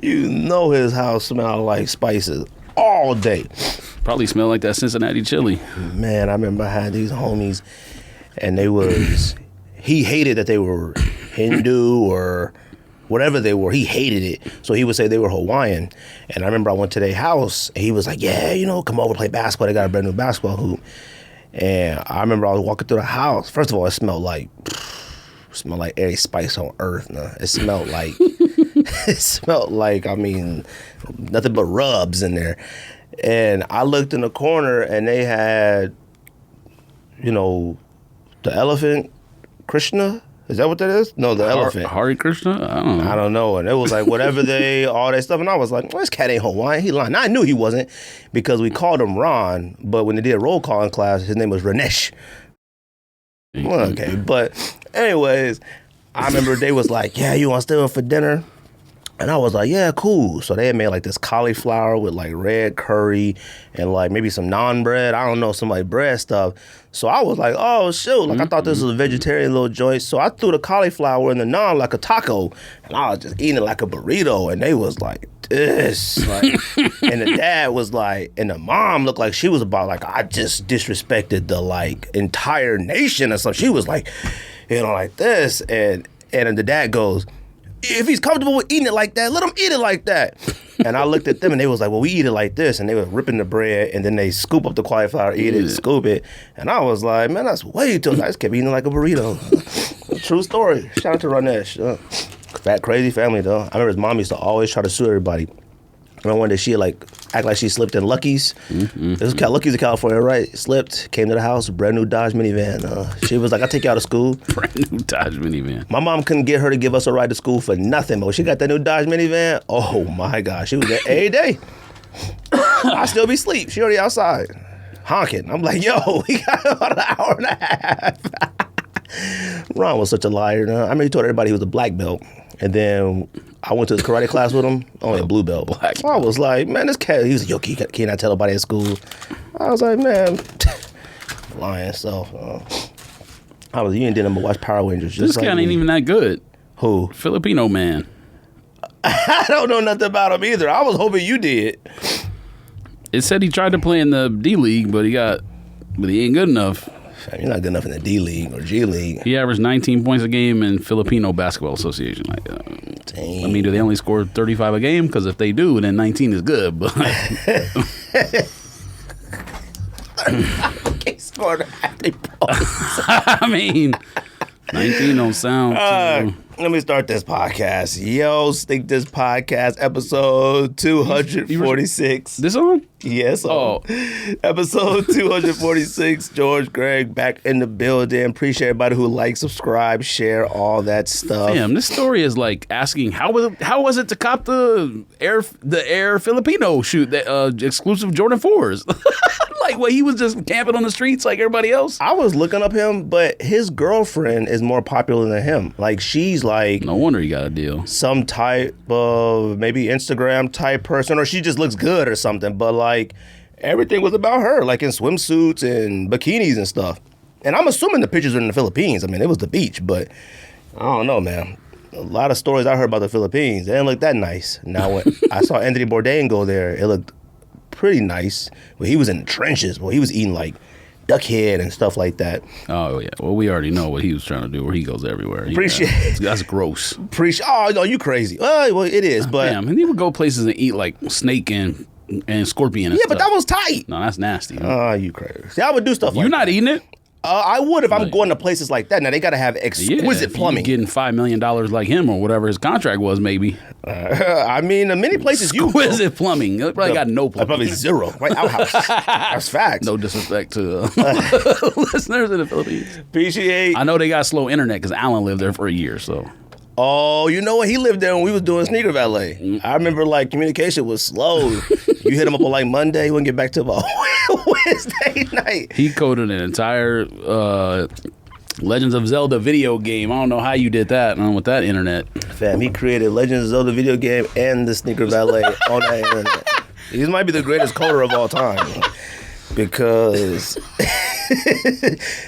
You know his house smelled like spices all day. Probably smelled like that Cincinnati chili. Man, I remember I had these homies, and he hated that they were Hindu or whatever they were. He hated it. So he would say they were Hawaiian. And I remember I went to their house, and he was like, yeah, come over, play basketball. They got a brand new basketball hoop. And I remember I was walking through the house. First of all, it smelled like every spice on earth. Nah. It smelled like, I mean, nothing but rubs in there. And I looked in the corner, and they had, the elephant Krishna. Is that what that is? No, the elephant. Hare Krishna? I don't know. And it was like whatever all that stuff. And I was like, well, this cat ain't Hawaiian. He lying. Now, I knew he wasn't because we called him Ron. But when they did roll call in class, his name was Ranesh. Okay. But anyways, I remember they was like, yeah, you want to stay over for dinner? And I was like, yeah, cool. So they had made like this cauliflower with like red curry and like maybe some naan bread. I don't know, some like bread stuff. So I was like, oh, shoot. Like I thought this was a vegetarian little joint. So I threw the cauliflower in the naan like a taco. And I was just eating it like a burrito. And they was like, this. Like, and the dad was like, and the mom looked like she was about like, I just disrespected the like entire nation or something. She was like, like this. And then the dad goes, if he's comfortable with eating it like that, let him eat it like that. And I looked at them and they was like, well, we eat it like this. And they were ripping the bread and then they scoop up the cauliflower, eat it, scoop it. And I was like, man, that's way too much. I just kept eating it like a burrito. True story. Shout out to Ranesh. Fat, crazy family, though. I remember his mom used to always try to sue everybody. I remember one day she like act like she slipped in Lucky's. This was Lucky's in California, right? Slipped, came to the house, brand new Dodge minivan. She was like, I'll take you out of school. Brand new Dodge minivan. My mom couldn't get her to give us a ride to school for nothing, but when she got that new Dodge minivan, oh my gosh, she was there every day. I still be asleep. She already outside, honking. I'm like, yo, we got about an hour and a half. Ron was such a liar. I mean, he told everybody he was a black belt. And then I went to his karate class with him, only a blue belt. Black I was like, man, this cat, he was like, yo, can I tell nobody at school? I was like, man, lying. So, you didn't but watch Power Rangers. This guy ain't even that good. Who? Filipino man. I don't know nothing about him either. I was hoping you did. It said he tried to play in the D League, but he ain't good enough. You're not good enough in the D League or G League. He averaged 19 points a game in Filipino Basketball Association. Dang. I mean, do they only score 35 a game? Because if they do, then 19 is good. But okay, scored 50 points. I mean, 19 don't sound too... Let me start this podcast. Yo, Stink This Podcast, episode 246. This on? Yes. Episode 246. George Gregg back in the building. Appreciate everybody who likes, subscribe, share, all that stuff. Damn, this story is like asking how was it to cop the Air Filipino shoot, the exclusive Jordan 4s? Like, what, he was just camping on the streets like everybody else? I was looking up him, but his girlfriend is more popular than him. Like, she's like... No wonder he got a deal. Some type of maybe Instagram type person, or she just looks good or something. But, like, everything was about her, like in swimsuits and bikinis and stuff. And I'm assuming the pictures are in the Philippines. I mean, it was the beach, but I don't know, man. A lot of stories I heard about the Philippines, they didn't look that nice. Now, when I saw Anthony Bourdain go there, it looked pretty nice. Well, he was in the trenches. Well, he was eating like duck head and stuff like that. Oh yeah. Well, we already know what he was trying to do. Where he goes everywhere. That's gross. Oh no, you crazy. Well, it is. But damn, and he would go places and eat like snake and scorpion. And yeah, stuff. But that was tight. No, that's nasty. Oh, you crazy. See, I would do stuff like that. You're not eating it? I would if I'm going to places like that. Now, they got to have exquisite plumbing. Getting $5 million like him or whatever his contract was, maybe. I mean, in many places exquisite plumbing. They probably got no plumbing. Probably zero. Right, outhouse. That's facts. No disrespect to listeners in the Philippines. Appreciate. I know they got slow internet because Alan lived there for a year, so. Oh, you know what? He lived there when we was doing sneaker valet. I remember, like, communication was slow. You hit him up on, like, Monday, he wouldn't get back to about Wednesday night. He coded an entire Legends of Zelda video game. I don't know how you did that with that internet. Fam, he created Legends of Zelda video game and the sneaker valet on that internet. He might be the greatest coder of all time. Because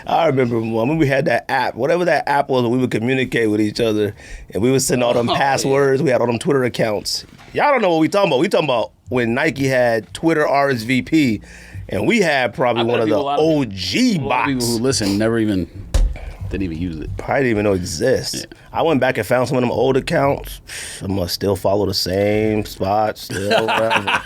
I remember when we had that app, whatever that app was, we would communicate with each other, and we would send all them passwords. Yeah. We had all them Twitter accounts. Y'all don't know what we talking about. We talking about when Nike had Twitter RSVP, and we had probably one of the OG bots. People who listen didn't even use it. Probably didn't even know it exists. Yeah. I went back and found some of them old accounts. I must still follow the same spots. Still, whatever.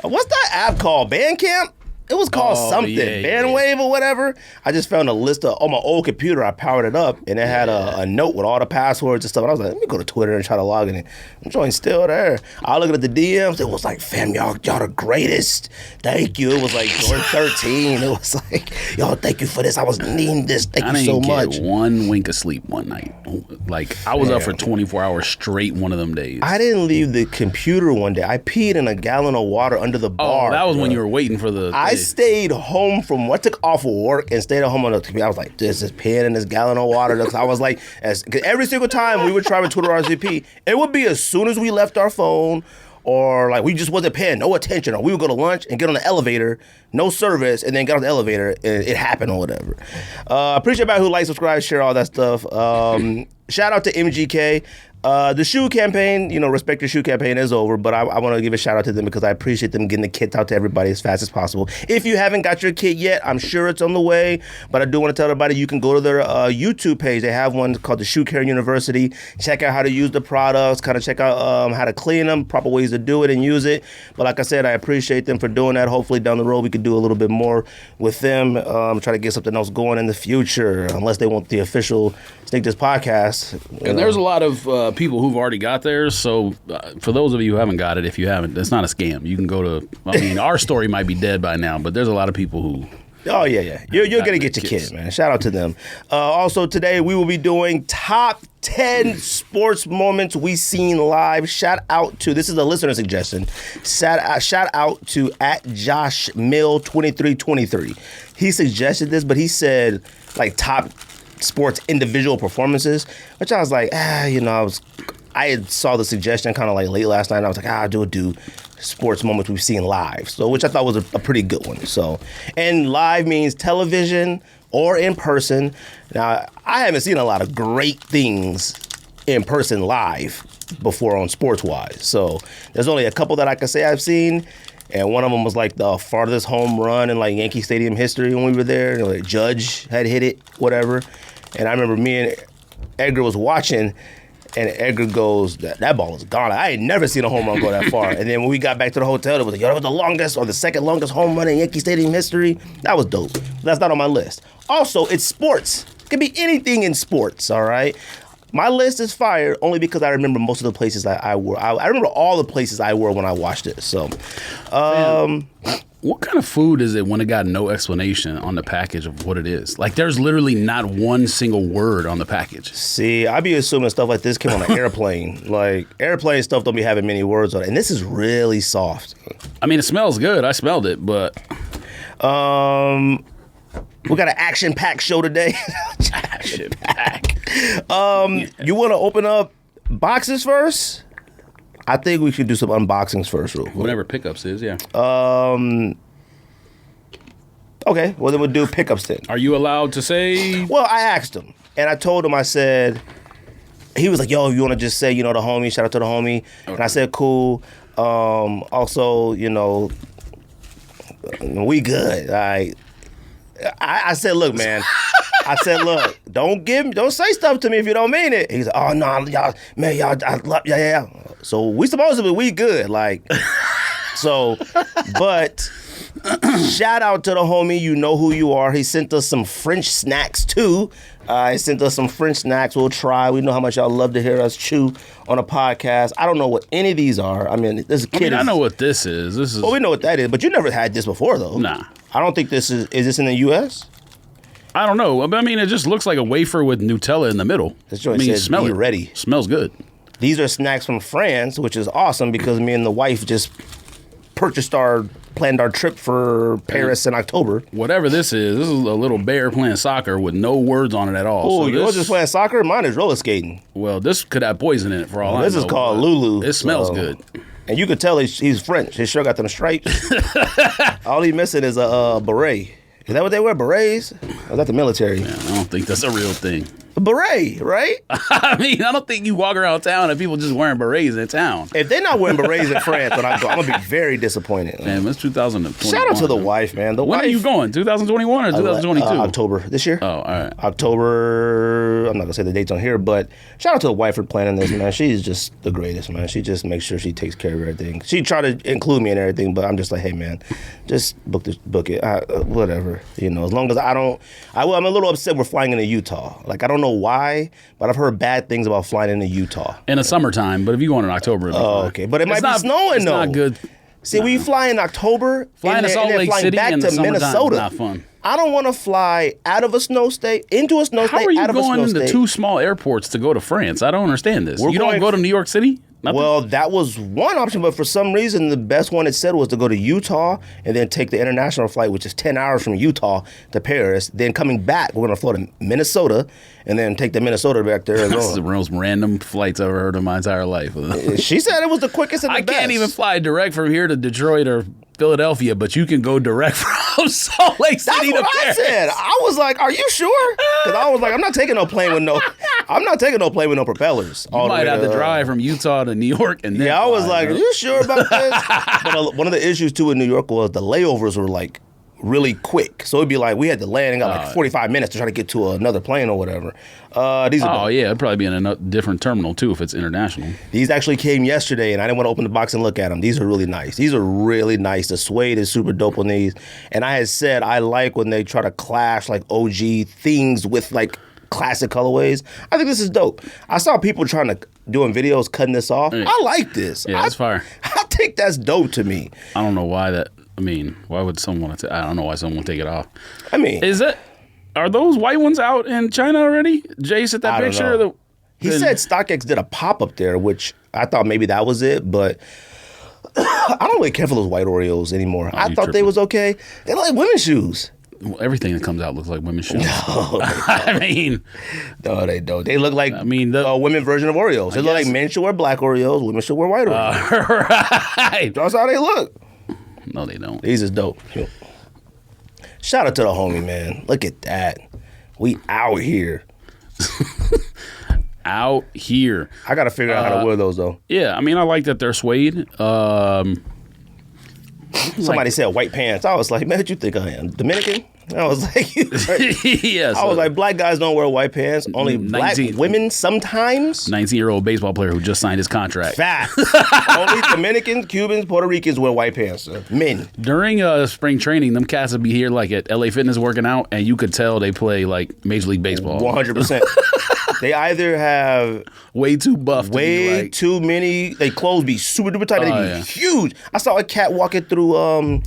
What's that app called? Bandcamp? It was called something, Bandwave or whatever. I just found a list on my old computer. I powered it up, and it had a note with all the passwords and stuff. And I was like, let me go to Twitter and try to log in. I'm joining still there. I looked at the DMs. It was like, fam, y'all the greatest. Thank you. It was like Jordan 13. It was like, y'all, thank you for this. I was needing this. Thank you so much. I didn't get one wink of sleep one night. Like, I was up for 24 hours straight one of them days. I didn't leave the computer one day. I peed in a gallon of water under the bar. Oh, that was when you were waiting for the... I stayed home I took off of work and stayed at home on the computer. I was like, this is peeing in this gallon of water. Because I was like, every single time we would try with Twitter RSVP, it would be as soon as we left our phone, or like we just wasn't paying no attention, or we would go to lunch and get on the elevator, no service, and then get on the elevator and it happened or whatever. Appreciate everybody who likes, subscribe, share, all that stuff. Shout out to MGK. The shoe campaign, Respect Your Shoe campaign is over, but I want to give a shout out to them because I appreciate them getting the kits out to everybody as fast as possible. If you haven't got your kit yet, I'm sure it's on the way, but I do want to tell everybody you can go to their YouTube page. They have one called the Shoe Care University. Check out how to use the products, kind of check out how to clean them, proper ways to do it and use it. But like I said, I appreciate them for doing that. Hopefully down the road we could do a little bit more with them, try to get something else going in the future, unless they want the official Sneak This podcast. And there's a lot of people who've already got theirs, so for those of you who haven't got it, if you haven't, it's not a scam. You can go to, our story might be dead by now, but there's a lot of people who... Oh, yeah. You're going to get your kit, man. Shout out to them. Also, today we will be doing top 10 sports moments we seen live. Shout out to, this is a listener suggestion, shout out to @JoshMill2323. He suggested this, but he said, like, top sports individual performances, which I was like, I saw the suggestion kind of like late last night, and I was like, I'll do sports moments we've seen live, so which I thought was a pretty good one. So, and live means television or in person. Now, I haven't seen a lot of great things in person live before on sports wise, so there's only a couple that I can say I've seen. And one of them was like the farthest home run in like Yankee Stadium history when we were there. Like Judge had hit it, whatever. And I remember me and Edgar was watching, and Edgar goes, that ball is gone. I ain't never seen a home run go that far. And then when we got back to the hotel, it was like, that was the longest or the second longest home run in Yankee Stadium history. That was dope. But that's not on my list. Also, it's sports. It could be anything in sports, all right? My list is fire only because I remember most of the places I wore. I remember all the places I wore when I watched it. So, what kind of food is it when it got no explanation on the package of what it is? Like, there's literally not one single word on the package. See, I be assuming stuff like this came on an airplane. Like, airplane stuff don't be having many words on it. And this is really soft. I mean, it smells good. I smelled it, but... we got an action-packed show today. Action-packed. You want to open up boxes first? I think we should do some unboxings first, real quick. Whatever pickups is, yeah. Okay, well then we'll do pickups then. Are you allowed to say? Well, I asked him, and I told him, I said, he was like, yo, you want to just say, the homie, shout out to the homie. Okay. And I said, cool. Also, we good. I said, look, man. I said, look, don't say stuff to me if you don't mean it. He's like, oh, no, y'all, I love, yeah. So we supposedly, we good, like, so, but shout out to the homie, you know who you are. He sent us some French snacks, too. He sent us some French snacks. We'll try. We know how much y'all love to hear us chew on a podcast. I don't know what any of these are. I mean, this kid I know what this is. Well, we know what that is, but you never had this before, though. Nah. I don't think is this in the U.S.? I don't know. I mean, it just looks like a wafer with Nutella in the middle. This joint says, smell be it. ready. Smells good. These are snacks from France, which is awesome because me and the wife just planned our trip for Paris in October. Whatever this is a little bear playing soccer with no words on it at all. Oh, so yours just playing soccer? Mine is roller skating. Well, this could have poison in it for all I know. This is called Lulu. It smells good. And you could tell he's French. His shirt got them stripes. All he missing is a beret. Is that what they wear? Berets? Or is that the military? Man, I don't think that's a real thing. A beret, right? I mean, I don't think you walk around town and people just wearing berets in town. If they're not wearing berets in France, then I'm going to be very disappointed. Man, it's 2021. Shout out to the wife, man. When are you going? 2021 or 2022? October this year. Oh, all right. October, I'm not going to say the dates on here, but shout out to the wife for planning this, man. She's just the greatest, man. She just makes sure she takes care of everything. She tried to include me in everything, but I'm just like, hey, man, just book it. Whatever. You know, as long as I'm a little upset we're flying into Utah. Like, I don't know why, but I've heard bad things about flying into Utah. In the summertime, but if you go in October, it'll be fine. Okay. But it might be snowing, it's though. It's not good. See, when you fly in October, flying to Salt Lake City back in the to Minnesota, is not fun. I don't want to fly out of a snow state, into a snow state, out of a snow state. How are you going into two small airports to go to France? I don't understand this. You don't go to New York City? Nothing? Well, that was one option, but for some reason, the best one it said was to go to Utah and then take the international flight, which is 10 hours from Utah to Paris. Then coming back, we're going to fly to Minnesota and then take the Minnesota back to Arizona. This is the most random flights I've ever heard in my entire life. She said it was the quickest and the best. I can't even fly direct from here to Detroit or Philadelphia, but you can go direct from Salt Lake City to Paris. That's what I said. I was like, "Are you sure?" Because I was like, "I'm not taking no plane with no propellers." You might have to drive from Utah to New York, and then I was like, "Are you sure about this?" But one of the issues too in New York was the layovers were like really quick, so it'd be like we had to land and got like 45 minutes to try to get to another plane or whatever. It'd probably be in a different terminal too if it's international. These actually came yesterday, and I didn't want to open the box and look at them. These are really nice. The suede is super dope on these, and I had said I like when they try to clash like OG things with like classic colorways. I think this is dope. I saw people doing videos cutting this off. Yeah. I like this. Yeah, that's fire. I think that's dope to me. I don't know why that. I mean, why would someone want to? I don't know why someone would take it off. I mean, are those white ones out in China already? Jay sent that picture. He said StockX did a pop up there, which I thought maybe that was it, but I don't really care for those white Oreos anymore. I thought they was okay. They look like women's shoes. Well, everything that comes out looks like women's shoes. No, no, they don't. They look like the women version of Oreos. They look like men should wear black Oreos, women should wear white Oreos. Right. That's how they look. No, they don't. These is dope. Shout out to the homie, man. Look at that. We out here. Out here. I got to figure out how to wear those, though. Yeah, I mean, I like that they're suede. Somebody said white pants. I was like, man, what you think I am? Dominican? I was like, yes. I was like, black guys don't wear white pants. Only black women sometimes. 19-year-old baseball player who just signed his contract. Facts. Only Dominicans, Cubans, Puerto Ricans wear white pants. Men. During spring training, them cats would be here like at LA Fitness working out, and you could tell they play like Major League Baseball. 100%. They either have way too buff, too many. They clothes be super duper tight. They be huge. I saw a cat walking through.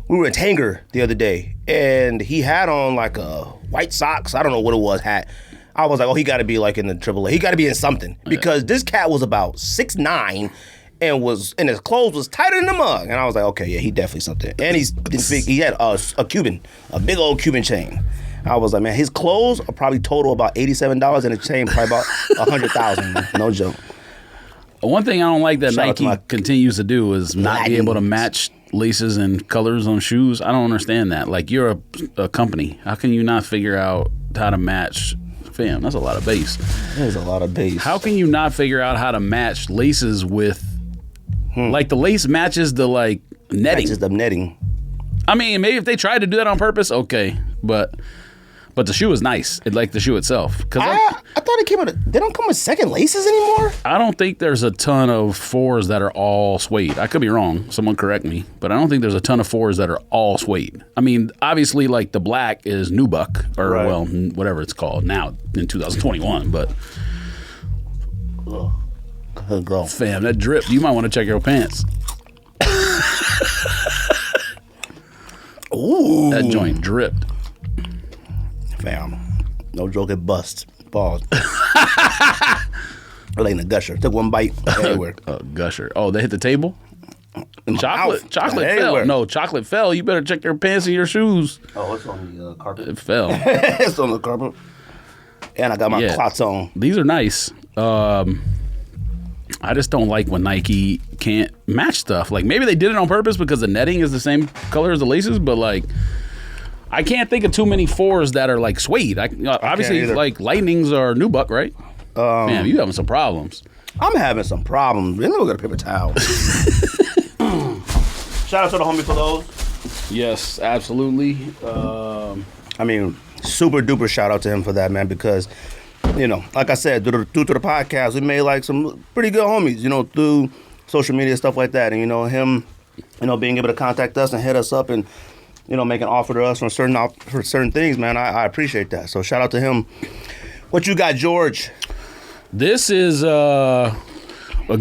We were in Tanger the other day, and he had on like a white socks. I don't know what it was. Hat. I was like, oh, he got to be like in the AAA. He got to be in something because this cat was about 6'9", and his clothes was tighter than the mug. And I was like, okay, yeah, he definitely something. And he had a Cuban, a big old Cuban chain. I was like, man, his clothes are probably total about $87, and the chain probably about $100,000. No joke. One thing I don't like that Nike continues to do is not be able to match laces and colors on shoes. I don't understand that. Like, you're a company. How can you not figure out how to match? Fam, that's a lot of bass. That is a lot of bass. How can you not figure out how to match laces with, like, the lace matches the, like, netting? Matches the netting. I mean, maybe if they tried to do that on purpose, okay. But the shoe is nice. It like the shoe itself. I thought it came with. They don't come with second laces anymore. I don't think there's a ton of 4s that are all suede. I could be wrong. Someone correct me. But I don't think there's a ton of 4s that are all suede. I mean, obviously, like the black is nubuck or well, whatever it's called now in 2021. But girl, fam, that drip. You might want to check your pants. Ooh, that joint dripped. Fam, no joke, it busts. Pause. Like in a gusher. Took one bite everywhere. Gusher. Oh, they hit the table? Chocolate fell. Everywhere. No, chocolate fell. You better check your pants and your shoes. Oh, it's on the carpet. It fell. It's on the carpet. And I got my clots on. These are nice. I just don't like when Nike can't match stuff. Like, maybe they did it on purpose because the netting is the same color as the laces, but like, I can't think of too many 4s that are like suede. Obviously, like lightnings are nubuck, right? Man, you having some problems. I'm having some problems. Let me go get a paper towel. Shout out to the homie for those. Yes, absolutely. I mean, super duper shout out to him for that, man, because, you know, like I said, due to the podcast, we made like some pretty good homies, you know, through social media, stuff like that. And, you know, him, you know, being able to contact us and hit us up and, you know, make an offer to us for certain things, man, I appreciate that. So shout out to him. What you got, George? This is a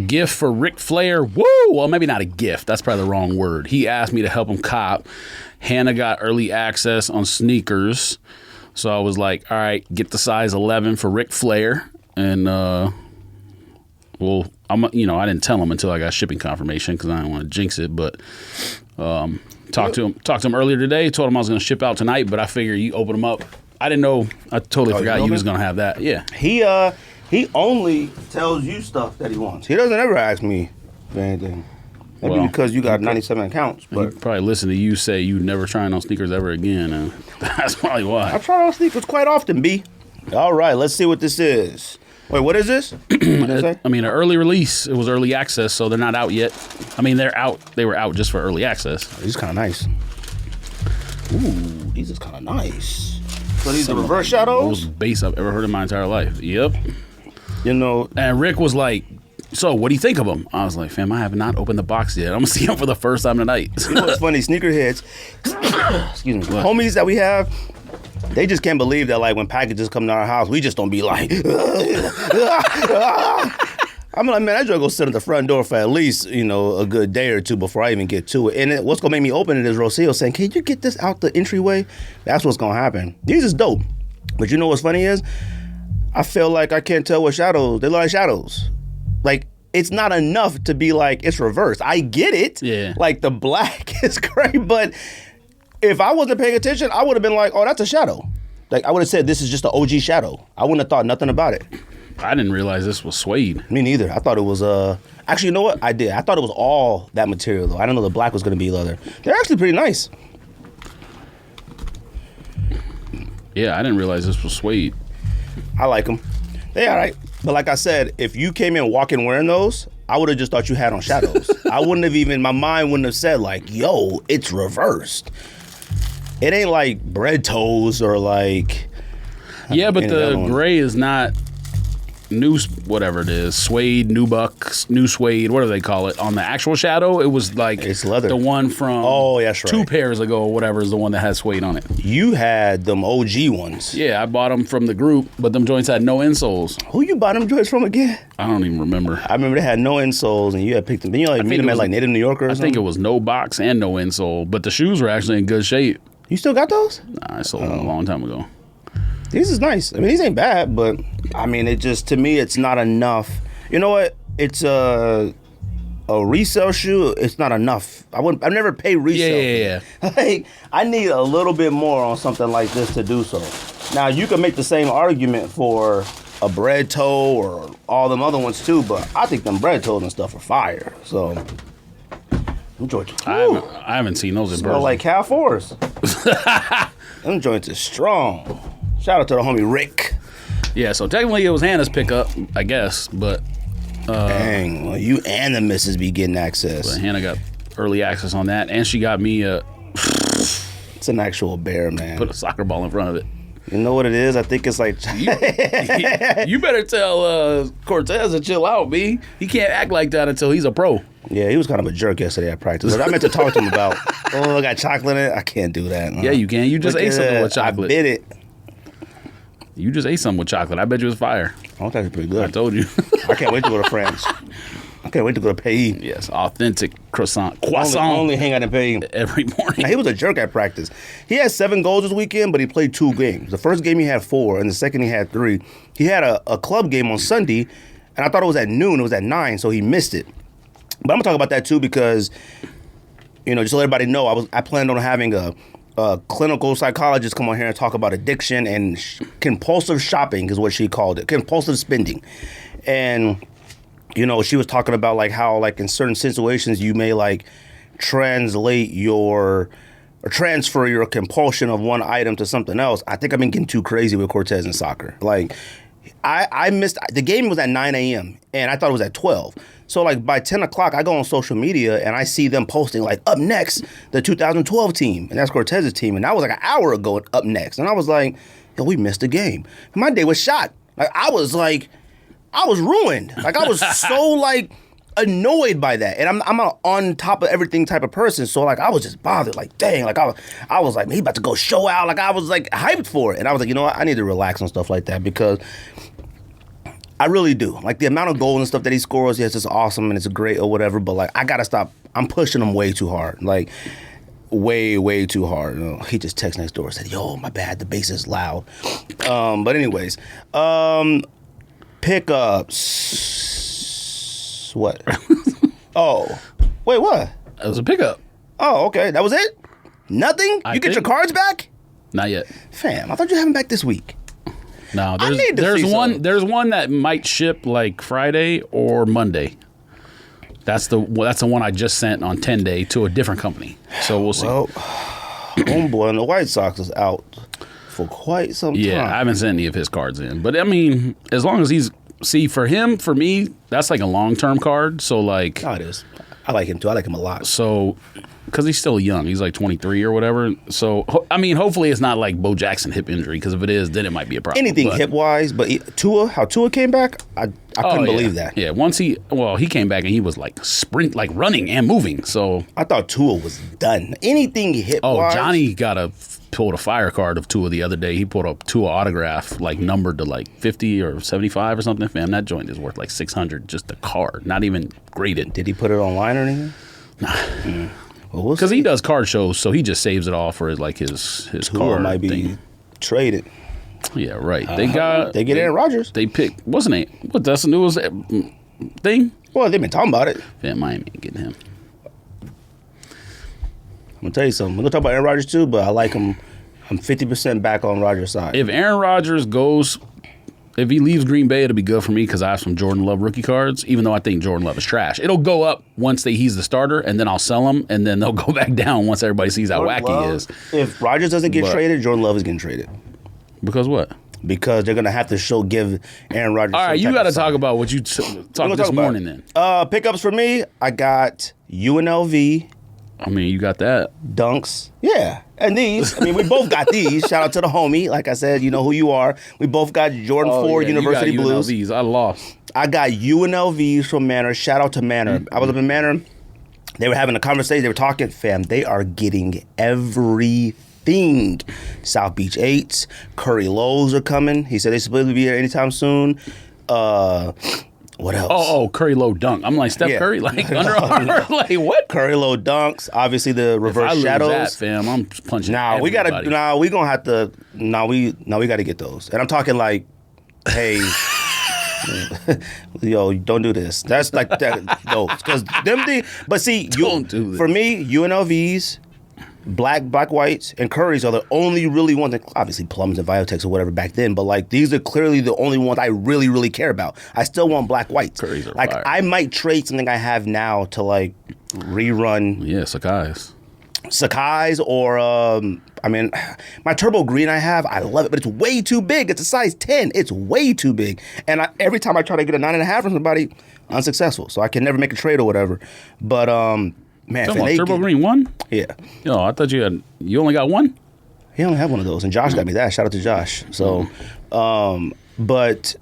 gift for Ric Flair. Woo! Well, maybe not a gift. That's probably the wrong word. He asked me to help him cop. Hannah got early access on sneakers. So I was like, all right, get the size 11 for Ric Flair. And, I didn't tell him until I got shipping confirmation because I didn't want to jinx it. But talked to him earlier today. Told him I was going to ship out tonight, but I figured you open them up. I didn't know. I totally forgot you was going to have that. Yeah. He only tells you stuff that he wants. He doesn't ever ask me for anything. Maybe because you got 97 accounts. But he probably listen to you say you never trying on sneakers ever again. And that's probably why. I try on sneakers quite often, B. All right, let's see what this is. Wait, what is this? An early release. It was early access, so they're not out yet. I mean, they're out. They were out just for early access. Oh, these kind of nice. Ooh, these is kind of nice. So these are reverse shadows? Most bass I've ever heard in my entire life. Yep. You know, and Rick was like, so what do you think of them? I was like, fam, I have not opened the box yet. I'm going to see them for the first time tonight. You know what's funny? Sneakerheads, excuse me, homies that we have, they just can't believe that, like, when packages come to our house, we just don't be like, I'm like, man, I just go sit at the front door for at least, you know, a good day or two before I even get to it. And what's going to make me open it is Rocio saying, can you get this out the entryway? That's what's going to happen. These is dope. But you know what's funny is, I feel like I can't tell what shadows. They look like shadows. Like, it's not enough to be like, it's reversed. I get it. Yeah. Like, the black is great, but if I wasn't paying attention, I would have been like, oh, that's a shadow. Like, I would have said, this is just an OG shadow. I wouldn't have thought nothing about it. I didn't realize this was suede. Me neither. I thought it was, actually, you know what? I did. I thought it was all that material, though. I didn't know the black was going to be leather. They're actually pretty nice. Yeah, I didn't realize this was suede. I like them. They all right. But like I said, if you came in walking wearing those, I would have just thought you had on shadows. I wouldn't have even, my mind wouldn't have said like, yo, it's reversed. It ain't like bread toes or like. Yeah, but the gray is not new, whatever it is, suede, nubuck, new suede, what do they call it? On the actual shadow, it was like it's leather. The one from that's right. 2 pairs ago or whatever is the one that has suede on it. You had them OG ones. Yeah, I bought them from the group, but them joints had no insoles. Who you bought them joints from again? I don't even remember. I remember they had no insoles and you had picked them. You know, like meet them at like Native New Yorker or something? I think it was no box and no insole, but the shoes were actually in good shape. You still got those? Nah, I sold them a long time ago. These is nice. I mean, these ain't bad, but I mean, it just, to me, it's not enough. You know what? It's a resale shoe. It's not enough. I never pay resale. Yeah. Like, I need a little bit more on something like this to do so. Now, you can make the same argument for a bread toe or all them other ones too, but I think them bread toes and stuff are fire. So, enjoy it. I haven't seen those in person. Smell like Cal Force. Them joints is strong. Shout out to the homie Rick. Yeah, so technically it was Hannah's pickup, I guess, but... dang, well, you and the missus be getting access. But Hannah got early access on that, and she got me a... It's an actual bear, man. Put a soccer ball in front of it. You know what it is? I think it's like... you better tell Cortez to chill out, B. He can't act like that until he's a pro. Yeah, he was kind of a jerk yesterday at practice. But I meant to talk to him about, I got chocolate in it. I can't do that. Yeah, you can. You just ate something with chocolate. I bit it. You just ate something with chocolate. I bet you it was fire. Oh, that's pretty good. I told you. I can't wait to go to France. I can't wait to go to Pays. Yes, authentic croissant. Only hang out in Pays. Every morning. Now, he was a jerk at practice. He had 7 goals this weekend, but he played 2 games. The first game he had 4, and the second he had 3. He had a club game on Sunday, and I thought it was at noon. It was at 9, so he missed it. But I'm going to talk about that, too, because, you know, just to let everybody know, I planned on having a clinical psychologist come on here and talk about addiction and compulsive shopping is what she called it, compulsive spending. And, you know, she was talking about like how like in certain situations you may like translate your or transfer your compulsion of one item to something else, I think I've been getting too crazy with Cortez in soccer. Like, I missed, the game was at 9 a.m. and I thought it was at 12. So like by 10 o'clock, I go on social media and I see them posting like, up next, the 2012 team. And that's Cortez's team. And that was like an hour ago, up next. And I was like, yo, we missed a game. And my day was shot. Like, I was ruined. Like, I was so like annoyed by that. And I'm a on top of everything type of person. So like, I was just bothered. Like, dang, like I was like, man, he about to go show out. Like, I was like hyped for it. And I was like, you know what? I need to relax on stuff like that because I really do. Like, the amount of goals and stuff that he scores, yes, it's awesome and it's great or whatever, but, like, I got to stop. I'm pushing him way too hard. Like, way too hard. You know, he just texted next door and said, yo, my bad, the bass is loud. But anyways, pickups. What? Oh. Wait, what? That was a pickup. Oh, okay. That was it? Nothing? You get your cards back? Not yet. Fam, I thought you had them back this week. No, there's one that might ship like Friday or Monday. That's the one I just sent on 10-day to a different company. So we'll see. Well, homeboy on the White Sox is out for quite some time. Yeah, I haven't sent any of his cards in. But I mean, as long as for me, that's like a long-term card. So like, oh, it is. I like him too. I like him a lot. So, because he's still young. He's like 23 or whatever. So, I mean, hopefully it's not like Bo Jackson hip injury, because if it is, then it might be a problem. Anything hip-wise, but how Tua came back, I couldn't believe that. Yeah, he came back and he was like running and moving. So I thought Tua was done. Anything hip-wise. Oh, Johnny pulled a fire card of Tua the other day. He pulled a Tua autograph, like numbered to like 50 or 75 or something. Fam, that joint is worth like 600, just a card, not even graded. Did he put it online or anything? Nah. Because he does card shows, so he just saves it all for like his card might be thing. Traded. Yeah, right. They get Aaron Rodgers. They picked what's the name? What that's the newest thing? Well, they've been talking about it. Fam, Miami ain't getting him. I'm gonna tell you something. We're gonna talk about Aaron Rodgers too, but I like him. I'm 50% back on Rodgers' side. If Aaron Rodgers if he leaves Green Bay, it'll be good for me because I have some Jordan Love rookie cards, even though I think Jordan Love is trash. It'll go up once he's the starter, and then I'll sell him, and then they'll go back down once everybody sees how wacky he is. If Rodgers doesn't get traded, Jordan Love is getting traded. Because what? Because they're going to have to give Aaron Rodgers. All right, you got to talk about what you talked this morning then. Pickups for me, I got UNLV. I mean, you got that. Dunks. Yeah. And these, I mean, we both got these. Shout out to the homie. Like I said, you know who you are. We both got Jordan 4 University you got Blues. UNLVs. I lost. I got UNLVs from Manor. Shout out to Manor. I was up in Manor. They were having a conversation. They were talking. Fam, they are getting everything. South Beach 8s. Curry Lows are coming. He said they're supposed to be here anytime soon. What else? Oh, Curry Low dunk. I'm like, Steph Curry, like Under Armour. Like, what? Curry Low dunks. Obviously, the reverse shadows. That, fam, I'm punching we got to get those. And I'm talking like, hey, yo, don't do this. That's like that. No, because but see, for me, UNLVs, black whites, and Currys are the only really ones that, obviously Plums and Biotechs or whatever back then, but like these are clearly the only ones I really, really care about. I still want black whites. Currys are like fire. I might trade something I have now to like rerun. Yeah, Sakai's or I mean, my turbo green I have, I love it, but it's way too big. It's a size 10. It's way too big. And every time I try to get a 9.5 from somebody, unsuccessful. So I can never make a trade or whatever. But man, Turbo Green 1? Yeah. Yo, I thought you only got one? He only had one of those, and Josh got me that. Shout out to Josh. So, but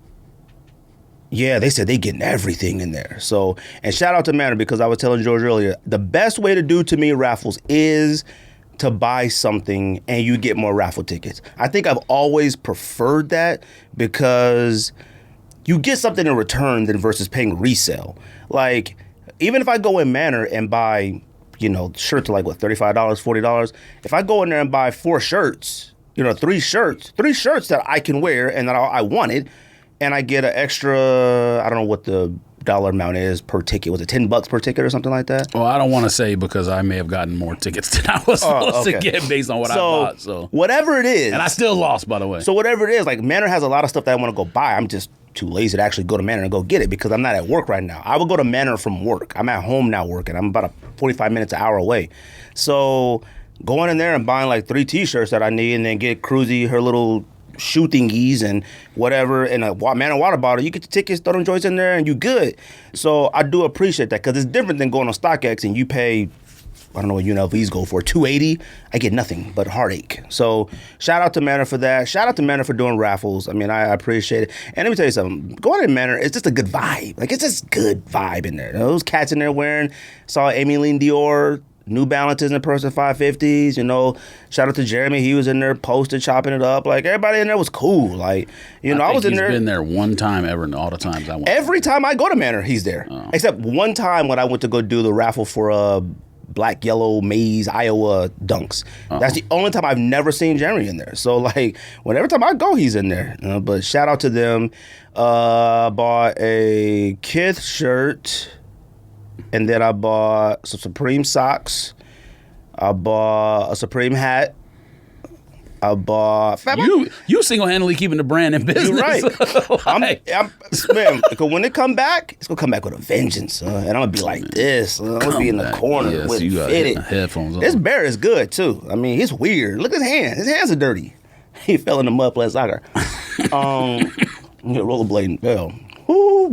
yeah, they said they getting everything in there. So, and shout out to Manor, because I was telling George earlier, the best way to do to me raffles is to buy something and you get more raffle tickets. I think I've always preferred that because you get something in return than versus paying resale. Like, even if I go in Manor and buy, shirts are like, what, $35, $40? If I go in there and buy 4 shirts, 3 shirts that I can wear and that I wanted, and I get an extra, I don't know what the dollar amount is per ticket. Was it $10 per ticket or something like that? Well, I don't want to say because I may have gotten more tickets than I was supposed to get based on what I bought. So whatever it is. And I still lost, by the way. So whatever it is, like Manor has a lot of stuff that I want to go buy. I'm just too lazy to actually go to Manor and go get it because I'm not at work right now. I would go to Manor from work. I'm at home now working. I'm about 45 minutes, an hour away. So going in there and buying like 3 T-shirts that I need, and then get Cruzy her little shoe thingies and whatever, and a water bottle. You get your tickets, throw them joints in there, and you good. So I do appreciate that, because it's different than going on StockX and you pay, I don't know what UNLVs go for, $280. I get nothing but heartache. So shout out to Manor for that. Shout out to Manor for doing raffles. I mean, I appreciate it. And let me tell you something. Going in Manor, it's just a good vibe. Like, it's just good vibe in there. Those cats in there wearing, saw Amy Lynn Dior New Balances in person 550s, you know. Shout out to Jeremy. He was in there posted, chopping it up. Like, everybody in there was cool. Like, you know, I was in there. He's been there one time ever in all the times I went. Every time I go to Manor, he's there. Oh. Except one time when I went to go do the raffle for Black, Yellow, Maize, Iowa Dunks. Uh-oh. That's the only time I've never seen Jeremy in there. So, like, whenever time I go, he's in there. You know, but shout out to them. Bought a Kith shirt. And then I bought some Supreme socks. I bought a Supreme hat. I bought... You single-handedly keeping the brand in business. You're right. Man, because when it come back, it's going to come back with a vengeance. And I'm going to be like this. I'm going to be in the corner with fitted. Headphones on. This bear is good, too. I mean, he's weird. Look at his hands. His hands are dirty. He fell in the mud playing soccer. Rollerblading. Well,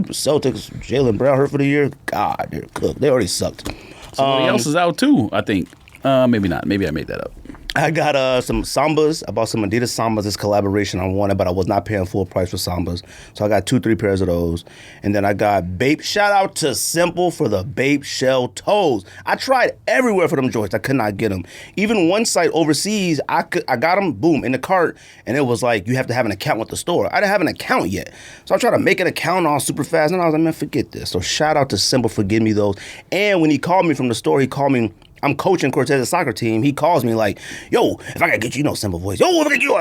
Celtics, Jaylen Brown hurt for the year. God, they're cooked. They already sucked. Somebody else is out too, I think. Maybe not. Maybe I made that up. I got some Sambas. I bought some Adidas Sambas. This collaboration I wanted, but I was not paying full price for Sambas. So I got 2-3 pairs of those. And then I got Bape. Shout out to Simple for the Bape shell toes. I tried everywhere for them joints. I could not get them. Even one site overseas, I got them, boom, in the cart. And it was like, you have to have an account with the store. I didn't have an account yet. So I tried to make an account all super fast. And I was like, man, forget this. So shout out to Simple for getting me those. And when he called me from the store, he called me. I'm coaching Cortez's soccer team. He calls me like, yo, if I gotta get you, Simple voice. Yo, if I get you,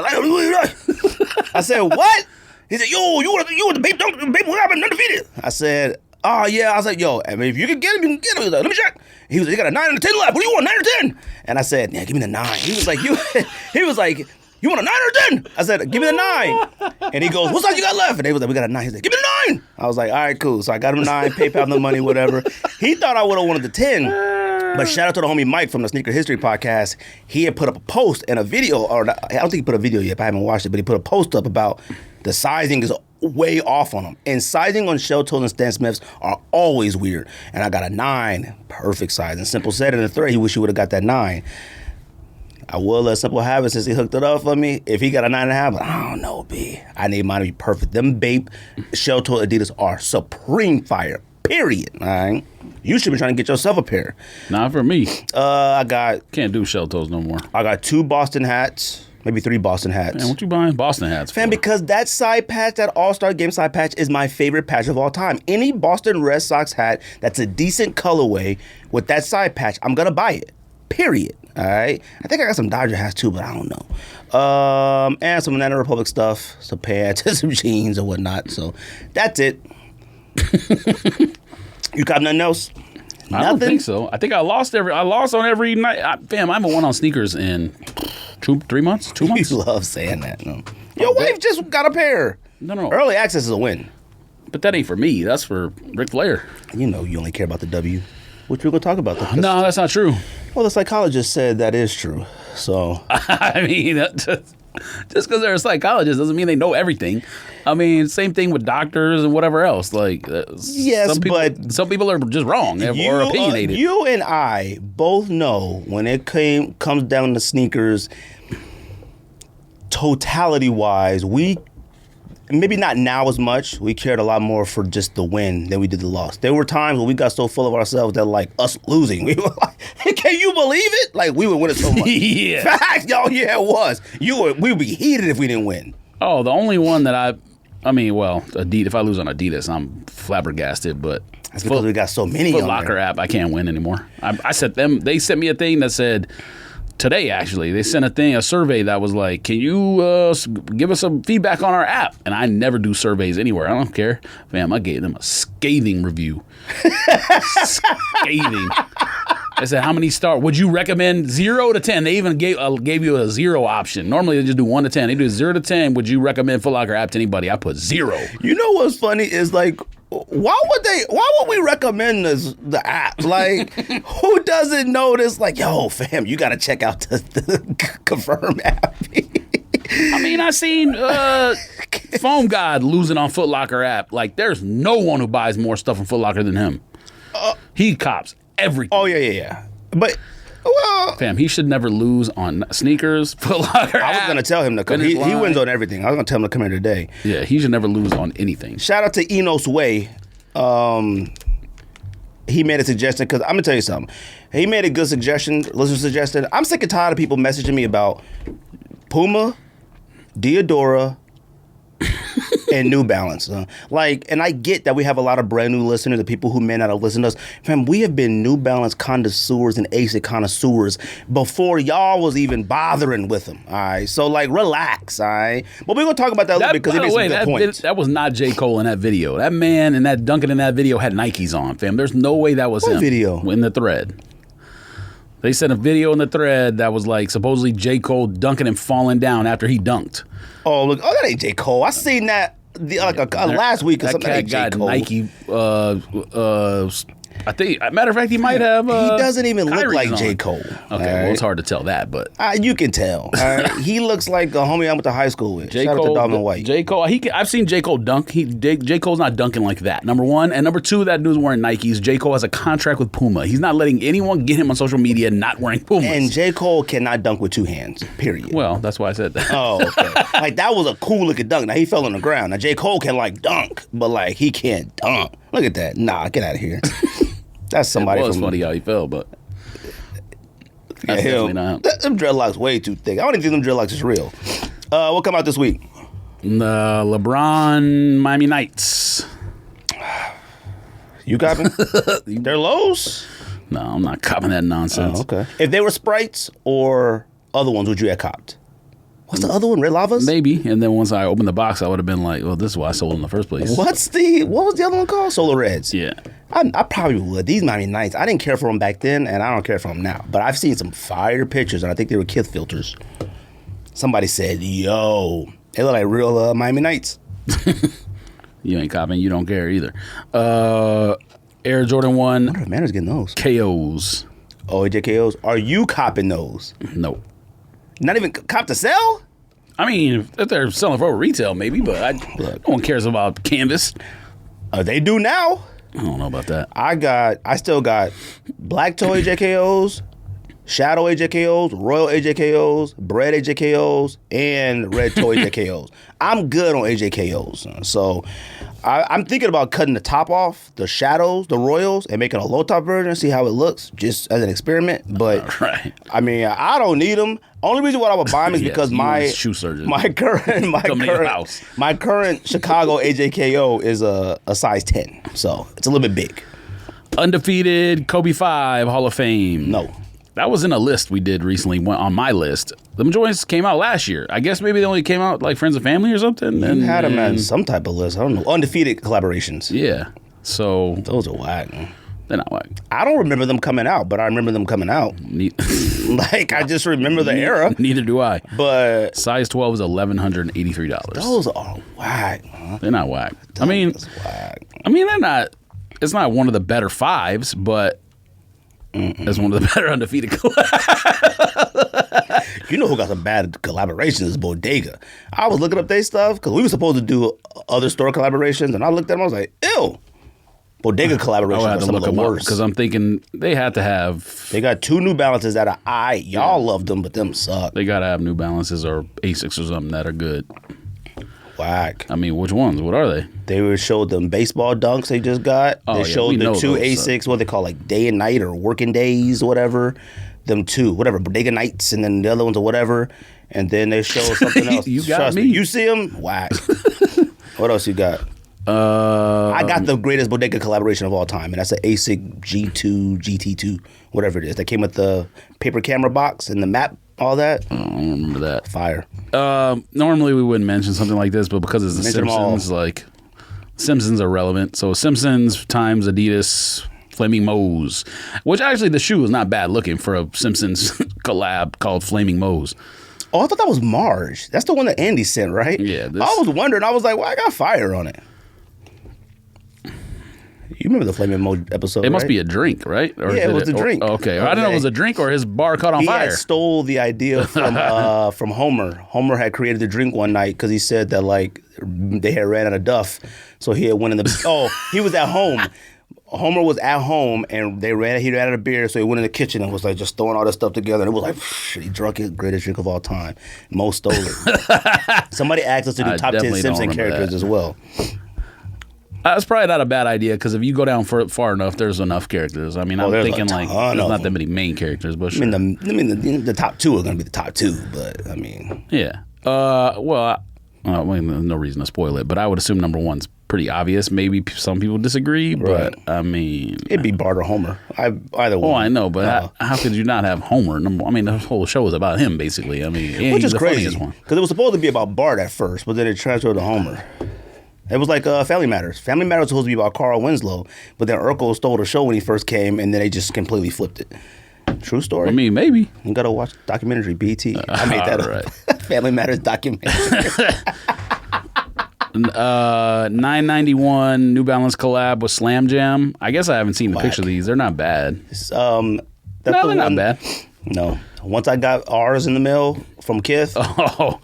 I said, what? He said, yo, you were the babe, what happened, undefeated. I said, oh, yeah. I was like, yo, I mean, if you can get him, you can get him. He was like, let me check. He was like, you got a 9 and a 10 left. What do you want, 9 or 10? And I said, yeah, give me the 9. He was like, you want a 9 or 10? I said, give me the 9. And he goes, what size you got left? And they was like, we got a 9. He's like, give me the 9. I was like, all right, cool. So I got him 9, PayPal the money, whatever. He thought I would have wanted the 10. But shout out to the homie Mike from the Sneaker History Podcast. He had put up a post and a video, or I don't think he put a video yet, but I haven't watched it, but he put a post up about the sizing is way off on them. And sizing on shell toes and Stan Smiths are always weird. And I got a 9, perfect size. And Simple said in the thread, he wish he would have got that 9. I will let Simple have it since he hooked it up for me. If he got a 9.5, but I don't know, B. I need mine to be perfect. Them Bape shell toe Adidas are supreme fire. Period. All right. You should be trying to get yourself a pair. Not for me. I got... Can't do shell toes no more. I got 2 Boston hats. Maybe 3 Boston hats. Man, what you buying Boston hats for? Fam, because that side patch, that All-Star Game side patch, is my favorite patch of all time. Any Boston Red Sox hat that's a decent colorway with that side patch, I'm going to buy it. Period. All right? I think I got some Dodger hats too, but I don't know. And some Banana Republic stuff, some pants and some jeans and whatnot. So that's it. You got nothing else? Nothing? I don't think so. I think I lost on every night. Fam, I haven't won on sneakers in 3 months? 2 months? You love saying that. No. Your wife just got a pair. No. Early access is a win. But that ain't for me. That's for Ric Flair. You know you only care about the W. Which we're going to talk about. No, that's not true. Well, the psychologist said that is true. So I mean, just because they're a psychologist doesn't mean they know everything. I mean, same thing with doctors and whatever else. Like, yes, but some people are just wrong or opinionated. You and I both know when it comes down to sneakers, totality-wise, we. Maybe not now as much. We cared a lot more for just the win than we did the loss. There were times when we got so full of ourselves that, like, us losing, we were like, can you believe it? Like, we would win it so much. Yeah. Facts, y'all, yeah, it was. We would be heated if we didn't win. Oh, the only one that I mean, well, Adidas. If I lose on Adidas, I'm flabbergasted, but that's because we got so many Foot on Locker there. app, I can't win anymore. I sent them, they sent me a thing that said, today, actually, they sent a survey that was like, can you give us some feedback on our app? And I never do surveys anywhere. I don't care. Fam, I gave them a scathing review. Scathing. I said, how many stars? Would you recommend 0 to 10? They even gave you a 0 option. Normally, they just do 1 to 10. They do 0 to 10. Would you recommend Foot Locker app to anybody? I put 0. You know what's funny is, like, Why would we recommend the app? Like, who doesn't know this? Like, yo, fam, you got to check out the Confirm app. I mean, I seen Foam God losing on Foot Locker app. Like, there's no one who buys more stuff on Foot Locker than him. He cops everything. Oh, yeah. But, well... Fam, he should never lose on sneakers, Foot Locker I was going to tell him to come. He wins on everything. I was going to tell him to come here today. Yeah, he should never lose on anything. Shout out to Enos Way. He made a suggestion, because I'm going to tell you something. He made a good suggestion, listener suggestion. I'm sick and tired of people messaging me about Puma, Diodora, and New Balance. And I get that we have a lot of brand new listeners, the people who may not have listened to us. Fam, we have been New Balance connoisseurs and ASIC connoisseurs before y'all was even bothering with them. All right, so like relax. All right, but we're gonna talk about that a little bit because it makes some good points. That was not J. Cole in that video. That man and that Duncan in that video had Nikes on. Fam, there's no way that was him. Video in the thread. They sent a video in the thread that was like supposedly J. Cole dunking and falling down after he dunked. Oh, look. Oh, that ain't J. Cole. I seen that last week or something. That cat got Nike. I think, matter of fact, he might have. He doesn't even look like J. Cole. Okay, well, it's hard to tell that, but you can tell. He looks like a homie I went to high school with. Shout out to Dalvin White. J. Cole. I've seen J. Cole dunk. J. Cole's not dunking like that. Number one, and number two, that dude's wearing Nikes. J. Cole has a contract with Puma. He's not letting anyone get him on social media not wearing Pumas. And J. Cole cannot dunk with two hands. Period. Well, that's why I said that. Oh, okay. Like that was a cool looking dunk. Now he fell on the ground. Now J. Cole can like dunk, but like he can't dunk. Look at that. Nah, get out of here. That's somebody. It was funny how he fell, but that's definitely not him. Them dreadlocks way too thick. I don't even think them dreadlocks is real. What come out this week? The LeBron Miami Knights. You copping? They're lows? No, I'm not copping that nonsense. Oh, okay. If they were sprites or other ones, would you have copped? What's the other one? Red Lavas? Maybe. And then once I opened the box, I would have been like, well, this is why I sold in the first place. What was the other one called? Solar Reds. Yeah. I probably would. These Miami Nights, I didn't care for them back then, and I don't care for them now. But I've seen some fire pictures, and I think they were Kith filters. Somebody said, yo, they look like real Miami Nights. You ain't copping. You don't care either. Air Jordan 1. I wonder if Manor's getting those. KOs. Oh, AJ KOs? Are you copping those? No. Not even cop to sell? I mean, if they're selling for retail, maybe, but no one cares about canvas. They do now. I don't know about that. I still got Black Toe AJKOs, Shadow AJKOs, Royal AJKOs, Bread AJKOs, and Red Toe AJKOs. I'm good on AJKOs. So I'm thinking about cutting the top off, the Shadows, the Royals, and making a low top version, see how it looks, just as an experiment. But right. I mean, I don't need them. Only reason why I would buy them is because my shoe surgeon. my current Chicago AJKO is a size 10, so it's a little bit big. Undefeated Kobe 5 Hall of Fame. No. That was in a list we did recently on my list. The joints came out last year. I guess maybe they only came out like Friends and Family or something. You had them on some type of list. I don't know. Undefeated collaborations. Yeah. So those are whack. They're not whack. I don't remember them coming out, but I remember them coming out. I just remember the era. Neither do I. But size 12 is $1,183. Those are whack. Huh? They're not whack. I mean, they're not. It's not one of the better fives, but it's one of the better undefeated collabs. You know who got some bad collaborations is Bodega. I was looking up their stuff because we were supposed to do other store collaborations, and I looked at them. I was like, ew. Bodega collaborations are some of the worst. Because I'm thinking they had to have. They got 2 New Balances that are y'all love them, but them suck. They got to have New Balances or Asics or something that are good. Whack. I mean, which ones? What are they? They showed them baseball dunks they just got. They showed the 2 Asics, what they call like day and night or working days, whatever. Them 2, whatever, Bodega Nights, and then the other ones or whatever. And then they showed something else. You got Trust me. You see them? Whack. What else you got? I got the greatest Bodega collaboration of all time, and that's an ASIC G2, GT2, whatever it is. That came with the paper camera box and the map, all that. I don't remember that. Fire. Normally we wouldn't mention something like this, but because it's the Simpsons, like Simpsons are relevant. So Simpsons times Adidas Flaming Moe's, which actually the shoe is not bad looking for a Simpsons collab called Flaming Moe's. Oh, I thought that was Marge. That's the one that Andy sent, right? Yeah. I was wondering. I was like, well, I got fire on it. You remember the Flaming Mo episode? It must be a drink, right? Or yeah, it was a drink. Okay, I didn't know it was a drink or his bar caught on fire. He stole the idea from Homer. Homer had created the drink one night because he said that like they had ran out of Duff, so he had went in the. He was at home. Homer was at home and he ran out of beer, so he went in the kitchen and was like just throwing all this stuff together. And it was like, he drunk it, greatest drink of all time. Mo stole it. Somebody asked us to do top 10 Simpson characters as well. That's probably not a bad idea because if you go down far enough, there's enough characters. I mean, I'm thinking like there's not that many main characters, but sure. I mean, the top two are going to be the top two, but I mean, yeah. Well, there's no reason to spoil it, but I would assume number one's pretty obvious. Maybe some people disagree, but I mean, it'd be Bart or Homer. Either one. Oh, I know, but how could you not have Homer? I mean, the whole show is about him, basically. I mean, which is crazy because it was supposed to be about Bart at first, but then it transferred to Homer. It was like Family Matters. Family Matters was supposed to be about Carl Winslow, but then Urkel stole the show when he first came, and then they just completely flipped it. True story. I mean, maybe. You gotta watch the documentary, BT. I made that up. Right. Family Matters documentary. 991 New Balance collab with Slam Jam. I guess I haven't seen the picture of these. They're not bad. No, they're not bad. No. Once I got ours in the mail from Kith. Oh.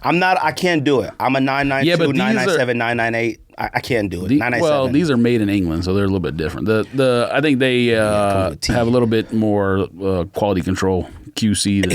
I can't do it. I'm a 992, 997, 998. I can't do it. 997. Well, these are made in England, so they're a little bit different. I think they have a little bit more quality control, QC. Than,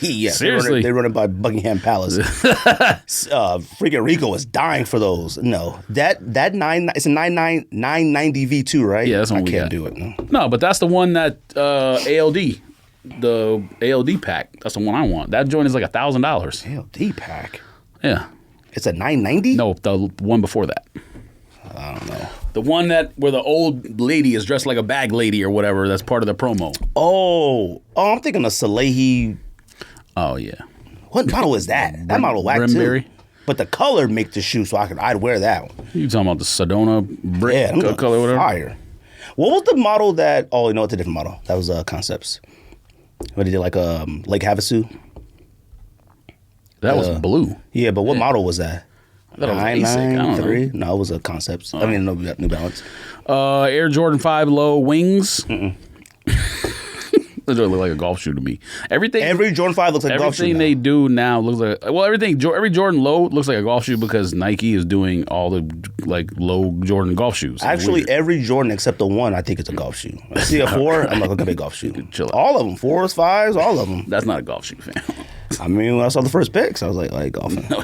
yeah, seriously. They run it by Buckingham Palace. Freaking Rico is dying for those. No, it's a 990 V2, right? Yeah, that's what I can't do it. No, but that's the one that ALD. The ALD pack. That's the one I want. That joint is like $1,000. ALD pack? Yeah. It's a 990? No, the one before that. I don't know. The one where the old lady is dressed like a bag lady or whatever. That's part of the promo. Oh, I'm thinking of Salehi. Oh, yeah. What model is that? That model whack too. But the color makes the shoe, so I'd wear that one. You talking about the Sedona brick color, whatever? Fire. What was the model that? Oh, no, it's a different model. That was Concepts. What did like Lake Havasu? That was blue. Yeah, but what model was that? I thought it was basic. I don't know. No, it was a Concepts. I mean, no New Balance. Air Jordan 5 Low Wings. Those look like a golf shoe to me. Every Jordan 5 looks like a golf shoe. Everything they do now looks like every Jordan Low looks like a golf shoe because Nike is doing all the like low Jordan golf shoes. Actually, every Jordan except the one I think it's a golf shoe. I see a 4, I'm like, okay, a golf shoe. All of them, 4s, 5s, all of them. That's not a golf shoe, fam. I mean, when I saw the first pics, I was like golfing. No.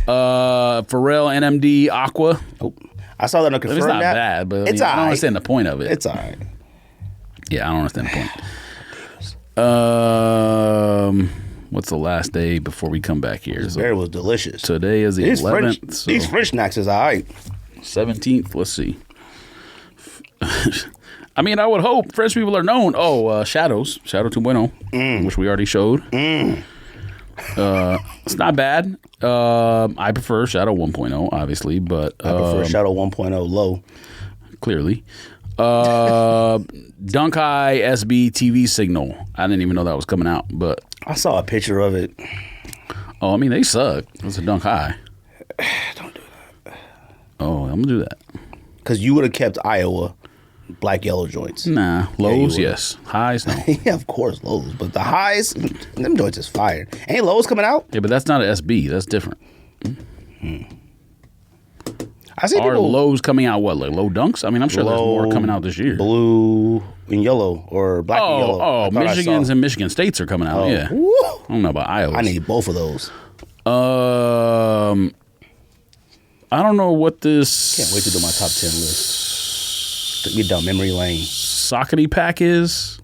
Pharrell NMD Aqua. Oh, I saw that on Confirm. It's not bad, but I don't understand the point of it. It's all right. Yeah, I don't understand the point. What's the last day before we come back here? This beer was delicious. Today is the 11th. These French snacks is all right. 17th, let's see. I mean, I would hope French people are known. Shadow 2.0, which we already showed. It's not bad. I prefer Shadow 1.0, obviously, but I prefer Shadow 1.0 low. Clearly. Dunk High SB TV signal. I didn't even know that was coming out, but I saw a picture of it. Oh, I mean, they suck. It's a Dunk High. Don't do that. Oh, I'm gonna do that. Because you would have kept Iowa black yellow joints. Nah, lows, yes. Highs, no. Yeah, of course, lows. But the highs, them joints is fire. Ain't lows coming out? Yeah, but that's not an SB. That's different. I see Are lows coming out what, like low dunks? I mean, I'm sure there's more coming out this year. Blue and yellow or black and yellow. Oh, Michigans and Michigan States are coming out, yeah. Woo. I don't know about Iowa. I need both of those. I don't know what this... Can't wait to do my top 10 list. Get down memory lane. Saucony pack is?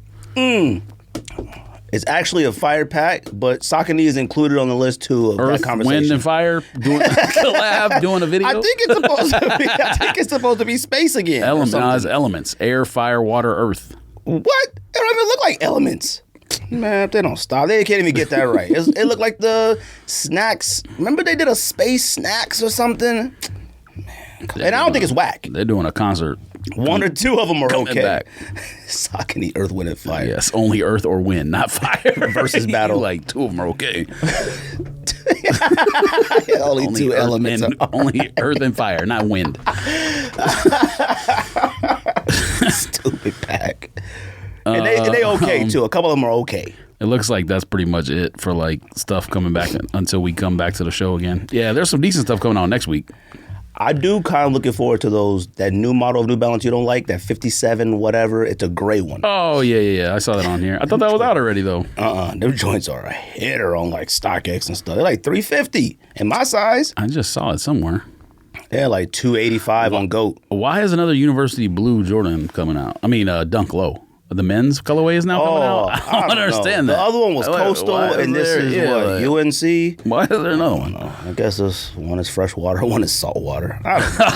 It's actually a fire pack, but Saucony is included on the list too of Earth, that conversation. Wind, and Fire doing a collab, doing a video. I think it's supposed to be space again. It's elements: air, fire, water, earth. What? It don't even look like elements. Man, if they don't stop, they can't even get that right. It looked like the snacks. Remember they did a space snacks or something? Man, and I don't think it's whack. They're doing a concert. One or two of them are okay. Back. Saucony, Earth, Wind, and Fire. Yes, only Earth or Wind, not Fire. Versus battle. Like two of them are okay. Only two elements. Only earth and fire, not wind. Stupid pack. And they okay too. A couple of them are okay. It looks like that's pretty much it for like stuff coming back until we come back to the show again. Yeah, there's some decent stuff coming out next week. I do kind of looking forward to that new model of New Balance you don't like, that 57 whatever. It's a gray one. Oh, yeah. I saw that on here. I thought that was out already, though. Them joints are a hitter on like StockX and stuff. They're like $350 in my size. I just saw it somewhere. They're like $285 on GOAT. Why is another University Blue Jordan coming out? I mean, Dunk Low. The men's colorway is now coming out? I don't understand that. The other one was Coastal, and this is what, UNC? Why is there another one? I guess this one is freshwater, one is saltwater. I don't know.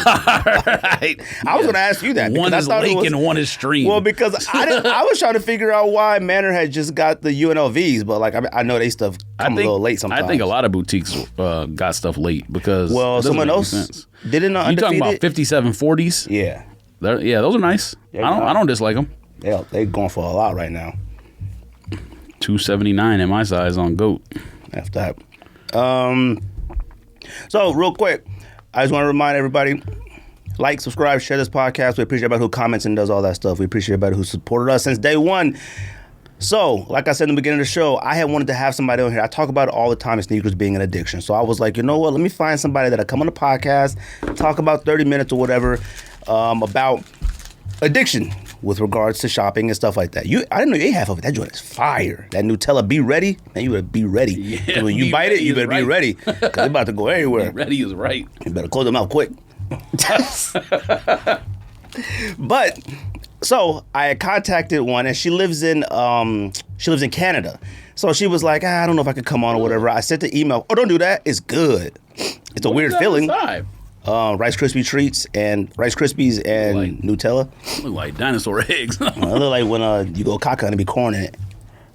Right. I was going to ask you that. One is lake and one is stream. Well, because I was trying to figure out why Manor had just got the UNLVs, but like I know they stuff come a little late sometimes. I think a lot of boutiques got stuff late because someone else didn't Undefeated. You talking about 5740s? Yeah. Those are nice. I don't dislike them. Yeah, they're going for a lot right now. $279 in my size on GOAT. That's that. So real quick, I just want to remind everybody, like, subscribe, share this podcast. We appreciate everybody who comments and does all that stuff. We appreciate everybody who supported us since day one. So, like I said in the beginning of the show, I had wanted to have somebody on here. I talk about it all the time, sneakers being an addiction. So I was like, you know what? Let me find somebody that'll come on the podcast, talk about 30 minutes or whatever about addiction with regards to shopping and stuff like that. I didn't know you ate half of it. That joint is fire. That Nutella Be Ready, man, you better be ready. Yeah, when you bite it, you better be ready. Because it's about to go everywhere. Be ready is right. You better close them out quick. But, so I had contacted one, and she lives in Canada. So she was like, I don't know if I could come on or whatever. I sent the email. Oh, don't do that. It's good. It's a weird feeling. Rice Krispies and Nutella. Look like dinosaur eggs. It look like when you go caca and there be corn in it.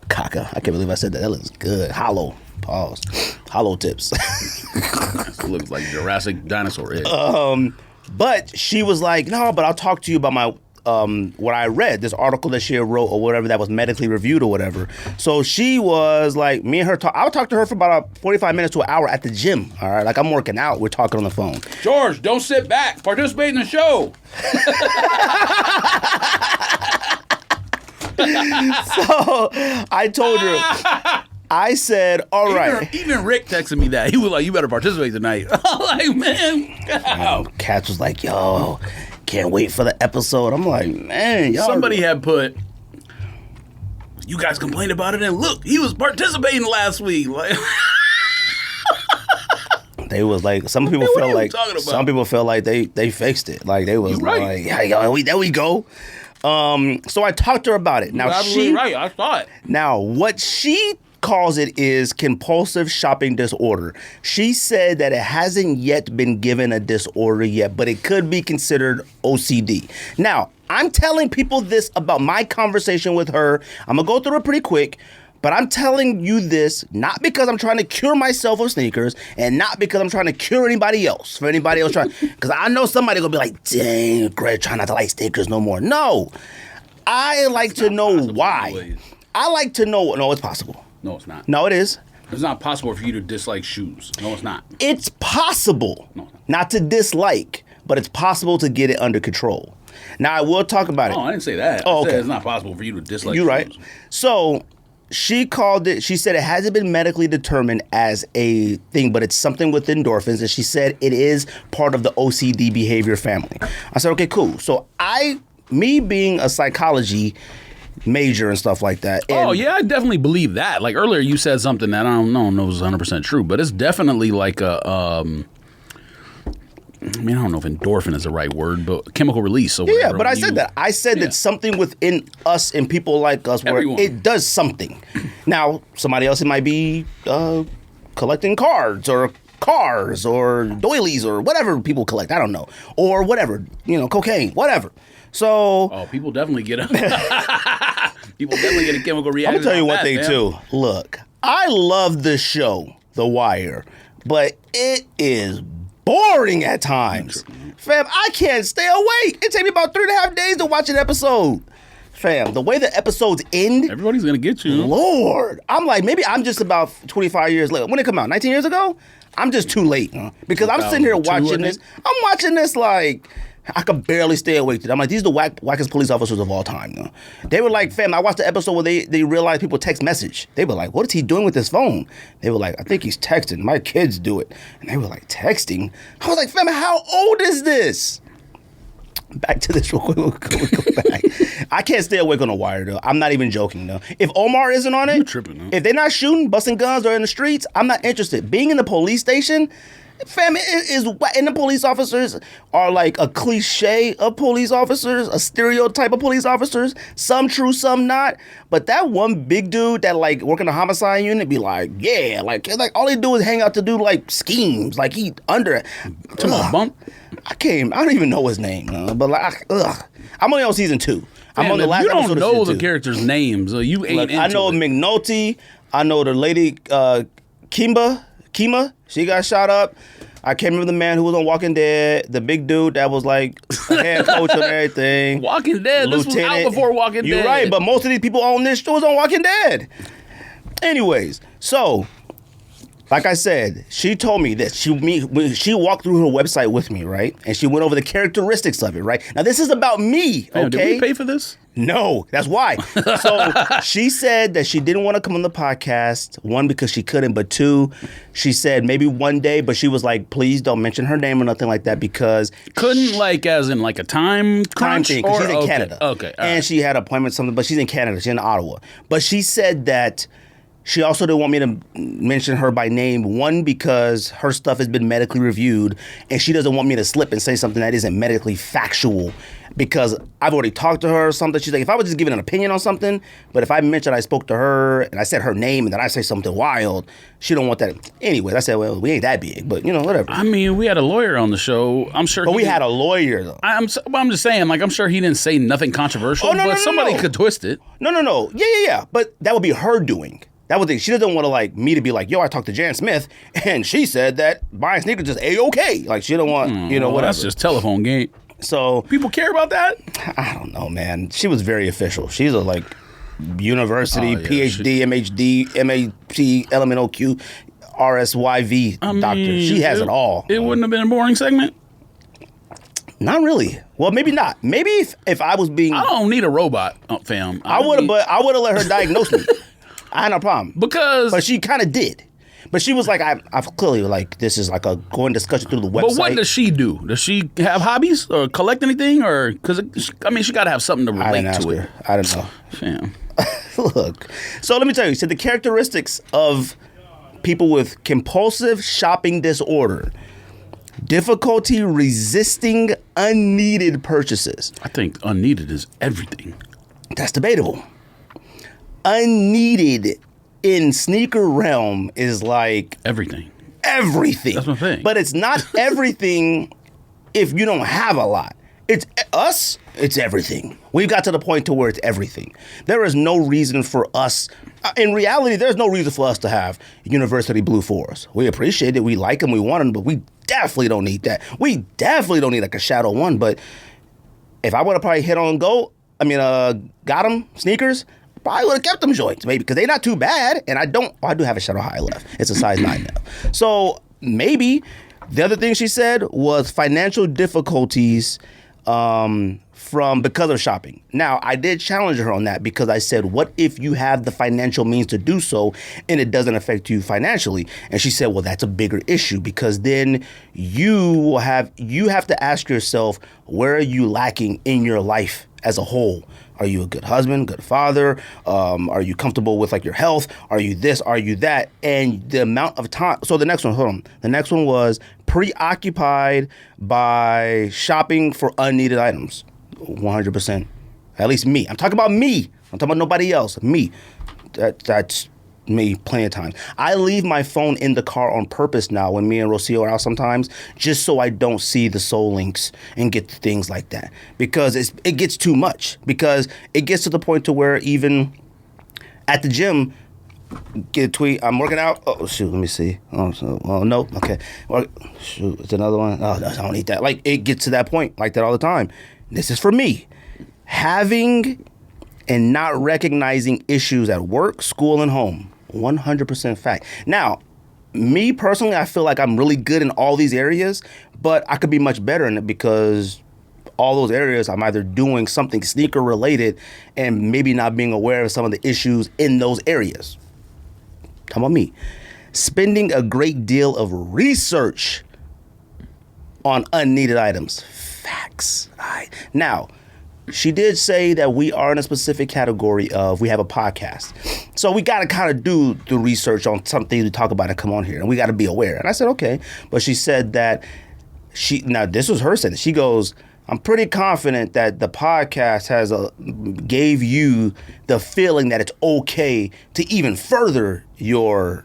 Caca. I can't believe I said that. That looks good. Hollow. Pause. Hollow tips. It looks like Jurassic dinosaur eggs. But she was like, no, but I'll talk to you about my what I read, this article that she wrote or whatever that was medically reviewed or whatever. So she was like, me and her I would talk to her for about 45 minutes to an hour at the gym. All right, like I'm working out, we're talking on the phone. George, don't sit back. Participate in the show. So I told her, I said, all right. Even Rick texted me that. He was like, you better participate tonight. I'm like, man. Katz was like, yo, can't wait for the episode. I'm like, man, y'all. Somebody had put, you guys complained about it, and look, he was participating last week. Like, they was like, some people feel like they fixed it. Like they was like, yeah, there we go. So I talked to her about it. Now absolutely right. I saw it. Now what she calls it is compulsive shopping disorder. She said that it hasn't yet been given a disorder yet, but it could be considered OCD. Now, I'm telling people this about my conversation with her. I'm going to go through it pretty quick, but I'm telling you this not because I'm trying to cure myself of sneakers and not because I'm trying to cure anybody else, because I know somebody going to be like, dang, Greg, try not to like sneakers no more. No, I like to know why. I like to know, no, it's possible. No, it's not. No, it is. It's not possible for you to dislike shoes. No, it's not. It's possible not to dislike, but it's possible to get it under control. Now, I will talk about it. Oh, I didn't say that. I said it's not possible for you to dislike You're shoes. Right. So she called it, she said it hasn't been medically determined as a thing, but it's something with endorphins. And she said it is part of the OCD behavior family. I said, okay, cool. So me being a psychology major and stuff like that. And I definitely believe that. Like earlier you said something that I don't know is 100% true, but it's definitely like a I mean, I don't know if endorphin is the right word, but chemical release or whatever. Yeah, but I said that. I said that something within us and people like us where it does something. Now, somebody else, it might be collecting cards or cars or doilies or whatever people collect. I don't know. Or whatever, cocaine, whatever. So people definitely get a chemical reaction. I'm gonna tell you one thing too. Look, I love the show, The Wire, but it is boring at times. Fam, I can't stay awake. It takes me about 3.5 days to watch an episode. Fam, the way the episodes end, everybody's gonna get you. Lord, I'm like, maybe I'm just about 25 years late. When it come out, 19 years ago? I'm just too late, because I'm sitting here watching this. I'm watching this like I could barely stay awake. I'm like, these are the wackest police officers of all time. They were like, fam, I watched the episode where they realized people text message. They were like, what is he doing with his phone? They were like, I think he's texting. My kids do it. And they were like, texting? I was like, fam, how old is this? Back to this real quick. We'll go back. I can't stay awake on The Wire, though. I'm not even joking, though. If Omar isn't on it, if they're not shooting, busting guns, or in the streets, I'm not interested. Being in the police station, fam, and the police officers are like a cliche of police officers, a stereotype of police officers. Some true, some not. But that one big dude that like work in the homicide unit be like, yeah, like all they do is hang out to do like schemes. Like he under it. Bump. I don't even know his name, but like, I'm only on season 2. I'm on the last episode of season 2. You don't know the characters' names. So you ain't into I know it. McNulty. I know the lady, Kima. She got shot up. I can't remember the man who was on Walking Dead. The big dude that was like a head coach and everything. Walking Dead. This was out before Walking Dead. You're right, but most of these people on this show was on Walking Dead. Anyways, so like I said, she told me this. She walked through her website with me, right? And she went over the characteristics of it, right? Now, this is about me, okay? Did we pay for this? No, that's why. So she said that she didn't want to come on the podcast, 1, because she couldn't, but 2, she said maybe one day, but she was like, please don't mention her name or nothing like that because... Couldn't like as in like a time crunch? Time thing, because she's in Canada. Okay. And she had appointments, something, but she's in Canada. She's in Ottawa. But she said that... She also didn't want me to mention her by name, 1, because her stuff has been medically reviewed, and she doesn't want me to slip and say something that isn't medically factual, because I've already talked to her or something. She's like, if I was just giving an opinion on something, but if I mentioned I spoke to her, and I said her name, and then I say something wild, she don't want that. Anyways, I said, well, we ain't that big, but, whatever. I mean, we had a lawyer on the show. I'm sure. But we had a lawyer, though. I'm just saying, like, I'm sure he didn't say nothing controversial, but somebody could twist it. No. Yeah. But that would be her doing. That would she doesn't want to like me to be like, yo, I talked to Jan Smith and she said that buying sneakers is A-okay. Like she don't want, whatever. That's just telephone game. So people care about that? I don't know, man. She was very official. She's a like university, PhD, MHD, MAT, LMNOQ, RSYV doctor. She has it all. It wouldn't have been a boring segment? Not really. Well, maybe not. Maybe if I was being... I don't need a robot, fam. I would have let her diagnose me. I had no problem. But she kind of did. But she was like, I've clearly like, this is like a going discussion through the website. But what does she do? Does she have hobbies or collect anything? Or, because, she got to have something to relate to it. I don't know. Fam. Look. So let me tell you. So the characteristics of people with compulsive shopping disorder. Difficulty resisting unneeded purchases. I think unneeded is everything. That's debatable. Unneeded in sneaker realm is like everything. That's my thing. But it's not everything if you don't have a lot. It's us. It's everything. We've got to the point to where it's everything. There is no reason for us. In reality, there's no reason for us to have University Blue 4s. We appreciate it. We like them. We want them. But we definitely don't need that. We definitely don't need like a Shadow 1. But if I would have probably got them sneakers, probably would have kept them joints, maybe, because they're not too bad. And I do have a Shadow High left. It's a size 9 now. So maybe the other thing she said was financial difficulties because of shopping. Now, I did challenge her on that because I said, what if you have the financial means to do so and it doesn't affect you financially? And she said, well, that's a bigger issue because then you have to ask yourself, where are you lacking in your life as a whole? Are you a good husband, good father? Are you comfortable with like your health? Are you this? Are you that? And the amount of time. So the next one, hold on. The next one was preoccupied by shopping for unneeded items. 100%. At least me. I'm talking about me. I'm talking about nobody else. Me. That's me plenty of times. I leave my phone in the car on purpose now when me and Rocio are out sometimes, just so I don't see the soul links and get things like that. Because it gets too much. Because it gets to the point to where even at the gym, get a tweet, I'm working out. Oh, shoot, let me see. No, okay. Well, shoot, it's another one. Oh, no, I don't need that. Like, it gets to that point like that all the time. This is for me. Having and not recognizing issues at work, school, and home. 100% fact. Now, me personally, I feel like I'm really good in all these areas, but I could be much better in it because all those areas I'm either doing something sneaker related and maybe not being aware of some of the issues in those areas. Come on me. Spending a great deal of research on unneeded items. Facts. All right. Now, she did say that we are in a specific category of we have a podcast. So we got to kind of do the research on something to talk about and come on here. And we got to be aware. And I said, okay. But she said that now this was her saying. She goes, I'm pretty confident that the podcast gave you the feeling that it's okay to even further your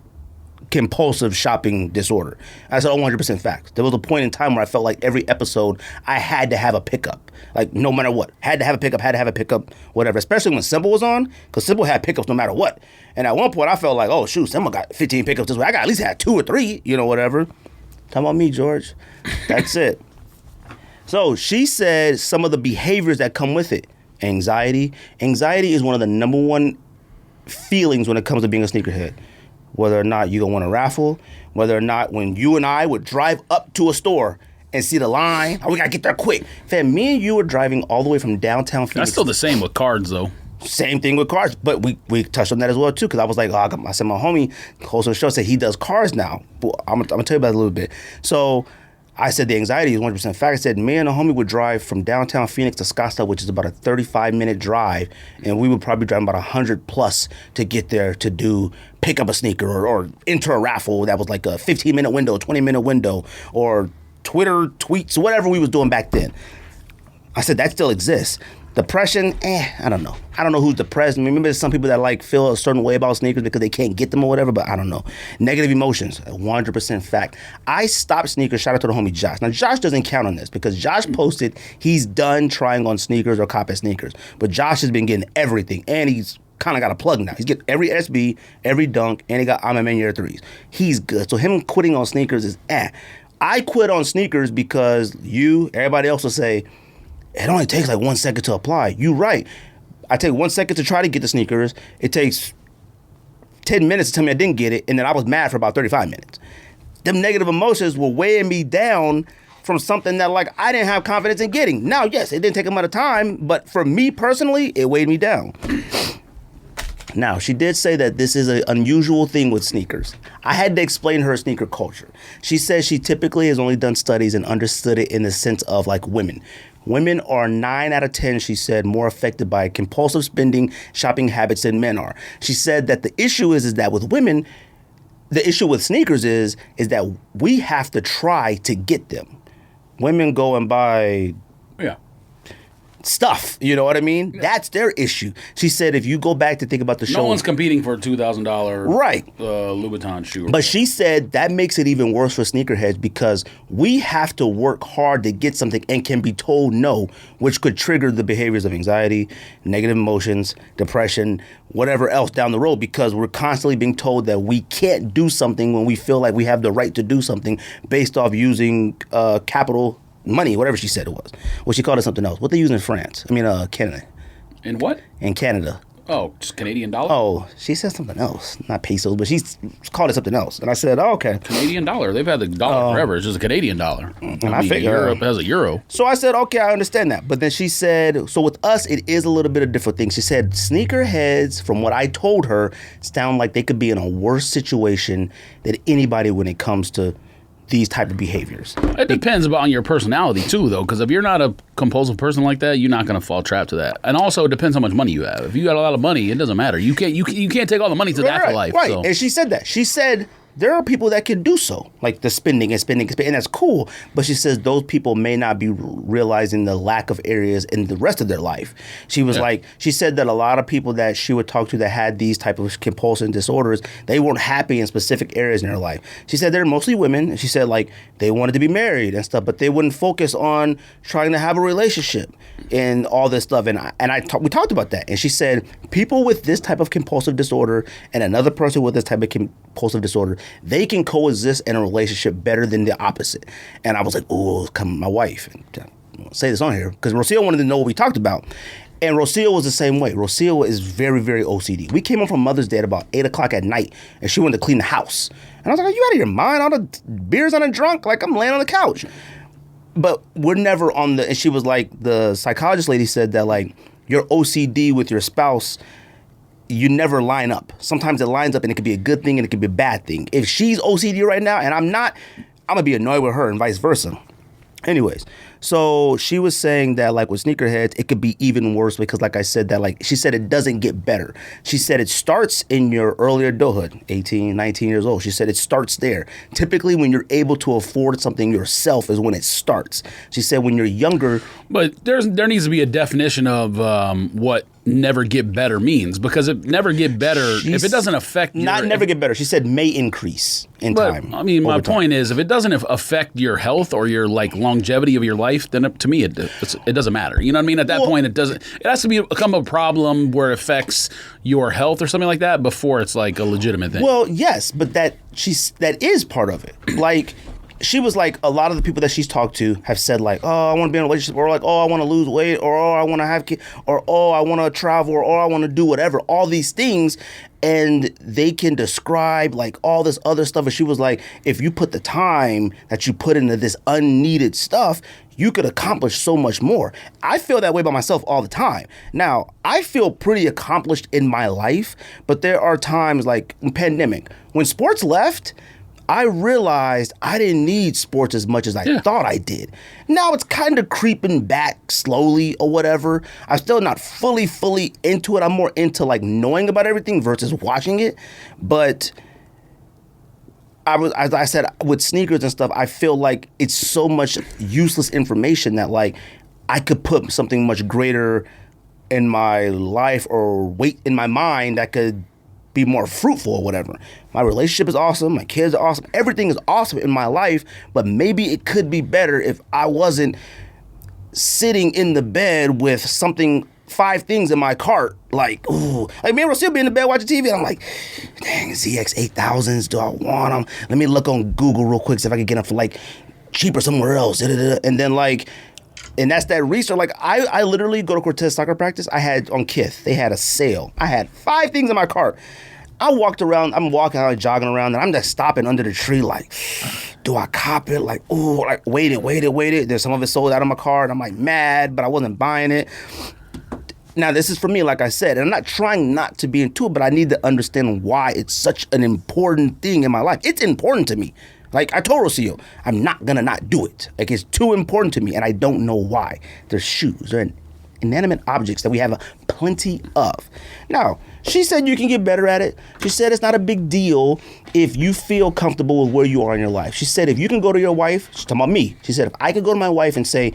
compulsive shopping disorder. I said, 100% facts. There was a point in time where I felt like every episode I had to have a pickup. Like, no matter what. Had to have a pickup, whatever. Especially when Simple was on, because Simple had pickups no matter what. And at one point, I felt like, oh, shoot, Simple got 15 pickups this way. I got at least had 2 or 3, whatever. Talking about me, George. That's it. So she said some of the behaviors that come with it. Anxiety. Anxiety is one of the number one feelings when it comes to being a sneakerhead. Whether or not you go win a raffle, whether or not when you and I would drive up to a store and see the line, we gotta get there quick. Fam, me and you were driving all the way from downtown Phoenix. That's still the same with cards, though. Same thing with cars, but we touched on that as well too, because I was like, I said my homie, host of the show, said he does cars now. I'm gonna tell you about it a little bit. So I said the anxiety is 100% fact. I said me and a homie would drive from downtown Phoenix to Scottsdale, which is about a 35-minute drive, and we would probably drive about 100 plus to get there to pick up a sneaker or enter a raffle that was like a 15-minute window, 20-minute window, or Twitter tweets, whatever we was doing back then. I said that still exists. Depression, I don't know. I don't know who's depressed. I mean, maybe there's some people that feel a certain way about sneakers because they can't get them or whatever, but I don't know. Negative emotions, 100% fact. I stopped sneakers, shout out to the homie Josh. Now, Josh doesn't count on this because Josh posted he's done trying on sneakers or cop at sneakers, but Josh has been getting everything, and he's kind of got a plug now. He's getting every SB, every dunk, and he got I'm a Man Year 3s. He's good. So him quitting on sneakers is I quit on sneakers because everybody else will say, it only takes like 1 second to apply. You're right. I take 1 second to try to get the sneakers. It takes 10 minutes to tell me I didn't get it, and then I was mad for about 35 minutes. Them negative emotions were weighing me down from something that I didn't have confidence in getting. Now, yes, it didn't take a lot of time, but for me personally, it weighed me down. Now, she did say that this is an unusual thing with sneakers. I had to explain her sneaker culture. She says she typically has only done studies and understood it in the sense of women. Women are 9 out of 10, she said, more affected by compulsive spending, shopping habits than men are. She said that the issue is that with women, the issue with sneakers is that we have to try to get them. Women go and buy stuff, you know what I mean? Yeah. That's their issue. She said if you go back to think about the show... No one's competing for a $2,000 right. Louboutin shoe. But she said that makes it even worse for sneakerheads because we have to work hard to get something and can be told no, which could trigger the behaviors of anxiety, negative emotions, depression, whatever else down the road because we're constantly being told that we can't do something when we feel like we have the right to do something based off using capital money, whatever she said it was. Well, she called it something else. What they use in France? Canada. In what? In Canada. Oh, just Canadian dollar? Oh, she said something else. Not pesos, but she's called it something else. And I said, oh, okay. Canadian dollar. They've had the dollar forever. It's just a Canadian dollar. And I figured Europe has a euro. So I said, okay, I understand that. But then she said, so with us, it is a little bit of different things. She said, sneakerheads, from what I told her, sound like they could be in a worse situation than anybody when it comes to these type of behaviors. It depends on your personality too, though, because if you're not a compulsive person like that, you're not going to fall trap to that. And also, it depends how much money you have. If you got a lot of money, it doesn't matter. You can't take all the money to the afterlife. Right, so. And she said that. She said there are people that can do so, like the spending, and that's cool. But she says those people may not be realizing the lack of areas in the rest of their life. She was she said that a lot of people that she would talk to that had these type of compulsive disorders, they weren't happy in specific areas in their life. She said they're mostly women. And she said they wanted to be married and stuff, but they wouldn't focus on trying to have a relationship and all this stuff. And we talked about that. And she said people with this type of compulsive disorder and another person with this type of compulsive disorder, they can coexist in a relationship better than the opposite. And I was like, oh, come my wife. And say this on here because Rocio wanted to know what we talked about. And Rocio was the same way. Rocio is very, very OCD. We came home from Mother's Day at about 8 o'clock at night, and she wanted to clean the house. And I was like, are you out of your mind? All the beers on a drunk? Like, I'm laying on the couch. But we're never on the... And she was like, the psychologist lady said that, like, your OCD with your spouse, you never line up. Sometimes it lines up, and it could be a good thing, and it could be a bad thing. If she's OCD right now, and I'm not, I'm going to be annoyed with her, and vice versa. Anyways, so she was saying that, like, with sneakerheads, it could be even worse because, like I said, that, like, she said it doesn't get better. She said it starts in your early adulthood, 18, 19 years old. She said it starts there. Typically, when you're able to afford something yourself is when it starts. She said when you're younger... But there needs to be a definition of what never get better means, because it never get better if it doesn't affect your... Not never get better. She said may increase in time. I mean, my point is, if it doesn't affect your health or your, like, longevity of your life, then to me it doesn't matter. You know what I mean? At that point, it doesn't. It has to become a problem where it affects your health or something like that before it's like a legitimate thing. Well, yes, but that is part of it. Like, she was like, a lot of the people that she's talked to have said, like, oh, I want to be in a relationship, or like, oh, I want to lose weight, or oh, I want to have kids, or oh, I want to travel, or oh, I want to do whatever, all these things. And they can describe, like, all this other stuff. And she was like, if you put the time that you put into this unneeded stuff, you could accomplish so much more. I feel that way by myself all the time. Now, I feel pretty accomplished in my life, but there are times, like in pandemic, when sports left, I realized I didn't need sports as much as I thought I did. Now it's kind of creeping back slowly or whatever. I'm still not fully into it. I'm more into, like, knowing about everything versus watching it. But as I said, with sneakers and stuff, I feel like it's so much useless information that, like, I could put something much greater in my life or weight in my mind that could be more fruitful or whatever. My relationship is awesome. My kids are awesome. Everything is awesome in my life, but maybe it could be better if I wasn't sitting in the bed with 5 things in my cart. Like, ooh, like, me and Rocio be in the bed watching TV, and I'm like, dang, ZX8000s, do I want them? Let me look on Google real quick, see if I can get them for, like, cheaper somewhere else. And then, like, and that's that research. Like, I literally go to Cortez soccer practice. I had on Kith, they had a sale. I had 5 things in my cart. I'm walking out, jogging around, and I'm just stopping under the tree, like, do I cop it? Like, ooh, like, waited. There's some of it sold out of my cart. I'm like mad, but I wasn't buying it. Now, this is for me, like I said, and I'm not trying not to be into it, but I need to understand why it's such an important thing in my life. It's important to me. Like, I told Rocio, I'm not going to not do it. Like, it's too important to me, and I don't know why. They're shoes. They're inanimate objects that we have plenty of. Now, she said you can get better at it. She said it's not a big deal if you feel comfortable with where you are in your life. She said if you can go to your wife, she's talking about me. She said if I could go to my wife and say,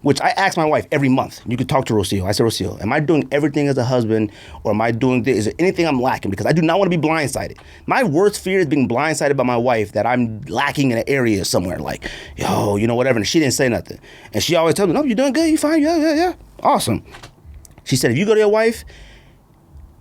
which I ask my wife every month. You can talk to Rocio. I said, Rocio, am I doing everything as a husband, or am I doing this? Is there anything I'm lacking? Because I do not want to be blindsided. My worst fear is being blindsided by my wife, that I'm lacking in an area somewhere, like, yo, you know, whatever. And she didn't say nothing. And she always tells me, no, you're doing good. You're fine. Yeah. Awesome. She said, if you go to your wife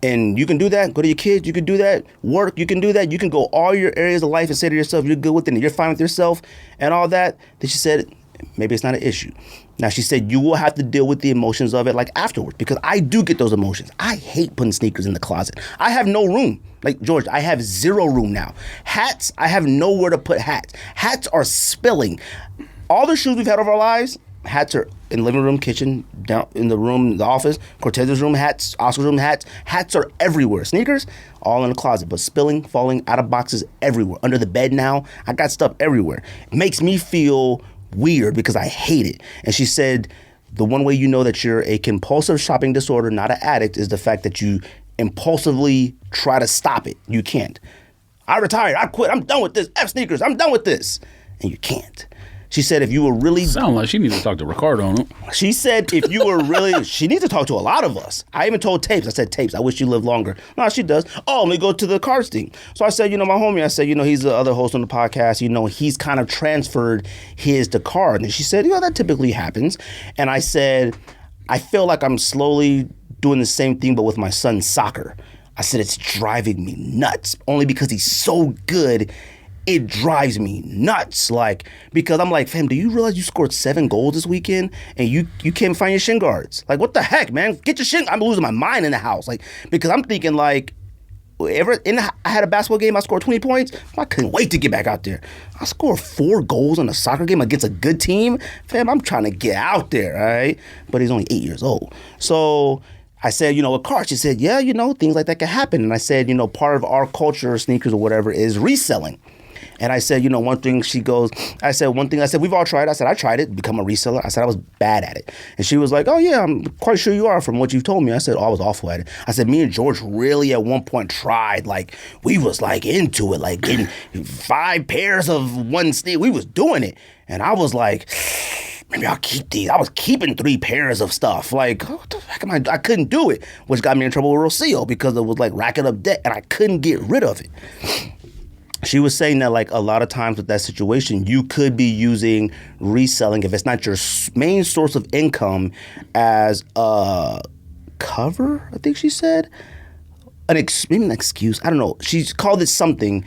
and you can do that, go to your kids, you can do that, work, you can do that, you can go all your areas of life and say to yourself, you're good with it, and you're fine with yourself and all that, then she said, maybe it's not an issue. Now, she said you will have to deal with the emotions of it, like, afterwards, because I do get those emotions. I hate putting sneakers in the closet. I have no room. Like, George, I have 0 room now. Hats, I have nowhere to put hats. Hats are spilling. All the shoes we've had over our lives, hats are in the living room, kitchen, down in the room, the office, Cortez's room, hats, Oscar's room, hats. Hats are everywhere. Sneakers, all in the closet, but spilling, falling out of boxes everywhere. Under the bed now, I got stuff everywhere. It makes me feel weird because I hate it. And she said the one way you know that you're a compulsive shopping disorder, not an addict, is the fact that you impulsively try to stop it. You can't. I retired. I quit. I'm done with this. F sneakers. I'm done with this. And you can't. She said if you were really... Sound like she needs to talk to Ricardo on it. She said if you were really... She needs to talk to a lot of us. I even told Tapes. I said, Tapes, I wish you lived longer. No, she does. Oh, let me go to the cards thing. So I said, you know, my homie, I said, you know, he's the other host on the podcast. You know, he's kind of transferred his to card. And she said, you know, that typically happens. And I said, I feel like I'm slowly doing the same thing, but with my son's soccer. I said, it's driving me nuts. Only because he's so good it drives me nuts. Like, because I'm like, fam, do you realize you scored 7 goals this weekend and you can't find your shin guards? Like, what the heck, man? Get your shin. I'm losing my mind in the house. Like, because I'm thinking like, I had a basketball game, I scored 20 points. I couldn't wait to get back out there. I scored 4 goals in a soccer game against a good team. Fam, I'm trying to get out there, all right? But he's only 8 years old. So I said, with cars, she said, yeah, things like that can happen. And I said, part of our culture, sneakers or whatever, is reselling. And I said, one thing, we've all tried. I said, I tried it, become a reseller. I said, I was bad at it. And she was like, oh, yeah, I'm quite sure you are from what you've told me. I said, oh, I was awful at it. I said, me and George really at one point tried. Like, we was like into it, like getting 5 pairs of one sneaker. We was doing it. And I was like, maybe I'll keep these. I was keeping 3 pairs of stuff. Like, what the heck am I couldn't do it, which got me in trouble with Reselling because it was like racking up debt and I couldn't get rid of it. She was saying that, like, a lot of times with that situation, you could be using reselling, if it's not your main source of income, as a cover, I think she said. Maybe an excuse. I don't know. She called it something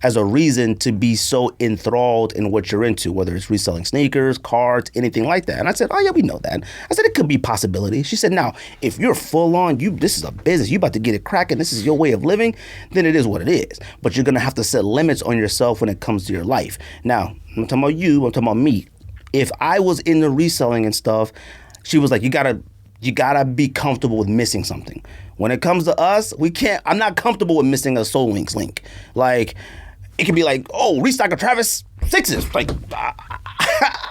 as a reason to be so enthralled in what you're into, whether it's reselling sneakers, cards, anything like that. And I said, oh, yeah, we know that. I said, it could be a possibility. She said, now, if you're full on, this is a business, you about to get it cracking, this is your way of living, then it is what it is. But you're going to have to set limits on yourself when it comes to your life. Now, I'm talking about you, I'm talking about me. If I was into reselling and stuff, she was like, you gotta be comfortable with missing something. When it comes to us, I'm not comfortable with missing a Soul Links link. Like, it can be like, oh, restock of Travis 6s. Like,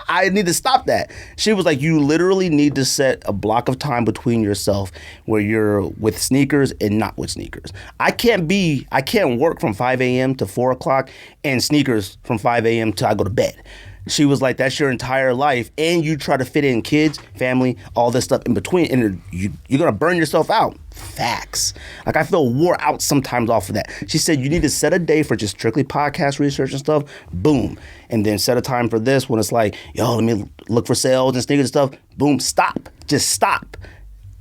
I need to stop that. She was like, you literally need to set a block of time between yourself where you're with sneakers and not with sneakers. I can't work from 5 a.m. to 4 o'clock and sneakers from 5 a.m. till I go to bed. She was like, that's your entire life, and you try to fit in kids, family, all this stuff in between, and you're going to burn yourself out. Facts. Like, I feel wore out sometimes off of that. She said you need to set a day for just strictly podcast research and stuff. Boom. And then set a time for this when it's like, yo, let me look for sales and sneakers and stuff. Boom. Stop. Just stop.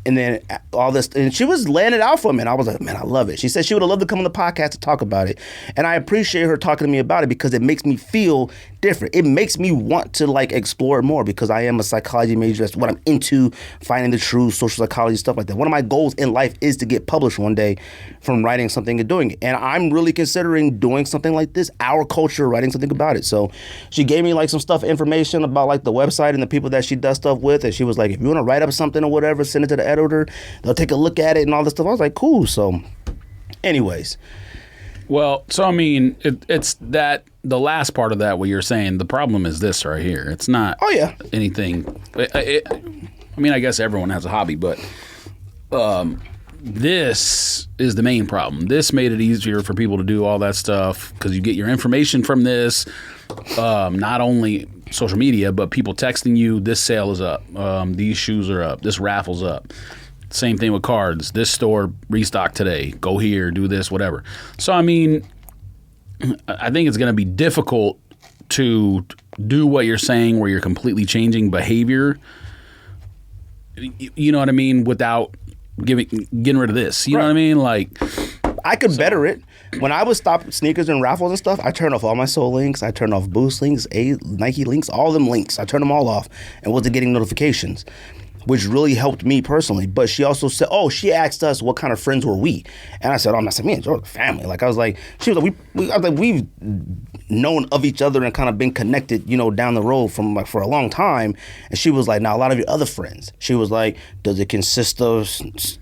And then all this, and she was laying it out for me, and I was like, man, I love it. She said she would have loved to come on the podcast to talk about it, and I appreciate her talking to me about it because it makes me feel different. It makes me want to, like, explore it more because I am a psychology major. That's what I'm into, finding the truth, social psychology, stuff like that. One of my goals in life is to get published one day from writing something and doing it, and I'm really considering doing something like this, our culture, writing something about it. So she gave me, like, some stuff, information about, like, the website and the people that she does stuff with, and she was like, if you want to write up something or whatever, send it to the editor, they'll take a look at it and all this stuff. I was like, cool. So anyways, well, so I mean, it's that the last part of that, what you're saying, the problem is this right here. It's not anything. I mean, I guess everyone has a hobby, but this is the main problem. This made it easier for people to do all that stuff because you get your information from this, not only social media, but people texting you, this sale is up, these shoes are up, this raffle's up. Same thing with cards. This store restocked today. Go here, do this, whatever. So, I mean, I think it's going to be difficult to do what you're saying where you're completely changing behavior, you know what I mean, without getting rid of this. You know what I mean? Like, I could better it. When I would stop sneakers and raffles and stuff, I turned off all my Soul links. I turned off Boost links, Nike links, all them links. I turned them all off and wasn't getting notifications, which really helped me personally. But she also said, she asked us what kind of friends were we. And I said, I'm not saying me and George are family. Like, I was like, she was like, we've known of each other and kind of been connected, down the road from like for a long time. And she was like, now a lot of your other friends. She was like, does it consist of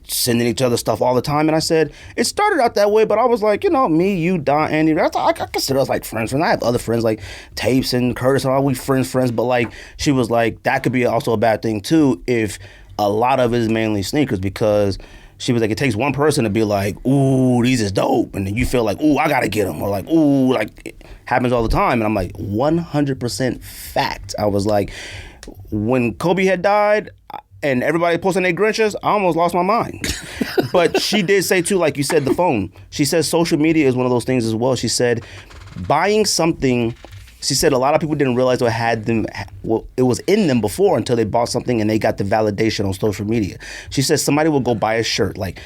sending each other stuff all the time? And I said, it started out that way, but I was like, me, you, Don, Andy, I consider us like friends. And I have other friends like Tapes and Curtis and all, we friends. But like, she was like, that could be also a bad thing too if a lot of it is mainly sneakers, because she was like, it takes one person to be like, ooh, these is dope. And then you feel like, ooh, I got to get them. Or like, ooh, like it happens all the time. And I'm like, 100% fact. I was like, when Kobe had died and everybody posting their Grinches, I almost lost my mind. But she did say too, like you said, the phone. She says social media is one of those things as well. She said buying something, she said a lot of people didn't realize it was in them before until they bought something and they got the validation on social media. She said somebody will go buy a shirt, like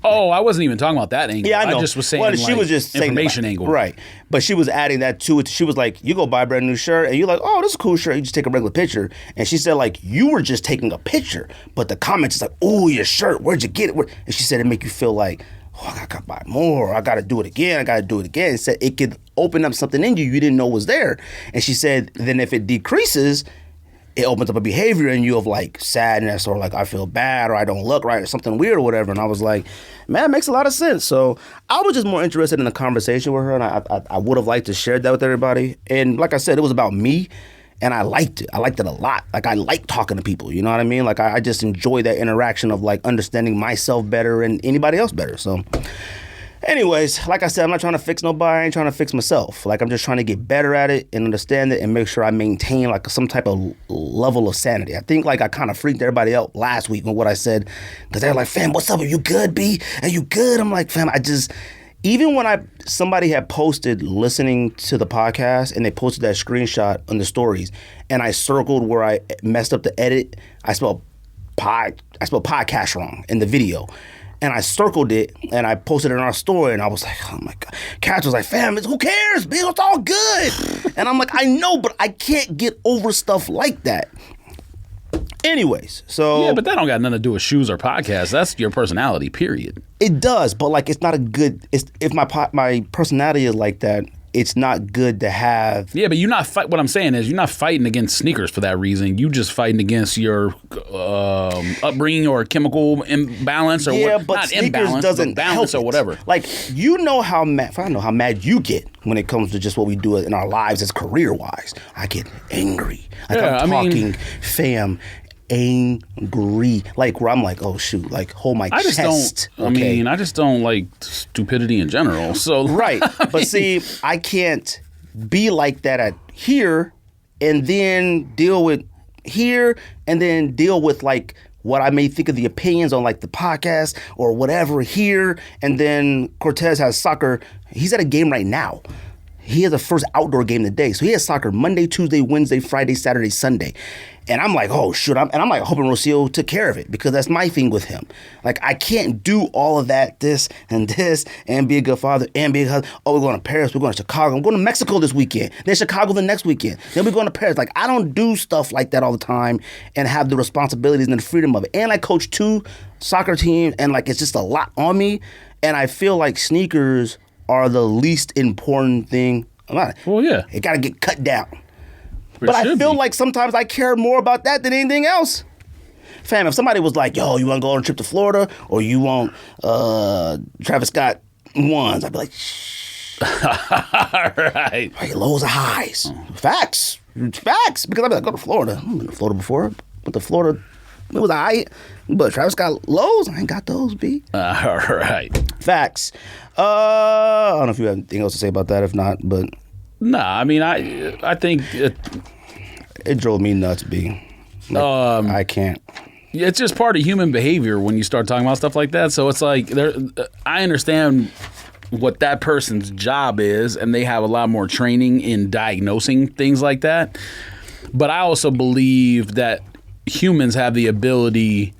Oh, I wasn't even talking about that angle. Yeah, I know. I just was saying, well, she was just saying information angle. Right. But she was adding that to it. She was like, you go buy a brand new shirt, and you're like, oh, this is a cool shirt. You just take a regular picture. And she said, like, you were just taking a picture, but the comments is like, oh, your shirt, where'd you get it? And she said it make you feel like, oh, I gotta buy more. I gotta do it again. And said it could open up something in you didn't know was there. And she said, then if it decreases, it opens up a behavior in you of like sadness or like I feel bad or I don't look right or something weird or whatever. And I was like, man, it makes a lot of sense. So I was just more interested in the conversation with her, and I would have liked to share that with everybody. And like I said, it was about me, and I liked it. I liked it a lot. Like I like talking to people, you know what I mean? Like I just enjoy that interaction of like understanding myself better and anybody else better. So anyways, like I said, I'm not trying to fix nobody. I ain't trying to fix myself. Like, I'm just trying to get better at it and understand it and make sure I maintain, like, some type of level of sanity. I think, like, I kind of freaked everybody out last week with what I said. Because they're like, fam, what's up? Are you good, B? Are you good? I'm like, fam, even when somebody had posted listening to the podcast and they posted that screenshot on the stories and I circled where I messed up the edit, I spelled podcast wrong in the video. And I circled it, and I posted it in our story, and I was like, oh, my God. Katz was like, fam, who cares, Bill? It's all good. And I'm like, I know, but I can't get over stuff like that. Anyways, so... Yeah, but that don't got nothing to do with shoes or podcasts. That's your personality, period. It does, but, like, it's not a good... If my personality is like that, it's not good to have... Yeah, but you're not... What I'm saying is you're not fighting against sneakers for that reason. You just fighting against your upbringing or chemical imbalance or yeah, what. But not sneakers imbalance, doesn't but balance help or whatever. Like, you know how mad... I know how mad you get when it comes to just what we do in our lives as career-wise. I get angry. Like, yeah, I'm talking, fam... angry, like where I'm like, oh shoot, like hold my chest. I just don't like stupidity in general. So right, but see, I can't be like that at here, and then deal with here, and then deal with like what I may think of the opinions on like the podcast or whatever here, and then Cortez has soccer. He's at a game right now. He has the first outdoor game of the day. So he has soccer Monday, Tuesday, Wednesday, Friday, Saturday, Sunday. And I'm like, oh, shoot. I'm like hoping Rocio took care of it because that's my thing with him. Like, I can't do all of that, this, and be a good father, and be a husband. Oh, we're going to Paris. We're going to Chicago. I'm going to Mexico this weekend. Then Chicago the next weekend. Then we're going to Paris. Like, I don't do stuff like that all the time and have the responsibilities and the freedom of it. And I coach 2 soccer teams, and, like, it's just a lot on me. And I feel like sneakers are the least important thing. Well, yeah. It got to get cut down. But I feel like sometimes I care more about that than anything else. Fam, if somebody was like, yo, you want to go on a trip to Florida or you want Travis Scott ones, I'd be like, shh. Right. Hey, lows or highs. Facts. Facts. Because I'd be like, go to Florida. I've been to Florida before. But the Florida, it was high. But Travis Scott lows, I ain't got those, B. All right. Facts. I don't know if you have anything else to say about that. If not, but... Nah, I mean, I think... It drove me nuts, B. Like, I can't. It's just part of human behavior when you start talking about stuff like that. So it's like, I understand what that person's job is, and they have a lot more training in diagnosing things like that. But I also believe that humans have the ability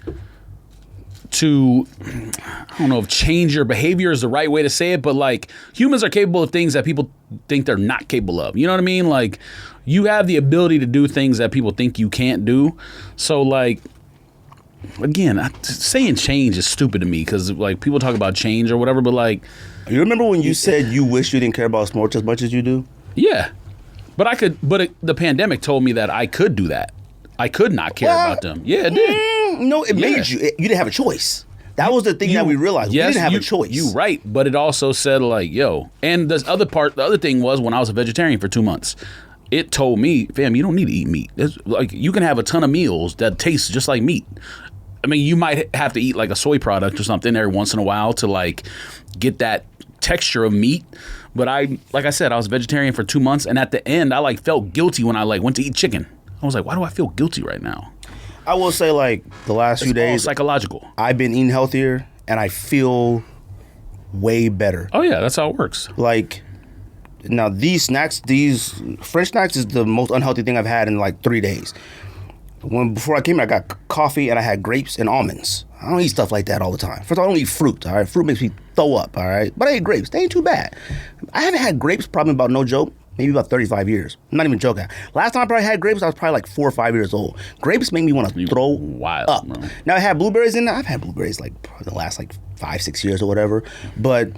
to, I don't know if change your behavior is the right way to say it, but like humans are capable of things that people think they're not capable of. You know what I mean? Like you have the ability to do things that people think you can't do. So like, again, saying change is stupid to me because like people talk about change or whatever, but like. You remember when you said you wish you didn't care about sports as much as you do? Yeah. But the pandemic told me that I could do that. I could not care about them. Yeah, it did. No, it made you. You didn't have a choice. That was the thing that we realized. Yes, we didn't have a choice. You're right, but it also said like, yo. And the other thing was when I was a vegetarian for 2 months, it told me, fam, you don't need to eat meat. It's like you can have a ton of meals that taste just like meat. I mean, you might have to eat like a soy product or something every once in a while to like get that texture of meat. But like I said, I was vegetarian for 2 months, and at the end, I like felt guilty when I like went to eat chicken. I was like, why do I feel guilty right now? I will say, like, the last few days, psychological. I've been eating healthier, and I feel way better. Oh, yeah, that's how it works. Like, now these French snacks is the most unhealthy thing I've had in, like, 3 days. Before I came here, I got coffee, and I had grapes and almonds. I don't eat stuff like that all the time. First of all, I don't eat fruit, all right? Fruit makes me throw up, all right? But I ate grapes. They ain't too bad. I haven't had grapes probably about, no joke, maybe about 35 years. I'm not even joking. Last time I probably had grapes, I was probably like 4 or 5 years old. Grapes make me want to throw up. Bro. Now, I had blueberries in there. I've had blueberries like the last like 5-6 years or whatever. But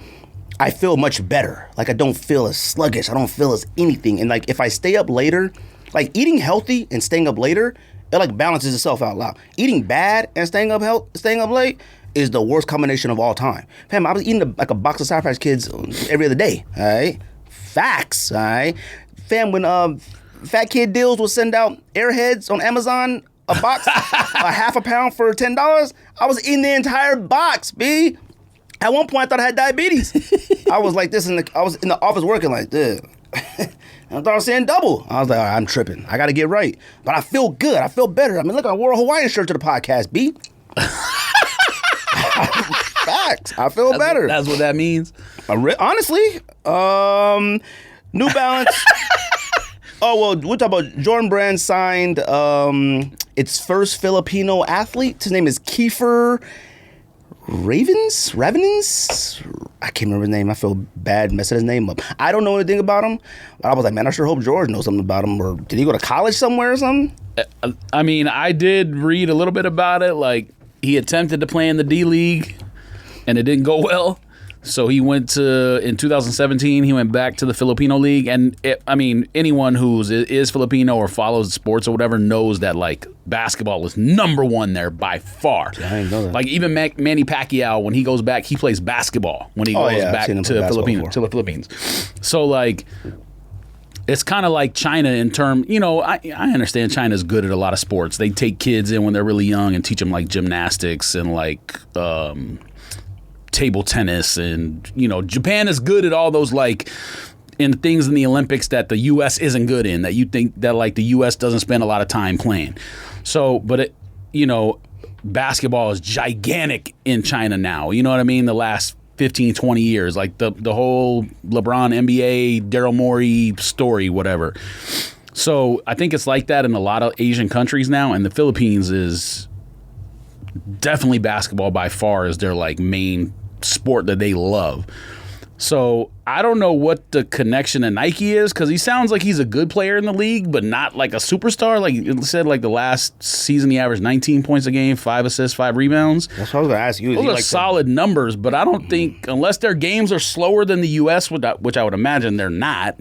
I feel much better. Like, I don't feel as sluggish. I don't feel as anything. And like, if I stay up later, like eating healthy and staying up later, it like balances itself out loud. Eating bad and staying up late is the worst combination of all time. Fam, I was eating like a box of Sour Patch Kids every other day, all right? Facts, all right? Fam, when Fat Kid Deals would send out Airheads on Amazon, a box, a half a pound for $10, I was eating the entire box, B. At one point, I thought I had diabetes. I was like this, I was in the office working like this. I thought I was saying double. I was like, all right, I'm tripping. I got to get right. But I feel good. I feel better. I mean, look, I wore a Hawaiian shirt to the podcast, B. Facts. I feel better. That's what that means? Honestly, New Balance. Oh, well, we're talking about Jordan Brand signed its first Filipino athlete. His name is Kiefer Ravens? I can't remember his name. I feel bad messing his name up. I don't know anything about him. But I was like, man, I sure hope George knows something about him. Or did he go to college somewhere or something? I mean, I did read a little bit about it. Like, he attempted to play in the D-League, and it didn't go well. So he went to, in 2017, he went back to the Filipino League. And, anyone who is Filipino or follows sports or whatever knows that, like, basketball is #1 there by far. Yeah, I didn't know that. Like, even Manny Pacquiao, when he goes back, he plays basketball when he goes back to the Philippines. So, like, it's kind of like China in term, I understand China's good at a lot of sports. They take kids in when they're really young and teach them, like, gymnastics and, like, table tennis, and Japan is good at all those, like, in things in the Olympics that the U.S. isn't good in, that you think that, like, the U.S. doesn't spend a lot of time playing. So, but basketball is gigantic in China now. You know what I mean? The last 15, 20 years, like the whole LeBron, NBA, Daryl Morey story, whatever. So I think it's like that in a lot of Asian countries now, and the Philippines is definitely basketball by far is their, like, main sport that they love. So I don't know what the connection to Nike is, because he sounds like he's a good player in the league, but not like a superstar. Like it said, like the last season he averaged 19 points a game, 5 assists, 5 rebounds. That's what I was going to ask you. Those are like solid numbers, but I don't think, unless their games are slower than the U.S., which I would imagine they're not,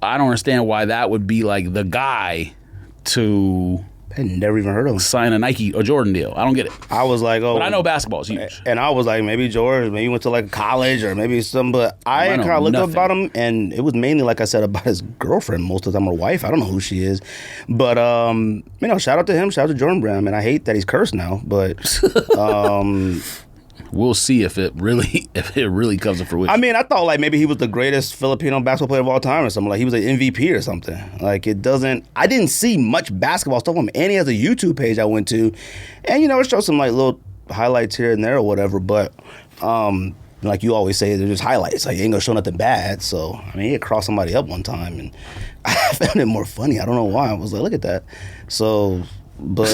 I don't understand why that would be like the guy to... I never even heard of him. Sign a Nike or Jordan deal. I don't get it. I was like, oh. But I know basketball is huge. And I was like, maybe George, maybe he went to like college or maybe something. But I kind of looked up about him, and it was mainly, like I said, about his girlfriend most of the time, or wife. I don't know who she is. But, shout out to him. Shout out to Jordan Brown. Man, I hate that he's cursed now, but... We'll see if it really comes to fruition. I mean, I thought like maybe he was the greatest Filipino basketball player of all time or something. Like he was an MVP or something. Like I didn't see much basketball stuff on him. And he has a YouTube page I went to, and it shows some like little highlights here and there or whatever. But like you always say, they're just highlights. Like you ain't gonna show nothing bad. So I mean, he had crossed somebody up one time, and I found it more funny. I don't know why. I was like, look at that. So. But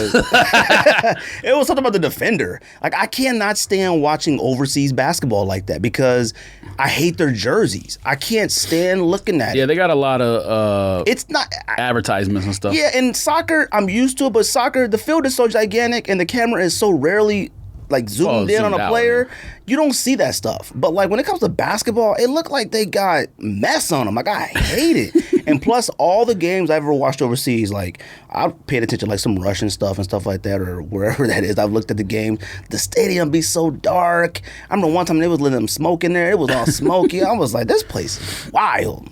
it was something about the defender. Like I cannot stand watching overseas basketball like that because I hate their jerseys. I can't stand looking at it. Yeah, they got a lot of it's not advertisements and stuff. Yeah, and soccer, I'm used to it, but soccer, the field is so gigantic and the camera is so rarely like zoomed in on a player. You don't see that stuff. But like when it comes to basketball, it looked like they got mess on them. Like I hate it. And plus all the games I've ever watched overseas, like I've paid attention to like some Russian stuff and stuff like that or wherever that is. I've looked at the game. The stadium be so dark. I remember one time they was letting them smoke in there. It was all smoky. I was like, this place is wild.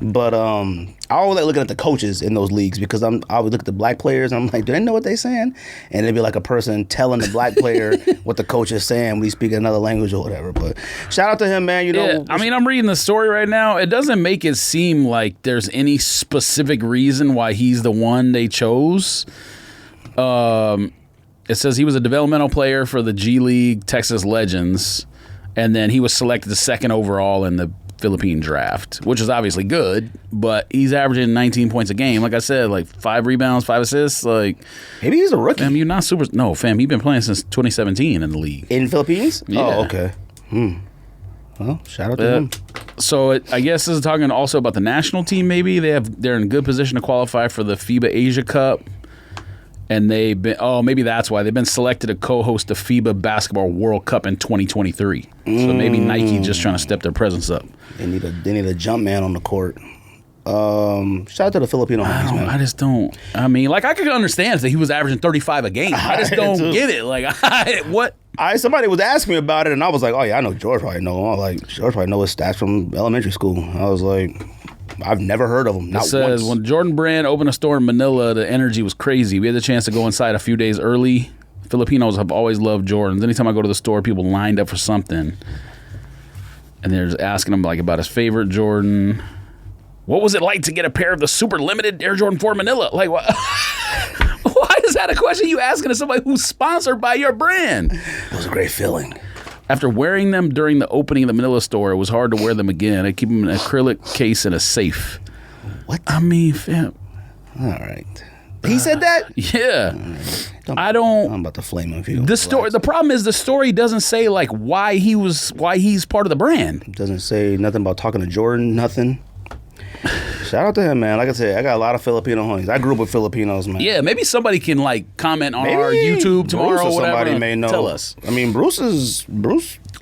But I always like looking at the coaches in those leagues because I always look at the black players and I'm like, do they know what they saying? And it'd be like a person telling the black player what the coach is saying when he's speaking another language or whatever. But shout out to him, man. Yeah, I mean, I'm reading the story right now. It doesn't make it seem like there's any specific reason why he's the one they chose. It says he was a developmental player for the G League Texas Legends, and then he was selected the 2nd overall in the Philippine draft, which is obviously good, but he's averaging 19 points a game. Like I said, like 5 rebounds, 5 assists. Like maybe he's a rookie. Fam, you're not super. No, fam, he's been playing since 2017 in the league. In Philippines? Yeah. Oh, okay. Well, shout out to him. So I guess this is talking also about the national team. Maybe they're in good position to qualify for the FIBA Asia Cup. And they've been, maybe that's why they've been selected to co-host the FIBA Basketball World Cup in 2023. So maybe Nike just trying to step their presence up. They need a jump man on the court. Shout out to the Filipino homies, man. I just don't. I mean, like I could understand if he was averaging 35 a game. I just don't get it. Like what? Somebody was asking me about it, and I was like, oh yeah, I know George probably know. I was like, George probably know his stats from elementary school. I was like, I've never heard of him. Not it says, once. When Jordan Brand opened a store in Manila, the energy was crazy. We had the chance to go inside a few days early. Filipinos have always loved Jordans. Anytime I go to the store, people lined up for something. And they're just asking him like about his favorite Jordan. What was it like to get a pair of the super limited Air Jordan 4 Manila? Like, what? Why is that a question you asking to somebody who's sponsored by your brand? It was a great feeling. After wearing them during the opening of the Manila store, it was hard to wear them again. I keep them in an acrylic case in a safe. What? I mean, fam. All right. He said that? Yeah. I'm about to flame him. The problem is the story doesn't say like why he's part of the brand. It doesn't say nothing about talking to Jordan, nothing. Shout out to him, man. Like I said, I got a lot of Filipino homies. I grew up with Filipinos, man. Yeah, maybe somebody can like comment on our YouTube tomorrow or whatever. Somebody may know. Tell us. I mean, Bruce.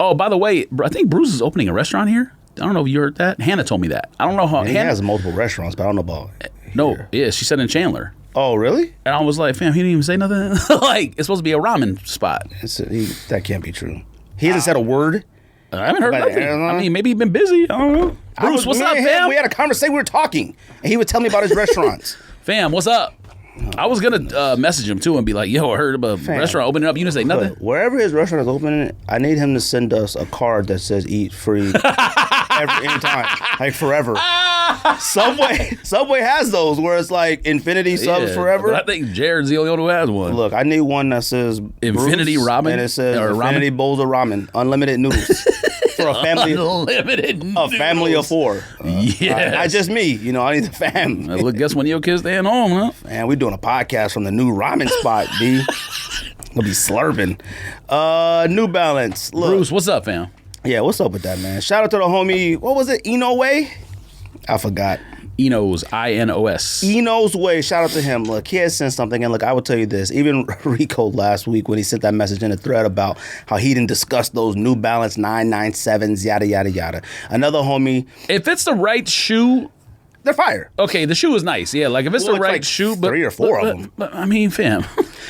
Oh, by the way, I think Bruce is opening a restaurant here. I don't know if you heard that. Hannah told me that. I don't know how. He Hannah has multiple restaurants, but I don't know about. No, here. yeah, she said in Chandler. Oh, really? And I was like, fam, he didn't even say nothing. Like, it's supposed to be a ramen spot. That can't be true. He hasn't said a word. I haven't heard nothing. I mean, maybe he's been busy. I don't know. Bruce, what's up, fam? We had a conversation. We were talking, and he would tell me about his restaurants. Fam, what's up? I was gonna message him too and be like, "Yo, I heard about a restaurant opening up." You didn't say nothing. Look, wherever his restaurant is opening, I need him to send us a card that says "Eat free" anytime, like forever. Subway has those where it's like infinity subs forever. But I think Jared's the only one who has one. Look, I need one that says Infinity Bruce, Ramen, and it says Infinity Bowls of Ramen, unlimited noodles. For a family, family of 4. Yeah, not just me. You know, I need the fam. Look, guess when your kids staying home, huh? Man, we doing a podcast from the new ramen spot, B. We'll be slurping. New Balance. Look. Bruce, what's up, fam? Yeah, what's up with that, man? Shout out to the homie. What was it? Inoue? I forgot. Enos, I-N-O-S. Enos Way, shout out to him. Look, he had sent something, and look, I will tell you this. Even Rico last week when he sent that message in a thread about how he didn't discuss those New Balance 997s, yada, yada, yada. Another homie. If it's the right shoe, they're fire. Okay, the shoe is nice. Yeah, like if it's the right like shoe. But 3 or 4 of them. But, I mean, fam,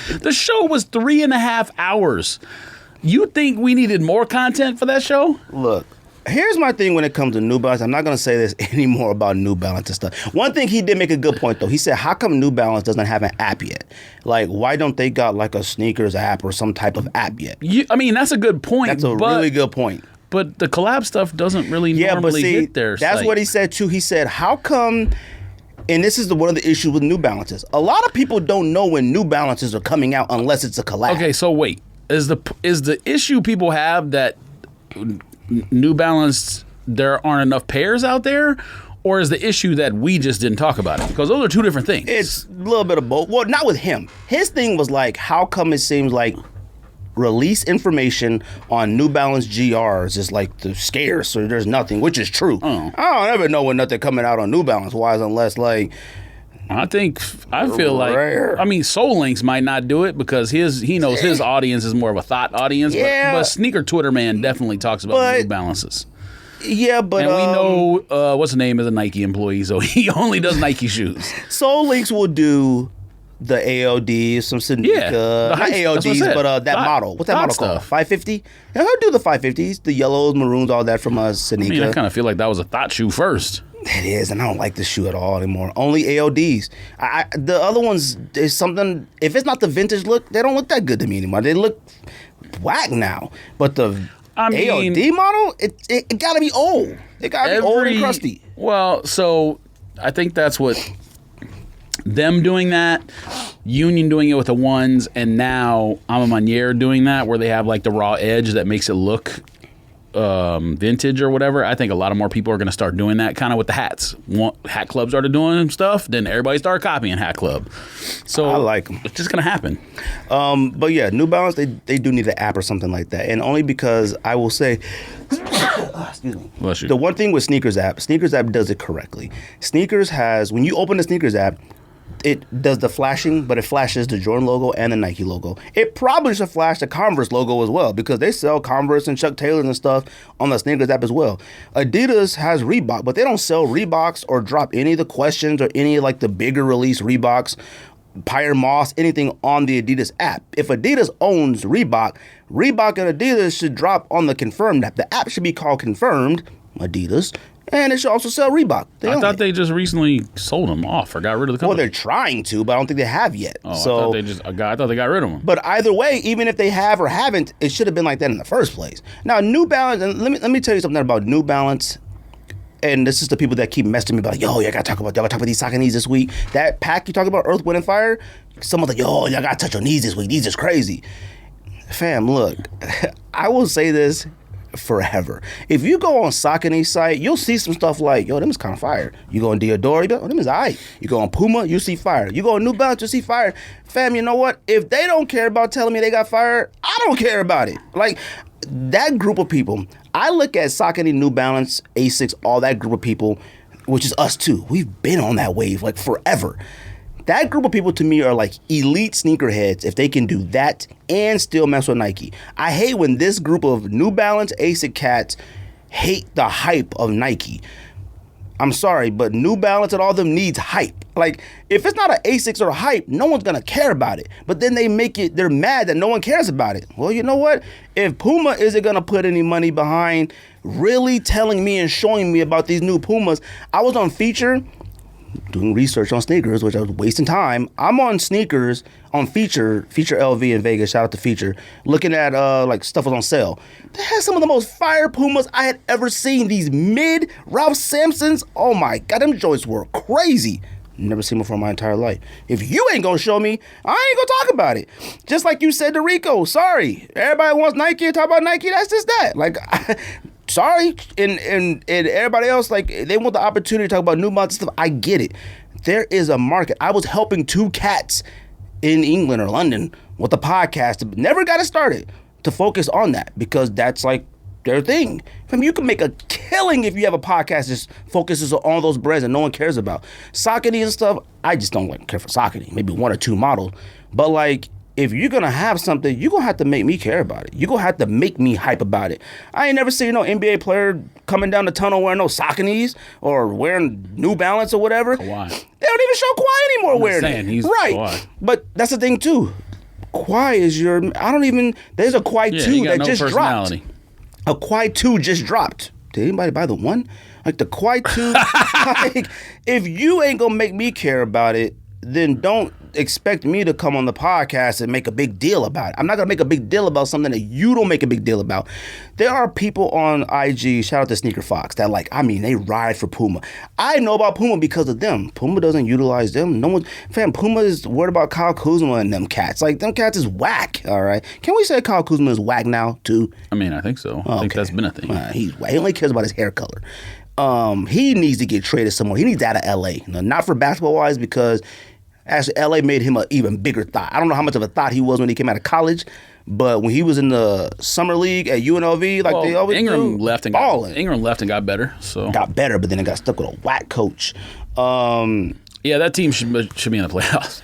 the show was 3.5 hours. You think we needed more content for that show? Look. Here's my thing when it comes to New Balance. I'm not going to say this anymore about New Balance and stuff. One thing he did make a good point, though. He said, how come New Balance doesn't have an app yet? Like, why don't they got like a sneakers app or some type of app yet? I mean, that's a good point. That's a really good point. But the collab stuff doesn't really normally hit there. That's what he said, too. He said, how come... And this is one of the issues with New Balances. A lot of people don't know when New Balances are coming out unless it's a collab. Okay, so wait. Is the issue people have that... New Balance, there aren't enough pairs out there, or is the issue that we just didn't talk about it? Because those are 2 different things. It's a little bit of both. Well, not with him. His thing was like, how come it seems like release information on New Balance GRs is like the scarce or there's nothing, which is true. I don't ever know when nothing coming out on New Balance wise unless like... I feel like, I mean, Soul Links might not do it because he knows his audience is more of a thought audience. Yeah. But Sneaker Twitter Man definitely talks about New Balances. Yeah, but... And we know, what's his name is a Nike employee, so he only does Nike shoes. Soul Links will do the ALD, some Seneca, not ALDs, but that model. What's that model called? 550? Yeah, he'll do the 550s, the yellows, maroons, all that from Seneca. I mean, I kind of feel like that was a thought shoe first. It is, and I don't like this shoe at all anymore. Only ALDs. The other ones, there's something, if it's not the vintage look, they don't look that good to me anymore. They look whack now. But the ALD model, it got to be old. It got to be old and crusty. Well, so I think that's what them doing that, Union doing it with the ones, and now Ama Maniere doing that, where they have like the raw edge that makes it look vintage or whatever, I think a lot of more people are going to start doing that kind of with the hats. Hat Club started doing stuff, then everybody started copying Hat Club. So I like them. It's just going to happen. But yeah, New Balance, they do need an app or something like that. And only because I will say, excuse me. Bless you. The one thing with Sneakers app does it correctly. Sneakers has, when you open the Sneakers app, it does the flashing, but it flashes the Jordan logo and the Nike logo. It probably should flash the Converse logo as well because they sell Converse and Chuck Taylors and stuff on the Sneakers app as well. Adidas has Reebok, but they don't sell Reeboks or drop any of the questions or any like the bigger release Reeboks, Pyre Moss, anything on the Adidas app. If Adidas owns Reebok, Reebok and Adidas should drop on the Confirmed app. The app should be called Confirmed Adidas. And it should also sell Reebok. I thought they just recently sold them off or got rid of the company. Well, they're trying to, but I don't think they have yet. Oh, so, I thought they got rid of them. But either way, even if they have or haven't, it should have been like that in the first place. Now, New Balance, and let me tell you something about New Balance. And this is the people that keep messaging me about, yo, y'all gotta talk about these Sauconys this week. That pack you talking about, Earth, Wind, and Fire, someone's like, yo, y'all gotta touch your knees this week. These is crazy. Fam, look, I will say this forever. If you go on Saucony's site, you'll see some stuff like, yo, them is kind of fire. You go on Diodora, you be like, oh, them is aight. You go on Puma, you see fire. You go on New Balance, you see fire. Fam, you know what? If they don't care about telling me they got fired, I don't care about it. Like, that group of people, I look at Saucony, New Balance, Asics, all that group of people, which is us too. We've been on that wave like forever. That group of people to me are like elite sneakerheads if they can do that and still mess with Nike. I hate when this group of New Balance, ASIC cats hate the hype of Nike. I'm sorry, but New Balance and all them needs hype. Like, if it's not an ASICs or a hype, no one's gonna care about it. But then they're mad that no one cares about it. Well, you know what? If Puma isn't gonna put any money behind really telling me and showing me about these new Pumas, I was on Feature doing research on sneakers, which I was wasting time. I'm on sneakers on Feature LV in Vegas. Shout out to Feature. Looking at like stuff was on sale. They had some of the most fire Pumas I had ever seen. These mid Ralph Sampsons. Oh my God, them joints were crazy. Never seen them before in my entire life. If you ain't gonna show me, I ain't gonna talk about it. Just like you said to Rico, sorry. Everybody wants Nike and talk about Nike. That's just that. Like, sorry, and everybody else, like, they want the opportunity to talk about New Balance stuff. I get it. There is a market. I was helping two cats in England or London with a podcast. Never got it started to focus on that because that's like their thing. I mean, you can make a killing if you have a podcast that just focuses on those brands that no one cares about. Saucony and stuff, I just don't like care for Saucony. Maybe one or two models. But like, if you're going to have something, you're going to have to make me care about it. You're going to have to make me hype about it. I ain't never seen no NBA player coming down the tunnel wearing no Sauconys or wearing New Balance or whatever. Kawhi. They don't even show Kawhi anymore wearing it. He's right. Kawhi. But that's the thing, too. Kawhi is there's a Kawhi 2 that just dropped. A Kawhi 2 just dropped. Did anybody buy the one? Like the Kawhi 2? Like, if you ain't going to make me care about it, then don't expect me to come on the podcast and make a big deal about it. I'm not going to make a big deal about something that you don't make a big deal about. There are people on IG, shout out to Sneaker Fox, that they ride for Puma. I know about Puma because of them. Puma doesn't utilize them. Puma is worried about Kyle Kuzma and them cats. Like, them cats is whack, all right? Can we say Kyle Kuzma is whack now, too? I mean, I think so. I think that's been a thing. He's whack. He only cares about his hair color. He needs to get traded somewhere. He needs out of LA. Not for basketball-wise, because actually, LA made him an even bigger thought. I don't know how much of a thought he was when he came out of college, but when he was in the summer league at UNLV, they always Ingram left and got better. Got better, but then it got stuck with a whack coach. Yeah, that team should be in the playoffs.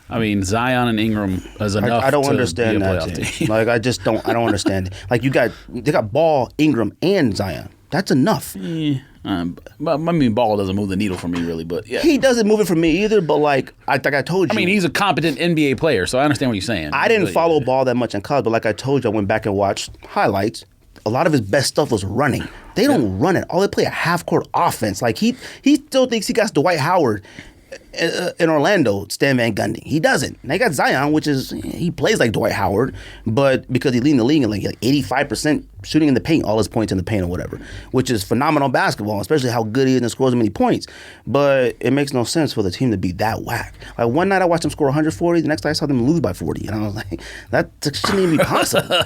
I mean, Zion and Ingram is enough. I don't understand that team. Like, I don't understand it. Like, they got Ball, Ingram, and Zion. That's enough. But I mean, Ball doesn't move the needle for me, really. But yeah, he doesn't move it for me either. But like I told you, I mean, he's a competent NBA player, so I understand what you're saying. I didn't follow Ball that much in college, but like I told you, I went back and watched highlights. A lot of his best stuff was running. They don't run it. All they play a half court offense. Like he still thinks he got Dwight Howard. in Orlando, Stan Van Gundy. He doesn't. Now you got Zion, which is, he plays like Dwight Howard, but because he leading the league in like 85% shooting in the paint, all his points in the paint or whatever, which is phenomenal basketball, especially how good he is and scores so many points. But it makes no sense for the team to be that whack. Like one night I watched them score 140, the next night I saw them lose by 40. And I was like, that shouldn't even be possible.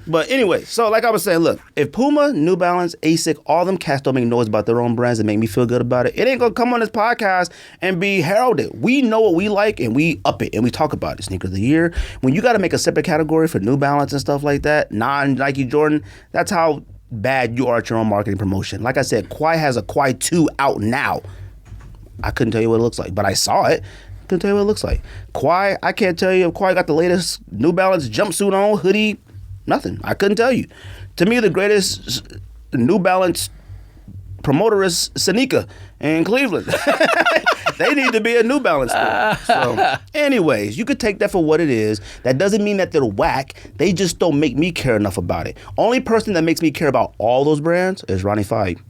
But anyway, so like I was saying, look, if Puma, New Balance, ASIC, all them cats don't make noise about their own brands and make me feel good about it, it ain't gonna come on this podcast and be heralded. We know what we like and we up it and we talk about it. Sneaker of the year. When you gotta make a separate category for New Balance and stuff like that, non-Nike Jordan, that's how bad you are at your own marketing promotion. Like I said, Kawhi has a Kawhi 2 out now. I couldn't tell you what it looks like, but I saw it. Couldn't tell you what it looks like. Kawhi, I can't tell you if Kawhi got the latest New Balance jumpsuit on, hoodie, nothing. I couldn't tell you. To me, the greatest New Balance promoter is Sanika in Cleveland. They need to be a New Balance store. So, anyways, you could take that for what it is. That doesn't mean that they're whack. They just don't make me care enough about it. Only person that makes me care about all those brands is Ronnie Fieg.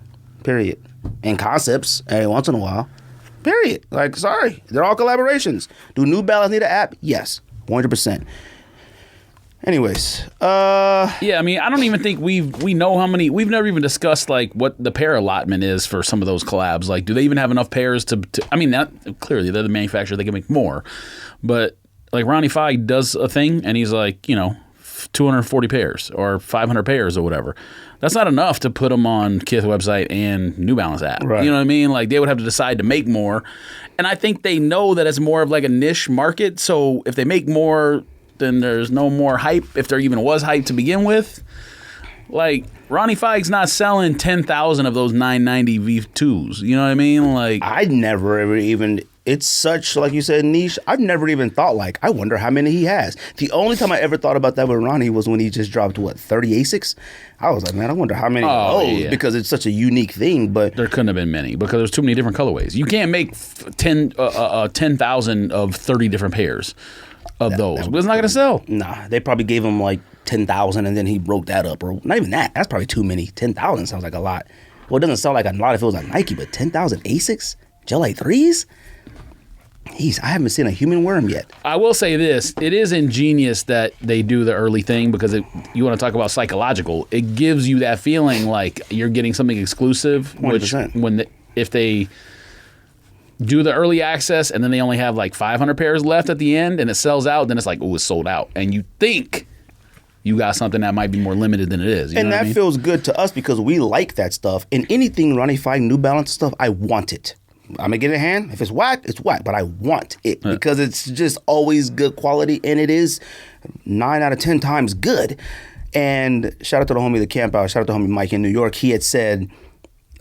Period. And Concepts every once in a while. Period. Like, sorry. They're all collaborations. Do New Balance need an app? Yes. 100%. Anyways, yeah, I mean, I don't even think we know how many. We've never even discussed like what the pair allotment is for some of those collabs. Like, do they even have enough pairs to I mean, that clearly they're the manufacturer; they can make more. But like Ronnie Fieg does a thing, and he's like, 240 pairs or 500 pairs or whatever. That's not enough to put them on Kith website and New Balance app. Right. You know what I mean? Like, they would have to decide to make more, and I think they know that it's more of like a niche market. So if they make more, then there's no more hype, if there even was hype to begin with. Like, Ronnie Fieg's not selling 10,000 of those 990 V2s. You know what I mean? Like, I never ever even, it's such, like you said, niche. I've never even thought, like, I wonder how many he has. The only time I ever thought about that with Ronnie was when he just dropped, 30 ASICs? I was like, man, I wonder how many of those, because it's such a unique thing. But there couldn't have been many, because there's too many different colorways. You can't make 10,000 of 30 different pairs of those. But it's not going to sell. Nah, they probably gave him like 10,000 and then he broke that up. Or not even that. That's probably too many. 10,000 sounds like a lot. Well, it doesn't sound like a lot if it was a Nike, but 10,000 ASICs? Gel 3s? Jeez, I haven't seen a human wear them yet. I will say this. It is ingenious that they do the early thing, because you want to talk about psychological. It gives you that feeling like you're getting something exclusive, 100%. Which if they do the early access and then they only have like 500 pairs left at the end and it sells out, then it's like, oh, it's sold out. And you think you got something that might be more limited than it is. You know what I mean? Feels good to us because we like that stuff. And anything Ronnie Fieg, New Balance stuff, I want it. I'm going to get it in hand. If it's whack, it's whack. But I want it because it's just always good quality. And it is 9 out of 10 times good. And shout out to the homie, the camp out. Shout out to the homie Mike in New York. He had said,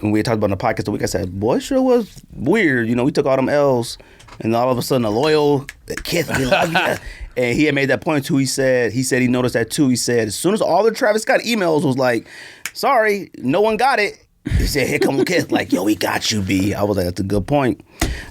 when we had talked about in the podcast the week, I said, boy, it sure was weird. We took all them L's, and all of a sudden a loyal Kith, we love you. And he had made that point too. He said he noticed that too. He said, as soon as all the Travis Scott emails was like, sorry, no one got it. He said, here come Kith, like, yo, we got you, B. I was like, that's a good point.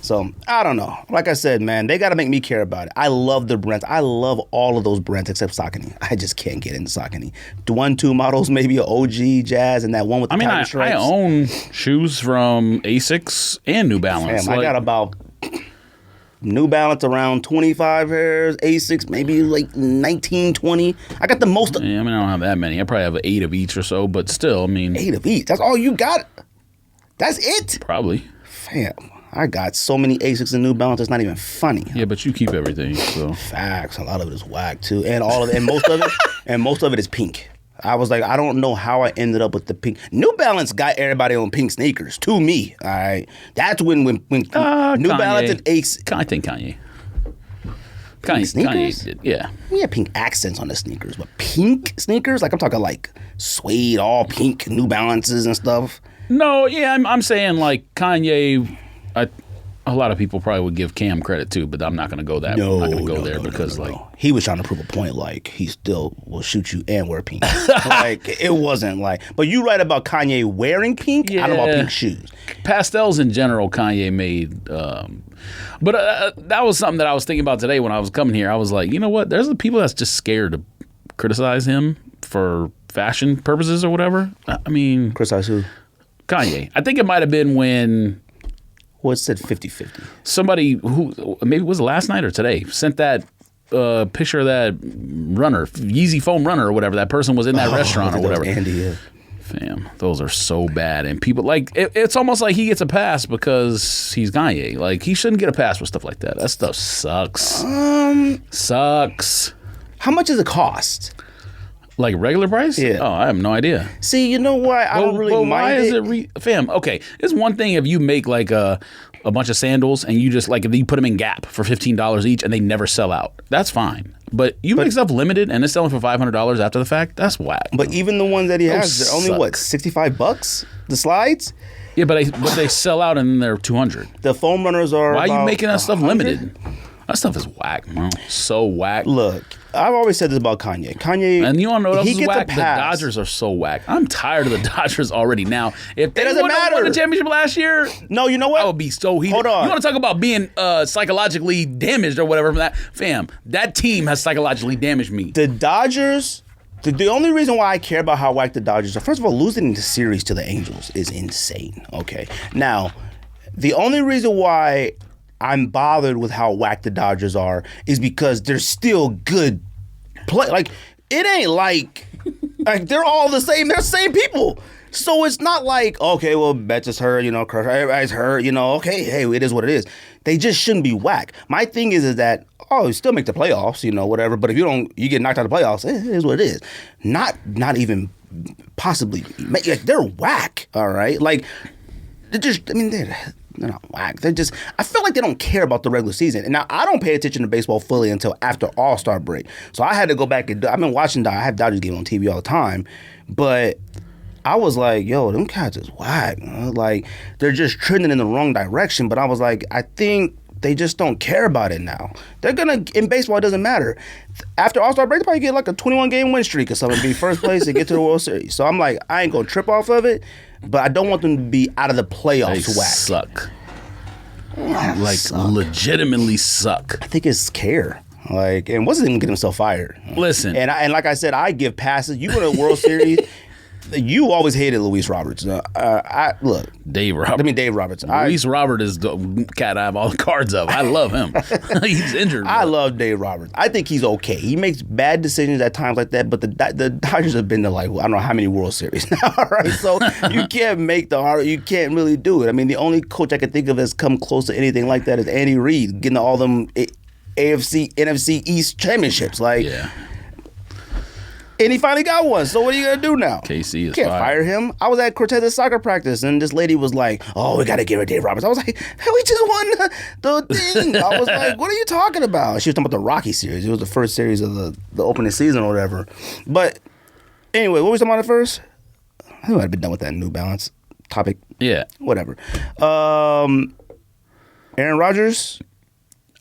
So, I don't know. Like I said, man, they got to make me care about it. I love the brands. I love all of those brands except Saucony. I just can't get into Saucony. 1-2 models, maybe an OG, Jazz, and that one with the tiger stripes. I own shoes from ASICS and New Balance. Damn, I got about New Balance around 25 pairs, ASICS maybe like 19, 20. I got the most. Yeah, I don't have that many. I probably have 8 of each or so, but still, 8 of each? That's all you got? That's it? Probably. Fam, I got so many ASICs and New Balance, it's not even funny. Yeah, but you keep everything, so. Facts. A lot of it is whack too. And most of it is pink. I was like, I don't know how I ended up with the pink. New Balance got everybody on pink sneakers, to me. All right, that's when New Kanye. Balance and Ace. I think Kanye. Sneakers? Kanye did, yeah. We had pink accents on the sneakers, but pink sneakers, like I'm talking like suede, all pink New Balances and stuff. No, yeah, I'm saying like Kanye. A lot of people probably would give Cam credit too, but I'm not going to go there because he was trying to prove a point. Like he still will shoot you and wear pink. Like it wasn't like. But you right about Kanye wearing pink. Yeah. I don't know about pink shoes. Pastels in general, Kanye made. But that was something that I was thinking about today when I was coming here. I was like, you know what? There's the people that's just scared to criticize him for fashion purposes or whatever. Criticize who? Kanye. I think it might have been when. Well, it said 50-50. Somebody who maybe it was last night or today sent that picture of that runner, Yeezy foam runner or whatever. That person was in that restaurant or whatever. Andy, yeah. Fam, those are so bad. And people, like, it's almost like he gets a pass because he's Kanye. Like, he shouldn't get a pass for stuff like that. That stuff sucks. Sucks. How much does it cost? Like regular price? Yeah. Oh, I have no idea. See, you know what? I don't really mind why is it. Fam, okay. It's one thing if you make, like, a bunch of sandals and you just, like, if you put them in Gap for $15 each and they never sell out. That's fine. But you make stuff limited and it's selling for $500 after the fact, that's whack. But even the ones that he has, they're only, what, $65? The slides? Yeah, but they sell out and then they're $200. The foam runners are Why are you making that 100? stuff limited? That stuff is whack, bro. So whack. Look, I've always said this about Kanye. And you want to know what else is whack? The pass. Dodgers are so whack. I'm tired of the Dodgers already now. If they doesn't won matter. the championship last year, no, you know what? I would be so heated. Hold on. You want to talk about being psychologically damaged or whatever from that? Fam, that team has psychologically damaged me. The Dodgers, the only reason why I care about how whack the Dodgers are, first of all, losing the series to the Angels is insane. Okay. Now, the only reason why I'm bothered with how whack the Dodgers are is because they're still good play. Like, it ain't like they're all the same. They're the same people. So it's not like, okay, well, Betts is hurt, everybody's hurt, okay, hey, it is what it is. They just shouldn't be whack. My thing is that, you still make the playoffs, whatever, but if you get knocked out of the playoffs, it is what it is. Not even possibly, they're whack, all right? Like, they're not whack. I feel like they don't care about the regular season. And now I don't pay attention to baseball fully until after All-Star break. So I had to go back and I've been watching, I have Dodgers games on TV all the time, but I was like, yo, them cats is whack. Like, they're just trending in the wrong direction. But I was like, I think they just don't care about it now. In baseball, it doesn't matter. After All-Star break, they probably get like a 21-game win streak or something, be first place and get to the World Series. So I'm like, I ain't going to trip off of it, but I don't want them to be out of the playoffs whack. Suck. Legitimately suck. I think it's care. Like, and what's even get himself fired? Listen. And like I said, I give passes. You go to the World Series. You always hated Luis Roberts. Dave Roberts. Dave Roberts. Luis Roberts is the cat I have all the cards of. I love him. He's injured. I love Dave Roberts. I think he's okay. He makes bad decisions at times like that, but the Dodgers have been to I don't know how many World Series now, right? So you can't you can't really do it. I mean, the only coach I can think of that's come close to anything like that is Andy Reid, getting to all them AFC, NFC East championships. Yeah. And he finally got one. So what are you going to do now? KC is Can't fire him. I was at Cortez's soccer practice, and this lady was like, we got to get rid of Dave Roberts. I was like, hey, we just won the thing. I was like, what are you talking about? She was talking about the Rocky series. It was the first series of the opening season or whatever. But anyway, what were we talking about at first? I think I'd been done with that New Balance topic. Yeah. Whatever. Aaron Rodgers.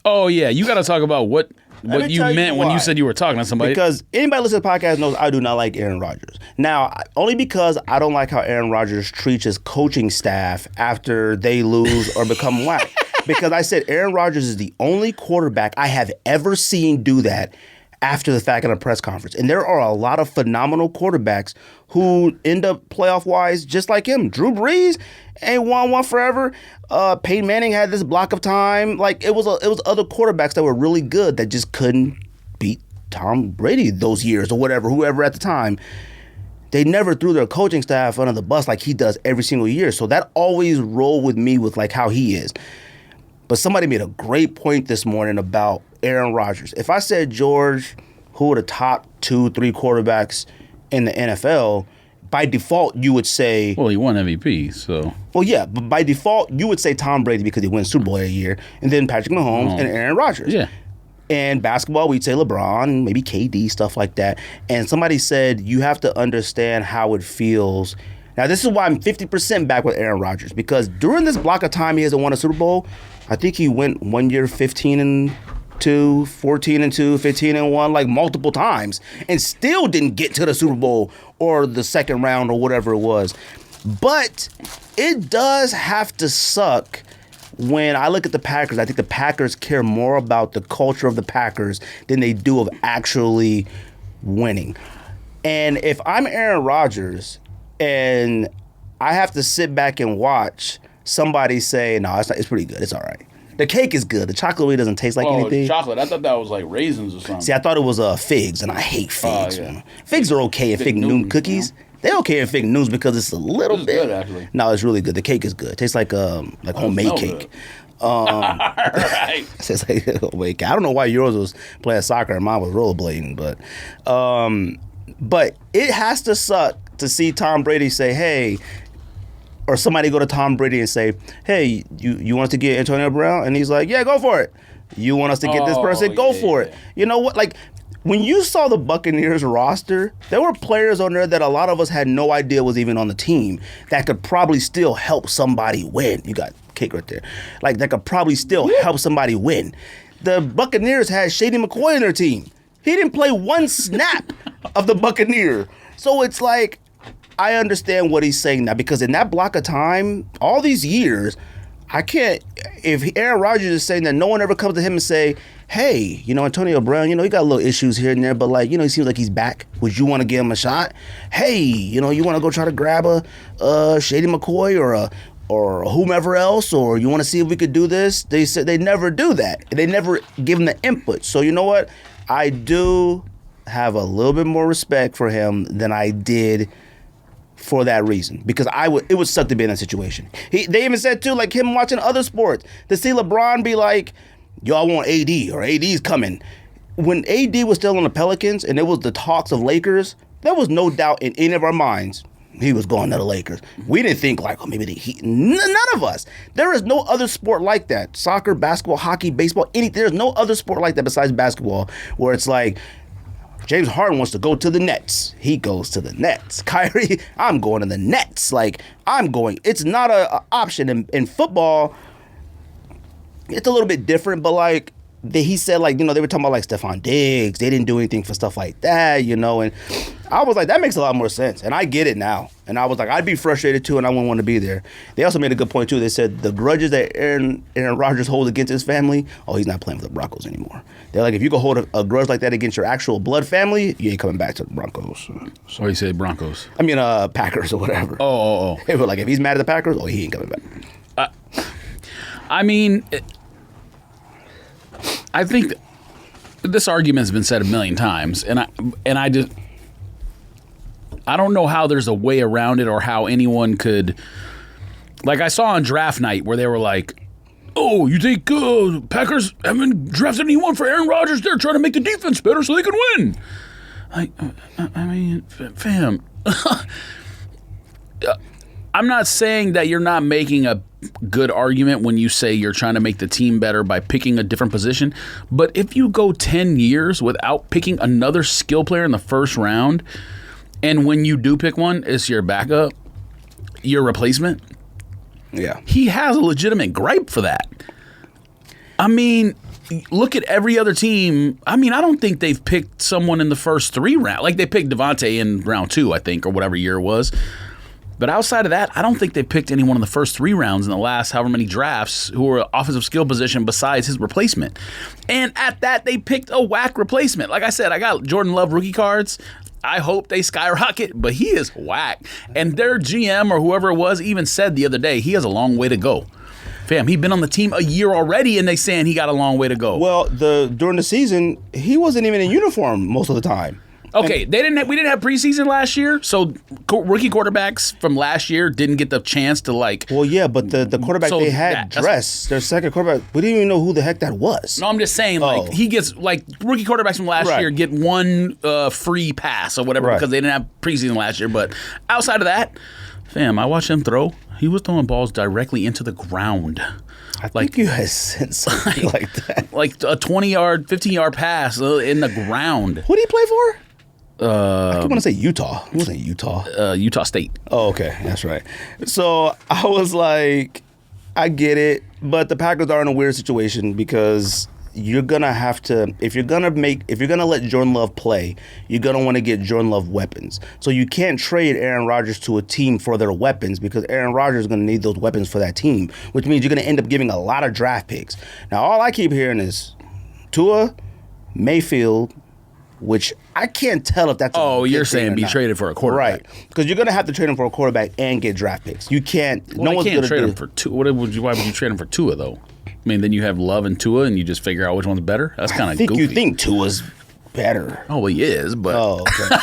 Oh, yeah. You got to talk about what you meant when you said you were talking to somebody. Because anybody listening to the podcast knows I do not like Aaron Rodgers. Now, only because I don't like how Aaron Rodgers treats his coaching staff after they lose or become whack. Because I said Aaron Rodgers is the only quarterback I have ever seen do that after the fact in a press conference. And there are a lot of phenomenal quarterbacks who end up playoff-wise just like him. Drew Brees ain't won one forever. Peyton Manning had this block of time. Like, it was other quarterbacks that were really good that just couldn't beat Tom Brady those years or whoever at the time. They never threw their coaching staff under the bus like he does every single year. So that always rolled with me with like how he is. But somebody made a great point this morning about Aaron Rodgers. If I said, George, who are the top 2-3 quarterbacks in the NFL, by default, you would say... Well, he won MVP, so... Well, yeah, but by default, you would say Tom Brady because he wins Super Bowl every year, and then Patrick Mahomes and Aaron Rodgers. Yeah. And basketball, we'd say LeBron, maybe KD, stuff like that. And somebody said, you have to understand how it feels. Now, this is why I'm 50% back with Aaron Rodgers, because during this block of time he hasn't won a Super Bowl, I think he went 1 year 15-2, 14-2, 15-1, like multiple times, and still didn't get to the Super Bowl or the second round or whatever it was. But it does have to suck when I look at the Packers. I think the Packers care more about the culture of the Packers than they do of actually winning. And if I'm Aaron Rodgers and I have to sit back and watch somebody say, no, it's pretty good. It's all right. The cake is good. The chocolate really doesn't taste like anything. Chocolate. I thought that was like raisins or something. See, I thought it was figs, and I hate figs. Yeah. Figs are okay in Fig Noon cookies. You know? They're okay in Fig Noons because it's a little bit. Good, actually. No, it's really good. The cake is good. It tastes like homemade cake. Right. It's like homemade cake. I don't know why yours was playing soccer and mine was rollerblading, but it has to suck to see Tom Brady say, hey, or somebody go to Tom Brady and say, hey, you want us to get Antonio Brown? And he's like, yeah, go for it. You want us to get this person? Go for it. You know what? Like, when you saw the Buccaneers roster, there were players on there that a lot of us had no idea was even on the team that could probably still help somebody win. You got cake right there. Like, that could probably still help somebody win. The Buccaneers had Shady McCoy in their team. He didn't play one snap of the Buccaneer. So it's like, I understand what he's saying now, because in that block of time, all these years, I can't, if Aaron Rodgers is saying that no one ever comes to him and say, hey, Antonio Brown, he got little issues here and there, but he seems like he's back. Would you want to give him a shot? Hey, you want to go try to grab a Shady McCoy or whomever else, or you want to see if we could do this? They said they never do that. They never give him the input. So you know what? I do have a little bit more respect for him than I did for that reason, because it would suck to be in that situation. They even said too, like him watching other sports, to see LeBron be like, y'all want AD or AD's coming. When AD was still on the Pelicans and it was the talks of Lakers, there was no doubt in any of our minds he was going to the Lakers. We didn't think like, maybe the Heat. None of us. There is no other sport like that. Soccer, basketball, hockey, baseball, anything. There's no other sport like that besides basketball where it's like, James Harden wants to go to the Nets. He goes to the Nets. Kyrie, I'm going to the Nets. Like, I'm going. It's not an option. In football, it's a little bit different, but he said, they were talking about Stephon Diggs. They didn't do anything for stuff like that, and I was like, that makes a lot more sense. And I get it now. And I was like, I'd be frustrated too, and I wouldn't want to be there. They also made a good point too. They said the grudges that Aaron Rodgers holds against his family, he's not playing for the Broncos anymore. They're like, if you can hold a grudge like that against your actual blood family, you ain't coming back to the Broncos. So you say Broncos? I mean, Packers or whatever. Oh. They were like, if he's mad at the Packers, he ain't coming back. I mean, I think this argument's been said a million times, and I just, I don't know how there's a way around it or how anyone could, I saw on draft night where they were like, oh, you think Packers haven't drafted anyone for Aaron Rodgers? They're trying to make the defense better so they can win. I mean, fam, I'm not saying that you're not making a good argument when you say you're trying to make the team better by picking a different position. But if you go 10 years without picking another skill player in the first round, and when you do pick one, it's your backup, your replacement, yeah, he has a legitimate gripe for that. I mean, look at every other team. I mean, I don't think they've picked someone in the first 3 rounds. Like they picked Devontae in round 2, I think, or whatever year it was. But outside of that, I don't think they picked anyone in the first 3 rounds in the last however many drafts who were offensive skill position besides his replacement. And at that, they picked a whack replacement. Like I said, I got Jordan Love rookie cards. I hope they skyrocket, but he is whack. And their GM or whoever it was even said the other day, he has a long way to go. Fam, he's been on the team a year already, and they saying he got a long way to go. Well, during the season, he wasn't even in uniform most of the time. Okay, we didn't have preseason last year, so rookie quarterbacks from last year didn't get the chance to Well, yeah, but the quarterback they had dressed, their second quarterback, we didn't even know who the heck that was. No, I'm just saying, he gets rookie quarterbacks from last year get one free pass or whatever because they didn't have preseason last year. But outside of that, fam, I watched him throw. He was throwing balls directly into the ground. I think you had said something like that. Like a 20-yard, 15-yard pass in the ground. Who did he play for? I keep want to say Utah. It wasn't Utah. Utah State. Oh, okay. That's right. So I was like, I get it. But the Packers are in a weird situation because you're going to have to, if you're going to let Jordan Love play, you're going to want to get Jordan Love weapons. So you can't trade Aaron Rodgers to a team for their weapons because Aaron Rodgers is going to need those weapons for that team, which means you're going to end up giving a lot of draft picks. Now, all I keep hearing is Tua, Mayfield, which I can't tell if that's. You're saying be traded for a quarterback, right? Because you're gonna have to trade him for a quarterback and get draft picks. You can't. Well, no one's can't gonna trade him for two. Why would you trade him for Tua though? I mean, then you have Love and Tua, and you just figure out which one's better. That's kind of goofy. You think Tua's better? Oh, well, he is, but okay.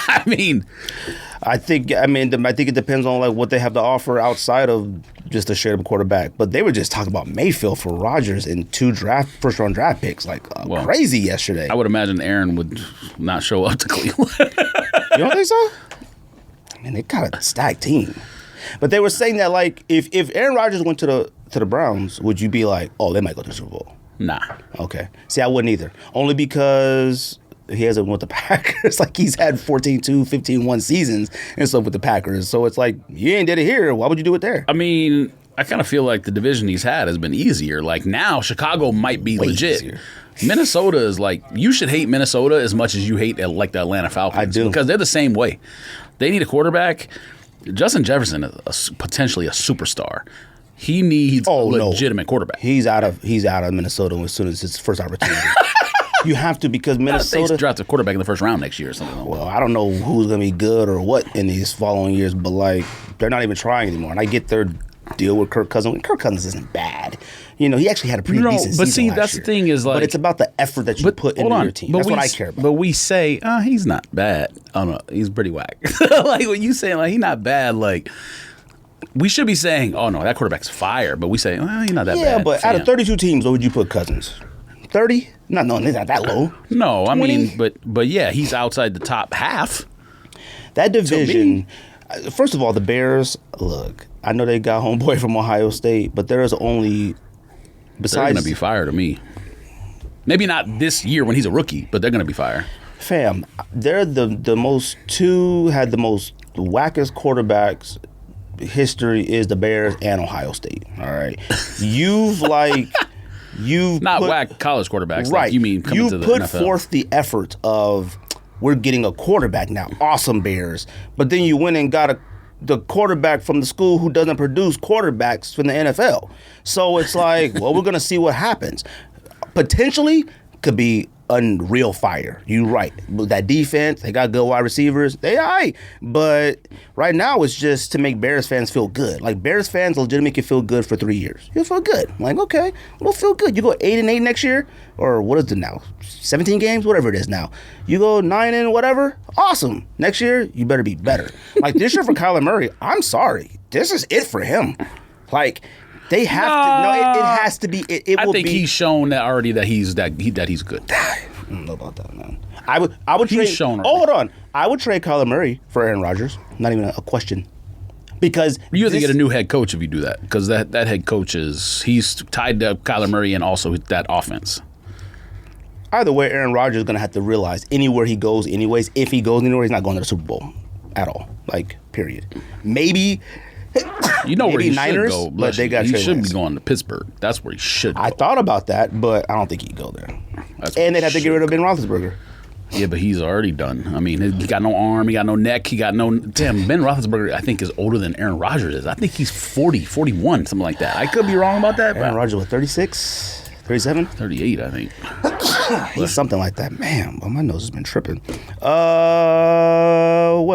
I think it depends on like what they have to offer outside of just a straight up quarterback. But they were just talking about Mayfield for Rodgers and 2 first round draft picks, like crazy yesterday. I would imagine Aaron would not show up to Cleveland. You don't think so? I mean, they got a stacked team. But they were saying that like if Aaron Rodgers went to the Browns, would you be like, oh, they might go to the Super Bowl? Nah. Okay. See, I wouldn't either. Only because he hasn't won with the Packers. Like he's had 14-2, 15-1 seasons and stuff with the Packers. So it's like, you ain't did it here. Why would you do it there? I mean, I kind of feel like the division he's had has been easier. Like now, Chicago might be legit. Easier. Minnesota is like, you should hate Minnesota as much as you hate like the Atlanta Falcons. I do. Because they're the same way. They need a quarterback. Justin Jefferson is potentially a superstar. He needs a legitimate quarterback. He's out of Minnesota as soon as his first opportunity. You have to, because Minnesota draft a quarterback in the first round next year or something like that. Well, I don't know who's going to be good or what in these following years, but like they're not even trying anymore. And I get their deal with Kirk Cousins. Kirk Cousins isn't bad. You know, he actually had a pretty decent season. But see, that's the thing is like. But it's about the effort that you put into your team. That's what I care about. But we say, he's not bad. Oh no, he's pretty whack. Like when you say like he's not bad, like. We should be saying, oh no, that quarterback's fire. But we say, he's not that bad. Yeah, but out of 32 teams, what would you put Cousins? 30? No, he's not that low. No, 20? I mean, but yeah, he's outside the top half. That division, first of all, the Bears, look, I know they got homeboy from Ohio State, but there is only, besides. They're going to be fired to me. Maybe not this year when he's a rookie, but they're going to be fired. Fam, they're the most wackest quarterbacks. History is the Bears and Ohio State. All right, you've not whack college quarterbacks, right? Like you mean coming to the put NFL. Forth the effort of we're getting a quarterback now. Awesome Bears, but then you went and got the quarterback from the school who doesn't produce quarterbacks from the NFL. So it's like, well, we're gonna see what happens. Potentially could be unreal fire. You're right. That defense, they got good wide receivers. They all right. But right now it's just to make Bears fans feel good. Like Bears fans legitimately can feel good for 3 years. You'll feel good. Like, okay, we'll feel good. You go 8-8 next year, or what is it now? 17 games? Whatever it is now. You go 9 and whatever. Awesome. Next year, you better be better. Like this year for Kyler Murray, I'm sorry. This is it for him. Like they have to. No, it has to be. I think he's shown that already that he's good. I don't know about that, man. I would trade. He's shown already. Oh, hold on. I would trade Kyler Murray for Aaron Rodgers. Not even a question. Because you have to get a new head coach if you do that. Because that head coach he's tied to Kyler Murray and also that offense. Either way, Aaron Rodgers is going to have to realize anywhere he goes, anyways, if he goes anywhere, he's not going to the Super Bowl at all. Like, period. Maybe. Where he Niners, should go, but they got he should be going to Pittsburgh. That's where he should go. I thought about that, but I don't think he'd go there. And they'd have to get rid of Ben Roethlisberger. Yeah, but he's already done. I mean, he got no arm, he got no neck, he got no... Damn, Ben Roethlisberger, I think, is older than Aaron Rodgers is. I think he's 40, 41, something like that. I could be wrong about that. Aaron Rodgers was 36, 37? 38, I think. He's something like that. Man, well, my nose has been tripping. What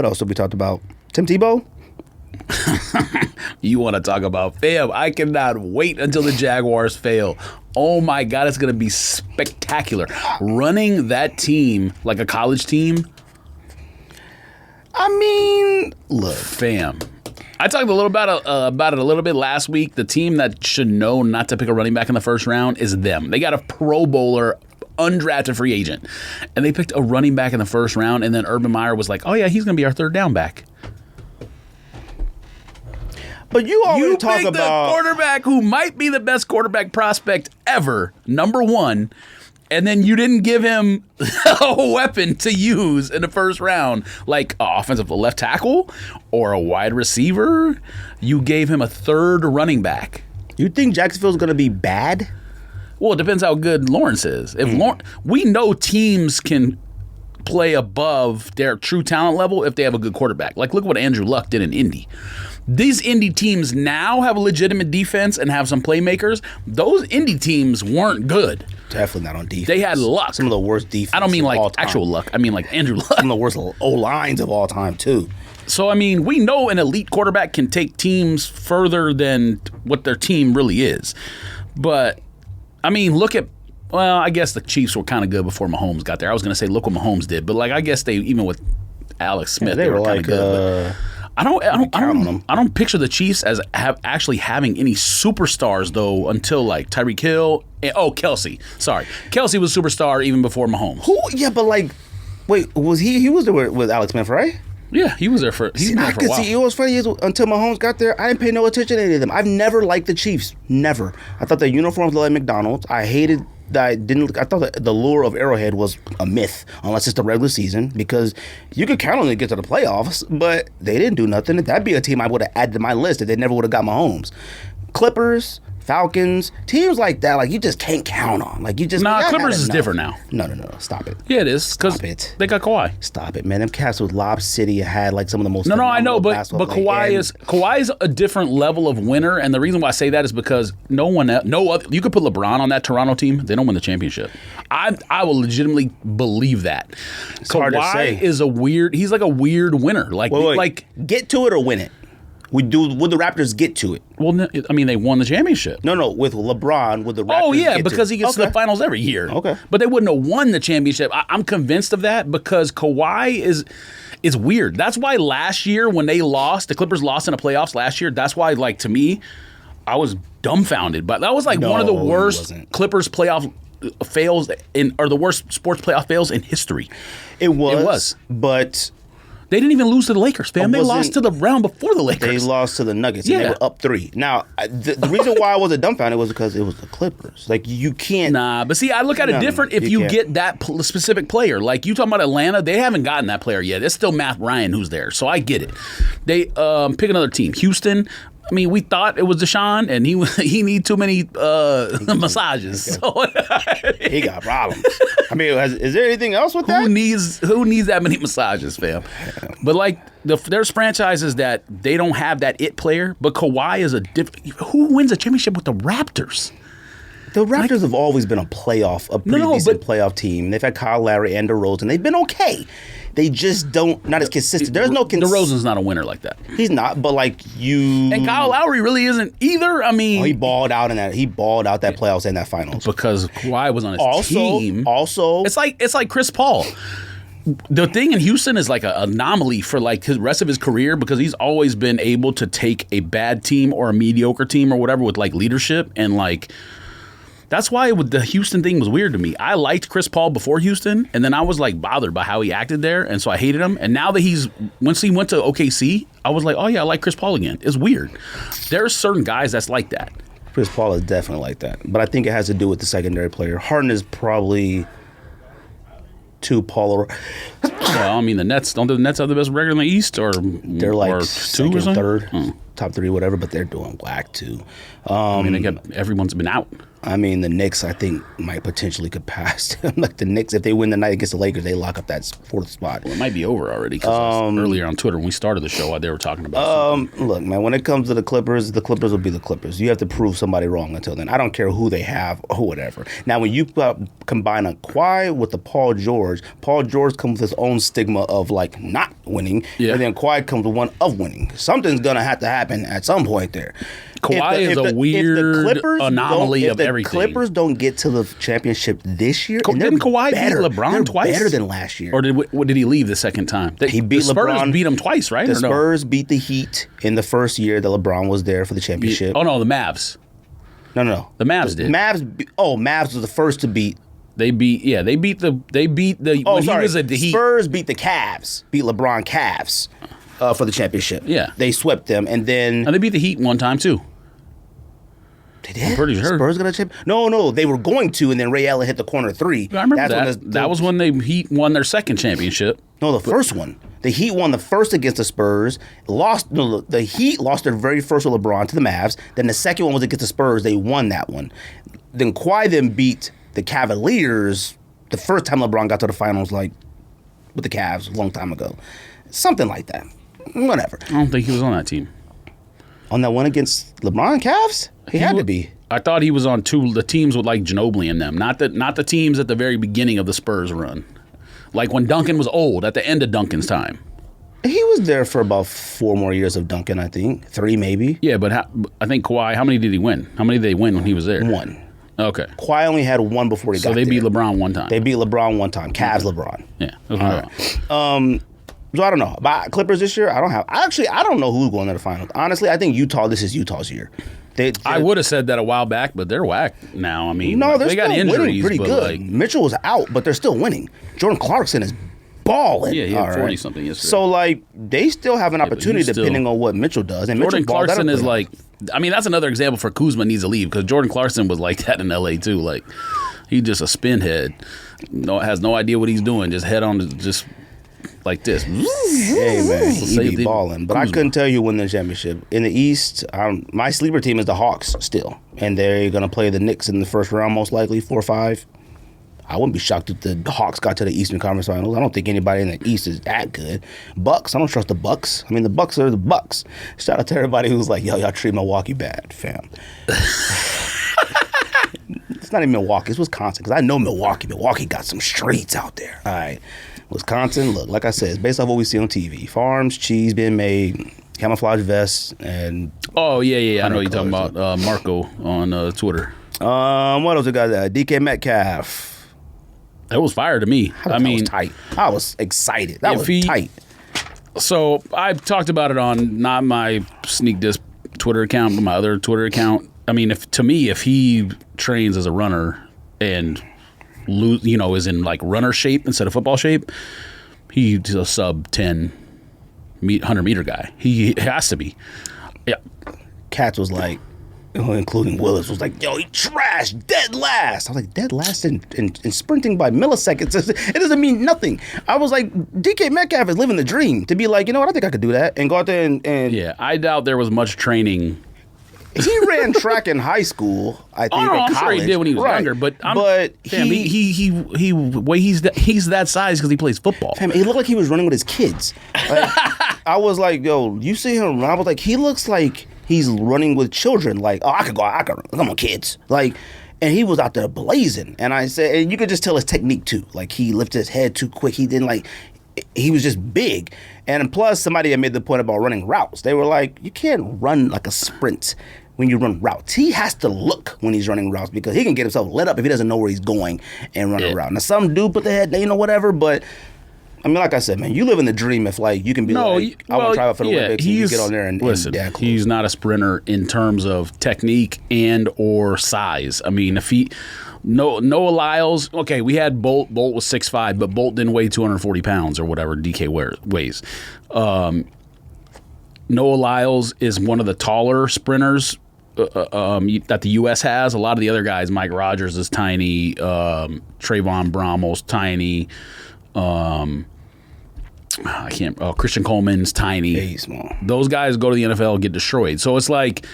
else have we talked about? Tim Tebow? You want to talk about fam? I cannot wait until the Jaguars fail. Oh my God, it's going to be spectacular. Running that team like a college team. I mean, look, fam. I talked a little about it a little bit last week. The team that should know not to pick a running back in the first round is them. They got a Pro Bowler, undrafted free agent, and they picked a running back in the first round. And then Urban Meyer was like, "Oh yeah, he's going to be our third down back." But you always talk about the quarterback who might be the best quarterback prospect ever, number one, and then you didn't give him a weapon to use in the first round, like an offensive left tackle or a wide receiver. You gave him a third running back. You think Jacksonville's going to be bad? Well, it depends how good Lawrence is. If Lawrence, we know teams can play above their true talent level if they have a good quarterback. Like, look what Andrew Luck did in Indy. These Indy teams now have a legitimate defense and have some playmakers. Those Indy teams weren't good. Definitely not on defense. They had luck. Some of the worst defense. I don't mean of like all time. actual luck. I mean like Andrew Luck. Some of the worst O-lines of all time, too. So, I mean, we know an elite quarterback can take teams further than what their team really is. But, I mean, look at, well, I guess the Chiefs were kind of good before Mahomes got there. I was going to say, look what Mahomes did. But, like, I guess they, even with Alex Smith, they were kind of good. But I don't picture the Chiefs as actually having any superstars, though, until, like, Tyreek Hill. Kelsey. Sorry. Kelsey was a superstar even before Mahomes. Who? Yeah, but, like, wait, was he was there with Alex Smith, right? Yeah, he was there for. He's been there for a while. See, it was funny is until Mahomes got there, I didn't pay no attention to any of them. I've never liked the Chiefs, never. I thought their uniforms looked like McDonald's. I hated that. I thought that the lure of Arrowhead was a myth, unless it's the regular season, because you could count on them to get to the playoffs, but they didn't do nothing. That'd be a team I would have added to my list if they never would have got Mahomes. Clippers, Falcons, teams like that, like you just can't count on. Like you just Clippers is different now. No, stop it. Yeah, it is because they got Kawhi. Stop it, man. Them Cavs with Lob City had like some of the most. No, I know, but Kawhi is a different level of winner, and the reason why I say that is because no other. You could put LeBron on that Toronto team, they don't win the championship. I will legitimately believe that. It's hard to say. Is a weird. He's like a weird winner. Like like get to it or win it. Would the Raptors get to it? Well, I mean, they won the championship. No, with LeBron, would the Raptors get because to he gets to the finals every year. Okay. But they wouldn't have won the championship. I'm convinced of that because Kawhi is weird. That's why last year when they lost, the Clippers lost in the playoffs last year, that's why, like, to me, I was dumbfounded. But that was like one of the worst Clippers playoff fails or the worst sports playoff fails in history. It was. But they didn't even lose to the Lakers, fam. They lost to the round before the Lakers. They lost to the Nuggets, and they were up 3. Now, the reason why I wasn't dumbfounded was because it was the Clippers. Like, you can't... Nah, but see, I look at it different if you get that specific player. Like, you talking about Atlanta, they haven't gotten that player yet. It's still Matt Ryan who's there, so I get it. They pick another team. Houston... I mean, we thought it was Deshaun, and he need too many massages. Okay. So he got problems. I mean, is there anything else with that? Who needs that many massages, fam? But like, there's franchises that they don't have that it player, but Kawhi is a different. Who wins a championship with the Raptors? The Raptors have always been a pretty decent playoff team. They've had Kyle Lowry and DeRozan. They've been okay. They just not as consistent. There's no DeRozan's not a winner like that. He's not, but like you... And Kyle Lowry really isn't either. I mean... he balled out that playoffs and that finals. Because Kawhi was on his team. Also... It's like Chris Paul. The thing in Houston is like an anomaly for like his rest of his career because he's always been able to take a bad team or a mediocre team or whatever with like leadership and like... That's why the Houston thing was weird to me. I liked Chris Paul before Houston, and then I was like bothered by how he acted there, and so I hated him. And now that once he went to OKC, I was like, oh yeah, I like Chris Paul again. It's weird. There are certain guys that's like that. Chris Paul is definitely like that, but I think it has to do with the secondary player. Harden is probably too polar. Well, I mean, the Nets have the best record in the East, or they're like or second, two or third, top 3, whatever. But they're doing whack too. I mean, everyone's been out. I mean, the Knicks, I think, might potentially could pass them. Like the Knicks, if they win the night against the Lakers, they lock up that 4th spot. Well, it might be over already. Because earlier on Twitter when we started the show, they were talking about. Look, man, when it comes to the Clippers will be the Clippers. You have to prove somebody wrong until then. I don't care who they have or whatever. Now, when you combine a Kawhi with the Paul George comes with his own stigma of like not winning, and then Kawhi comes with one of winning. Something's gonna have to happen at some point there. Kawhi is a weird anomaly of everything. If the Clippers don't get to the championship this year, didn't Kawhi beat LeBron twice? Better than last year. Or did he leave the second time? He beat the Spurs LeBron. Beat him twice, right? The Spurs beat the Heat in the first year that LeBron was there for the championship. Oh no, the Mavs. No. The Mavs did. Mavs was the first to beat. They beat the. Oh, when sorry. He was at the Heat. Spurs beat the Cavs. Beat LeBron Cavs for the championship. Yeah, they swept them, and they beat the Heat one time too. They did? I'm pretty sure. Spurs got a chip? No, they were going to, and then Ray Allen hit the corner 3. I remember that was when the Heat won their second championship. No, the first one. The Heat won the first against the Spurs. The Heat lost their very first with LeBron to the Mavs. Then the second one was against the Spurs. They won that one. Then Kawhi then beat the Cavaliers the first time LeBron got to the finals, like with the Cavs a long time ago. Something like that. Whatever. I don't think he was on that team. On that one against LeBron Cavs? He had to be. I thought he was on the teams with like Ginobili in them, not the teams at the very beginning of the Spurs run. Like when Duncan was old, at the end of Duncan's time. He was there for about 4 more years of Duncan, I think. 3 maybe. Yeah, but I think Kawhi, how many did he win? How many did they win when he was there? 1. Okay. Kawhi only had 1 before he got there. So they beat LeBron one time. They beat LeBron one time. Cavs LeBron. Yeah. All right. So I don't know. About Clippers this year, I don't know who's going to the finals. Honestly, I think this is Utah's year. I would have said that a while back, but they're whack now. I mean, no, they got injuries, winning pretty good. Like, Mitchell was out, but they're still winning. Jordan Clarkson is balling. Yeah, he had 40-something yesterday. So, like, they still have an opportunity depending on what Mitchell does. And Jordan Mitchell Clarkson is like, I mean, that's another example for Kuzma needs to leave because Jordan Clarkson was like that in L.A. too. Like, he's just a spin head. Has no idea what he's doing. Just head on, just like this. Hey, man, he be balling. But Kuzma. I couldn't tell you who won the championship. In the East, my sleeper team is the Hawks still. And they're going to play the Knicks in the first round, most likely, 4-5. I wouldn't be shocked if the Hawks got to the Eastern Conference Finals. I don't think anybody in the East is that good. Bucks, I don't trust the Bucks. I mean, the Bucks are the Bucks. Shout out to everybody who's like, yo, y'all treat Milwaukee bad, fam. It's not even Milwaukee. It's Wisconsin, because I know Milwaukee. Milwaukee got some streets out there. All right. Wisconsin, look, like I said, it's based off what we see on TV. Farms, cheese being made, camouflage vests, and... Oh, yeah. I know you're talking about Marco on Twitter. What else we got there? DK Metcalf. That was fire to me. That was tight. I was excited. That was tight. So I talked about it on not my Sneak Disc Twitter account, but my other Twitter account. I mean, if he trains as a runner and is in like runner shape instead of football shape, he's a sub 10 100 meter guy. He has to be. Yeah. Katz was like, including Willis, was like, yo, he trashed dead last. I was like, dead last in sprinting by milliseconds. It doesn't mean nothing. I was like, DK Metcalf is living the dream to be like, you know what, I think I could do that and go out there and yeah, I doubt there was much training. He ran track in high school, I think. I'm sure he did when he was younger, but he's that size because he plays football. Fam, he looked like he was running with his kids. Like, I was like, yo, you see him run? I was like, he looks like he's running with children. Like, oh, I could run. Come on, kids. Like, and he was out there blazing. And I said, and you could just tell his technique too. Like, he lifted his head too quick. He didn't he was just big. And plus, somebody had made the point about running routes. They were like, you can't run like a sprint when you run routes. He has to look when he's running routes because he can get himself lit up if he doesn't know where he's going and run a route. Now, some do put the head, whatever, but I mean, like I said, man, you live in the dream if like you can be I want to try out for the Olympics and you get on there and listen, he's not a sprinter in terms of technique and or size. I mean, if he Noah Lyles, okay, we had Bolt. Bolt was 6'5", but Bolt didn't weigh 240 pounds or whatever DK weighs. Noah Lyles is one of the taller sprinters that the U.S. has. A lot of the other guys, Mike Rodgers is tiny, Trayvon Bromwell's tiny, Christian Coleman's tiny. Yeah, he's small. Those guys go to the NFL and get destroyed. So it's like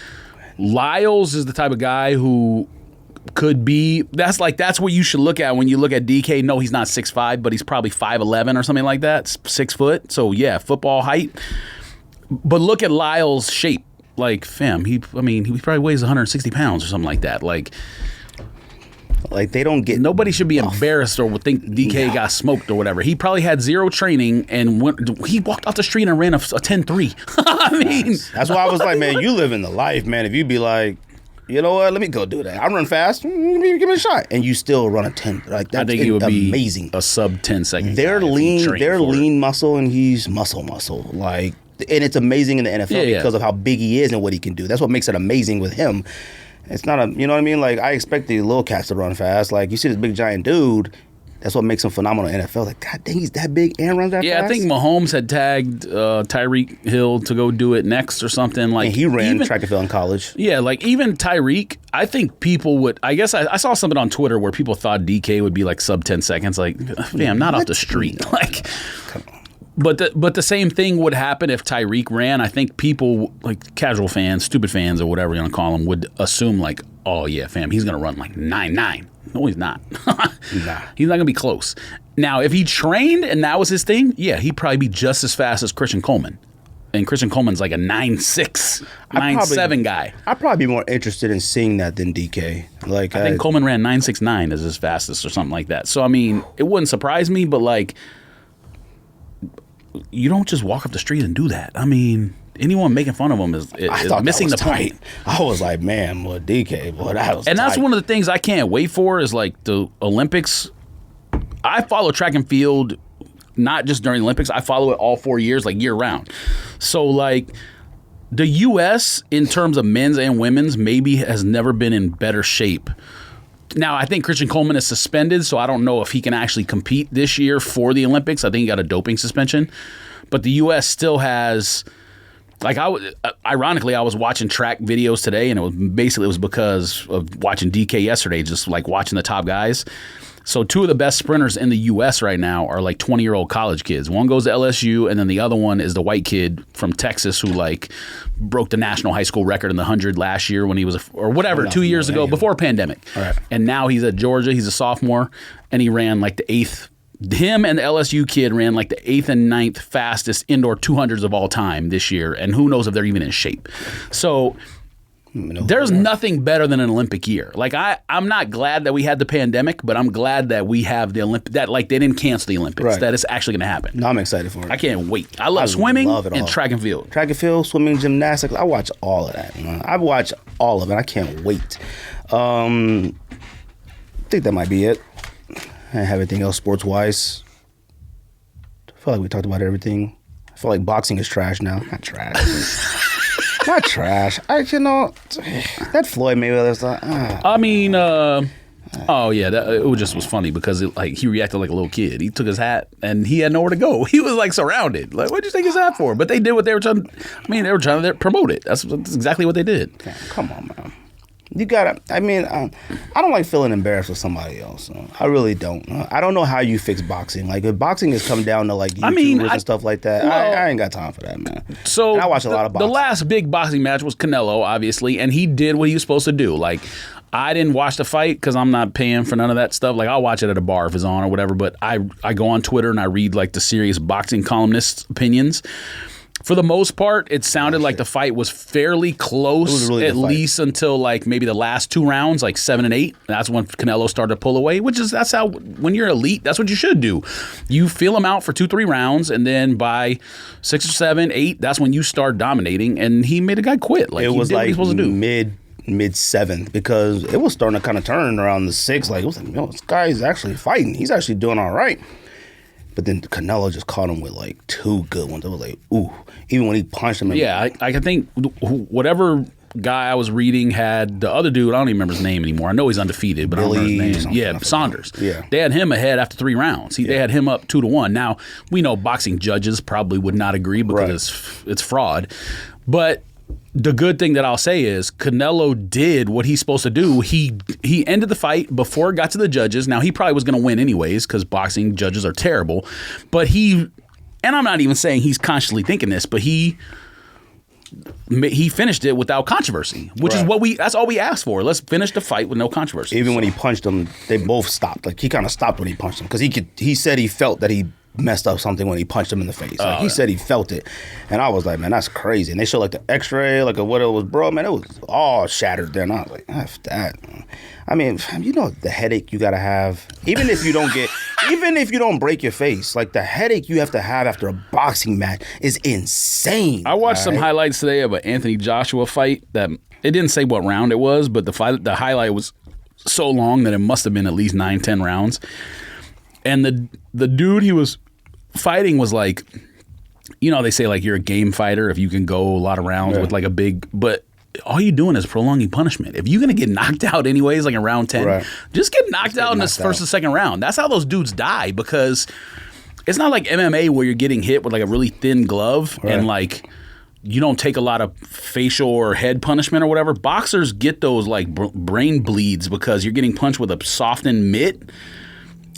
Lyles is the type of guy who could be, that's what you should look at when you look at DK. No, he's not 6'5", but he's probably 5'11" or something like that, 6 foot. So yeah, football height. But look at Lyles' shape. Like, fam, he probably weighs 160 pounds or something like that. Like they don't get. Nobody should be embarrassed or would think DK got smoked or whatever. He probably had zero training and he walked off the street and ran a 10-3. I mean, that's why I was like, man, you live in the life, man. If you be like, you know what, let me go do that. I run fast. Give me a shot, and you still run a 10. Like that's I think he would amazing. Be a sub 10 second. They're lean muscle, and he's muscle. Like. And it's amazing in the NFL because of how big he is and what he can do. That's what makes it amazing with him. It's not you know what I mean? Like, I expect the little cats to run fast. Like, you see this big giant dude, that's what makes him phenomenal in the NFL. Like, God dang, he's that big and runs that fast? Yeah, I think Mahomes had tagged Tyreek Hill to go do it next or something. Like, and he ran track and field in college. Yeah, like, even Tyreek, I think people would, I guess I saw something on Twitter where people thought DK would be like sub 10 seconds. Like, fam, not off the street. Like, come on. But the same thing would happen if Tyreek ran. I think people, like casual fans, stupid fans, or whatever you want to call them, would assume like, oh yeah, fam, he's going to run like 9.9. No, he's not. Nah. He's not going to be close. Now, if he trained and that was his thing, yeah, he'd probably be just as fast as Christian Coleman. And Christian Coleman's like a 9.6, 9.7 guy. I'd probably be more interested in seeing that than DK. Like, I think Coleman ran 9.69 as his fastest or something like that. So, I mean, it wouldn't surprise me, but like, you don't just walk up the street and do that. I mean, anyone making fun of him is missing the point. I was like, man, boy, DK, boy, that was And tight. that's one of the things I can't wait for is like the Olympics. I follow track and field not just during the Olympics. I follow it all 4 years, like year round. So like the U.S. in terms of men's and women's maybe has never been in better shape. Now, I think Christian Coleman is suspended, so I don't know if he can actually compete this year for the Olympics. I think he got a doping suspension. But the U.S. still has, like, ironically, I was watching track videos today, and it was because of watching DK yesterday, just like watching the top guys. So two of the best sprinters in the U.S. right now are like 20-year-old college kids. One goes to LSU, and then the other one is the white kid from Texas who like broke the national high school record in the 100 last year when he was, 2 years ago, before pandemic. Right. And now he's at Georgia. He's a sophomore, and he ran like the 8th. Him and the LSU kid ran like the 8th and 9th fastest indoor 200s of all time this year, and who knows if they're even in shape. So there's nothing better than an Olympic year. Like I'm not glad that we had the pandemic, but I'm glad that we have the Olympic. That like they didn't cancel the Olympics. Right. That it's actually going to happen. No, I'm excited for it. I can't wait. I love swimming and track and field. Track and field, swimming, gymnastics. I watch all of that. I watch all of it. I can't wait. I think that might be it. I don't have anything else sports wise. I feel like we talked about everything. I feel like boxing is trash now. Not trash. Not trash. That Floyd Mayweather stuff. I mean, oh yeah, it just was funny because he reacted like a little kid. He took his hat and he had nowhere to go. He was like surrounded. Like, what'd you take his hat for? But they did what they were trying. I mean, they were trying to promote it. That's exactly what they did. Come on, man. You gotta. I mean, I don't like feeling embarrassed with somebody else. I really don't. I don't know how you fix boxing. Like, if boxing has come down to like YouTubers and stuff like that, I ain't got time for that, man. So and I watch a lot of boxing. The last big boxing match was Canelo, obviously, and he did what he was supposed to do. Like, I didn't watch the fight because I'm not paying for none of that stuff. Like, I'll watch it at a bar if it's on or whatever. But I go on Twitter and I read like the serious boxing columnists' opinions. For the most part, it sounded like the fight was fairly close, really at least until like maybe the last 2 rounds, like 7 and 8. That's when Canelo started to pull away, that's how, when you're elite, that's what you should do. You feel him out for 2-3 rounds, and then by 6 or 7, 8, that's when you start dominating. And he made a guy quit. Like, it was like what he was supposed to do. mid 7th, because it was starting to kind of turn around the 6th. Like, it was like, this guy's actually fighting. He's actually doing all right. But then Canelo just caught him with like 2 good ones. It was like, ooh. Even when he punched him. I think whatever guy I was reading had the other dude, I don't even remember his name anymore. I know he's undefeated, but Billy, I don't remember his name. Yeah, Saunders. Yeah. They had him ahead after 3 rounds. They had him up 2-1. Now, we know boxing judges probably would not agree because it's fraud. But the good thing that I'll say is Canelo did what he's supposed to do. He ended the fight before it got to the judges. Now, he probably was going to win anyways because boxing judges are terrible. But and I'm not even saying he's consciously thinking this, but he finished it without controversy, which is that's all we asked for. Let's finish the fight with no controversy. Even when he punched him, they both stopped. Like, he kind of stopped when he punched him because he said he felt that he messed up something when he punched him in the face. Like, he said he felt it. And I was like, man, that's crazy. And they showed like the x-ray, like of what it was, bro. Man, it was all shattered there. And I was like, F that. I mean, you know the headache you gotta have. Even if you don't break your face, like the headache you have to have after a boxing match is insane. I watched some highlights today of an Anthony Joshua fight that it didn't say what round it was, but the highlight was so long that it must have been at least 9-10 rounds. And the dude he was fighting was like, you know, they say like you're a game fighter if you can go a lot of rounds with like a big, but all you're doing is prolonging punishment. If you're going to get knocked out anyways, like in round 10, just get knocked out in the first or second round. That's how those dudes die, because it's not like MMA where you're getting hit with like a really thin glove and like you don't take a lot of facial or head punishment or whatever. Boxers get those like brain bleeds because you're getting punched with a softened mitt.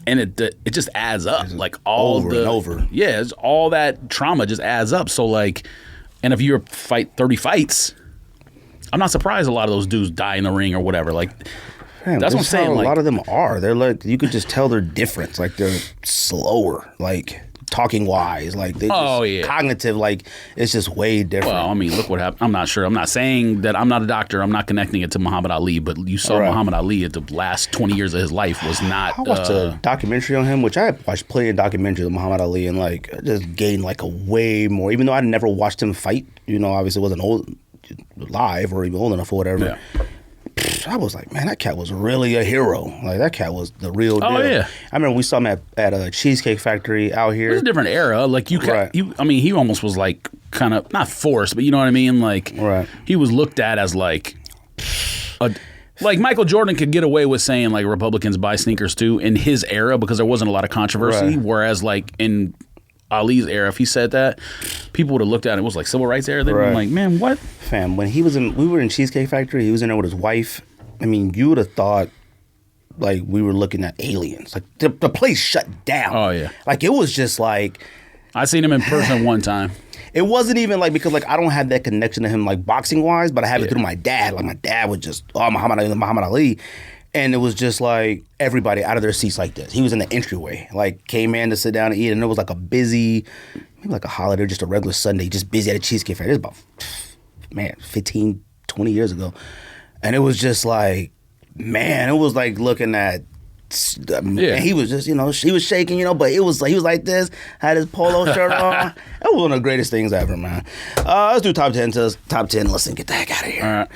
And it just adds up. Like all over and over. Yeah, it's all that trauma just adds up. So like, and if you fight 30 fights, I'm not surprised a lot of those dudes die in the ring or whatever. Like, man, that's what I'm saying. A like, lot of them are. They're like, you could just tell they're different. Like they're slower. Like talking wise, like they cognitive, like it's just way different. Well, I mean, look what happened. I'm not sure. I'm not saying that. I'm not a doctor. I'm not connecting it to Muhammad Ali, but you saw Muhammad Ali at the last 20 years of his life was not. I watched a documentary on him, which I watched plenty of documentaries of Muhammad Ali, and like just gained like a way more. Even though I never watched him fight, obviously wasn't old live or even old enough or whatever. Yeah. I was like, man, that cat was really a hero. Like that cat was the real deal. Oh yeah, I remember we saw him at a Cheesecake Factory out here. It was a different era. Like I mean, he almost was like kind of not forced, but you know what I mean. Like he was looked at as like like Michael Jordan could get away with saying like Republicans buy sneakers too in his era because there wasn't a lot of controversy. Whereas like in Ali's era, if he said that, people would have looked at it. It was like civil rights era. They'd been like, man, what? Fam, when we were in Cheesecake Factory, he was in there with his wife. I mean, you would have thought like we were looking at aliens. Like the place shut down. Oh yeah. Like it was just like I seen him in person one time. It wasn't even like because like I don't have that connection to him like boxing wise, but I have it through my dad. Like my dad would just Muhammad Ali. And it was just like everybody out of their seats like this. He was in the entryway, like came in to sit down and eat. And it was like a busy, maybe like a holiday, just a regular Sunday, just busy at a Cheesecake Factory. It was about, 15, 20 years ago. And it was just like, man, it was like looking at, and he was just, he was shaking, but it was like, he was like this, had his polo shirt on. That was one of the greatest things ever, man. Let's do top 10 Listen, get the heck out of here. All right.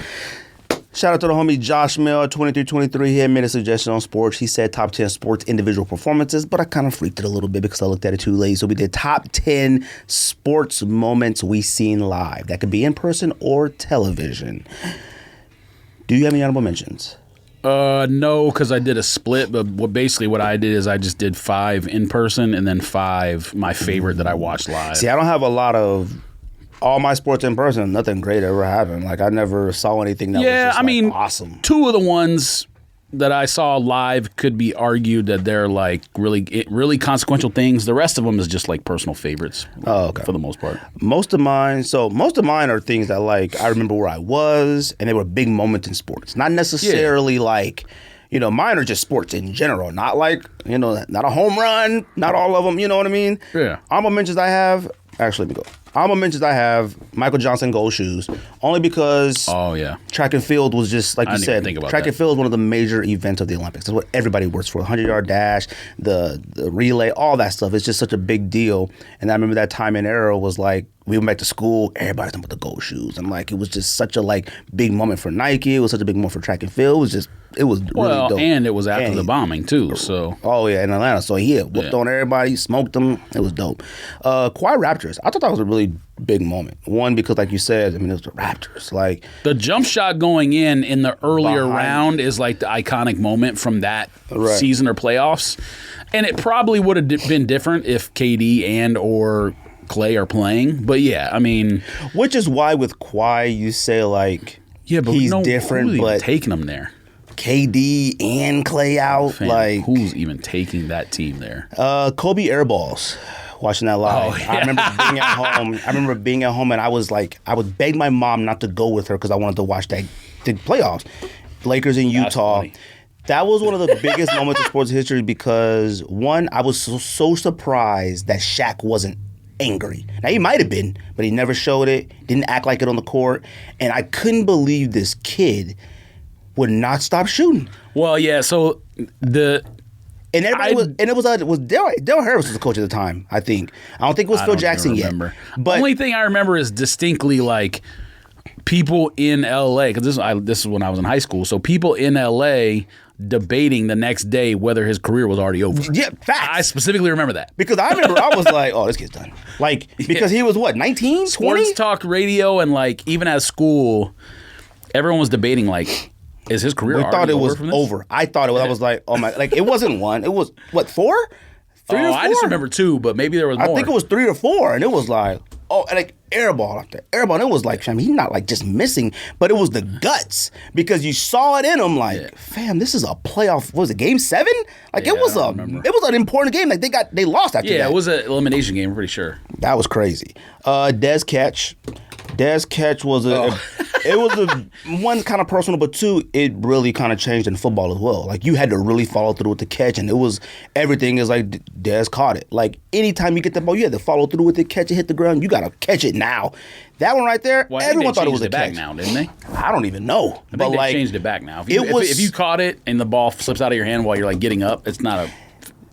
Shout out to the homie Josh Mill, 2323. He had made a suggestion on sports. He said top 10 sports individual performances, but I kind of freaked it a little bit because I looked at it too late. So we did top 10 sports moments we seen live. That could be in person or television. Do you have any honorable mentions? No, because I did a split, but basically what I did is I just did 5 in person and then 5 my favorite that I watched live. See, I don't have a lot of all my sports in person. Nothing great ever happened. Like I never saw anything that was just awesome. 2 of the ones that I saw live could be argued that they're like really consequential things. The rest of them is just like personal favorites. Oh, okay. For the most part. Most of mine are things that like I remember where I was and they were big moments in sports. Not necessarily like, mine are just sports in general. Not like, not a home run, not all of them, you know what I mean? Yeah. Honorable mentions I have, actually let me go. Honorable mentions I have Michael Johnson gold shoes, only because track and field was just like you said. Track and field is one of the major events of the Olympics. That's what everybody works for. The 100-yard dash, the relay, all that stuff. It's just such a big deal. And I remember that time and era was like we went back to school, everybody's talking about the gold shoes. And like it was just such a like big moment for Nike. It was such a big moment for track and field. It was really dope. And it was after the bombing too. So in Atlanta. So he whooped on everybody, smoked them. It was dope. Quiet Raptors. I thought that was a really big moment. One, because like you said, it was the Raptors. Like the jump shot going in the earlier round is like the iconic moment from that season or playoffs. And it probably would have been different if KD and or Clay are playing. But yeah, I mean, which is why with Kawhi you say like but he's different, but taking him there. KD and Clay out. Like who's even taking that team there? Kobe airballs. Watching that live. Oh, yeah. I remember being at home and I was like, I would beg my mom not to go with her because I wanted to watch the playoffs. Lakers in Utah. That was one of the biggest moments in sports history because one, I was so surprised that Shaq wasn't angry. Now he might have been, but he never showed it, didn't act like it on the court, and I couldn't believe this kid would not stop shooting. Well, yeah, so And everybody was Daryl Harris was the coach at the time, I think. I don't think it was Phil Jackson yet. But the only thing I remember is distinctly like people in LA, because this is when I was in high school. So people in LA debating the next day whether his career was already over. Yeah, facts. I specifically remember that. Because I remember I was like, oh, this kid's done. Like, because he was what, 19, 20? Sports talk radio and like even at school, everyone was debating like, is his career We thought it was over. I thought it was. I was like, oh my, like it wasn't 1. It was, what, 4? 3 or 4? I just remember 2, but maybe there was more. I think it was 3 or 4, and it was like, Oh, and like airball out there. Airball. And it was like, I mean, he's not like just missing, but it was the guts because you saw it in him like, fam, this is a playoff. What was it, game 7? Like it was an important game. Like they lost after that. Yeah, it was an elimination game, I'm pretty sure. That was crazy. Dez catch. Dez catch was it was one kind of personal, but two, it really kind of changed in football as well. Like you had to really follow through with the catch, and it was everything is like Dez caught it. Like anytime you get the ball, you had to follow through with it, catch it, hit the ground. You gotta catch it now. That one right there, everyone thought it was a catch. Now, didn't they? I don't even know. I think they changed it back now. If you caught it and the ball slips out of your hand while you're like getting up, it's not a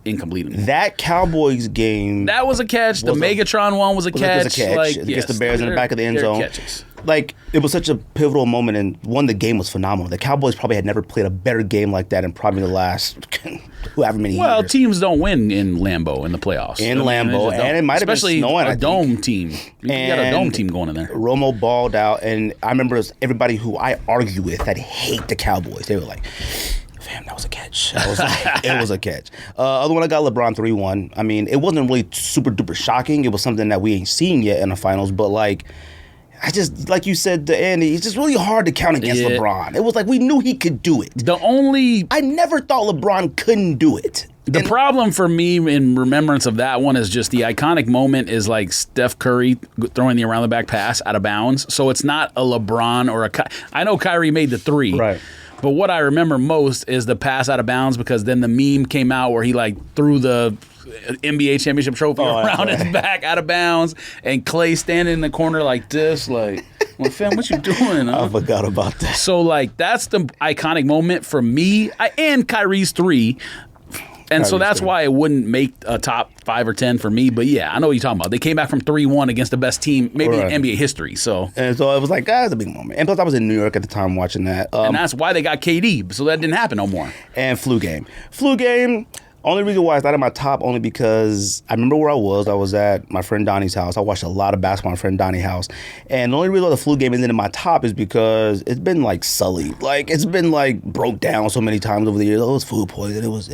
incomplete anymore. That Cowboys game, that was a catch. The Megatron one was a catch. Like, against the Bears in the back of the end zone. Catches. Like it was such a pivotal moment, and the game was phenomenal. The Cowboys probably had never played a better game like that in probably the last however many years. Well, teams don't win in Lambeau in the playoffs. Lambeau, and it might have been snowing. A dome team. You got a dome team going in there. Romo balled out, and I remember everybody who I argue with that hate the Cowboys. They were like, "Fam, that was a catch." I was like, it was a catch. Other one, I got LeBron 3-1. I mean, it wasn't really super duper shocking. It was something that we ain't seen yet in the finals, but like. I just, like you said, Andy, it's just really hard to count against LeBron. It was like we knew he could do it. I never thought LeBron couldn't do it. The problem for me in remembrance of that one is just the iconic moment is like Steph Curry throwing the around the back pass out of bounds. So it's not a LeBron or I know Kyrie made the 3. Right. But what I remember most is the pass out of bounds because then the meme came out where he like threw the NBA championship trophy around his back out of bounds, and Clay standing in the corner like this, like, well, fam, what you doing? Huh? I forgot about that. So, like, that's the iconic moment for me and Kyrie's 3. And so that's why it wouldn't make a top 5 or 10 for me. But yeah, I know what you're talking about. They came back from 3-1 against the best team, maybe in NBA history. So it was like, that's a big moment. And plus, I was in New York at the time watching that. And that's why they got KD. So that didn't happen no more. And flu game. Only reason why it's not in my top, only because I remember where I was. I was at my friend Donnie's house. I watched a lot of basketball at my friend Donnie's house. And the only reason why the flu game isn't in my top is because it's been like sullied. Like it's been like broke down so many times over the years. Oh, it was food poisoning. It was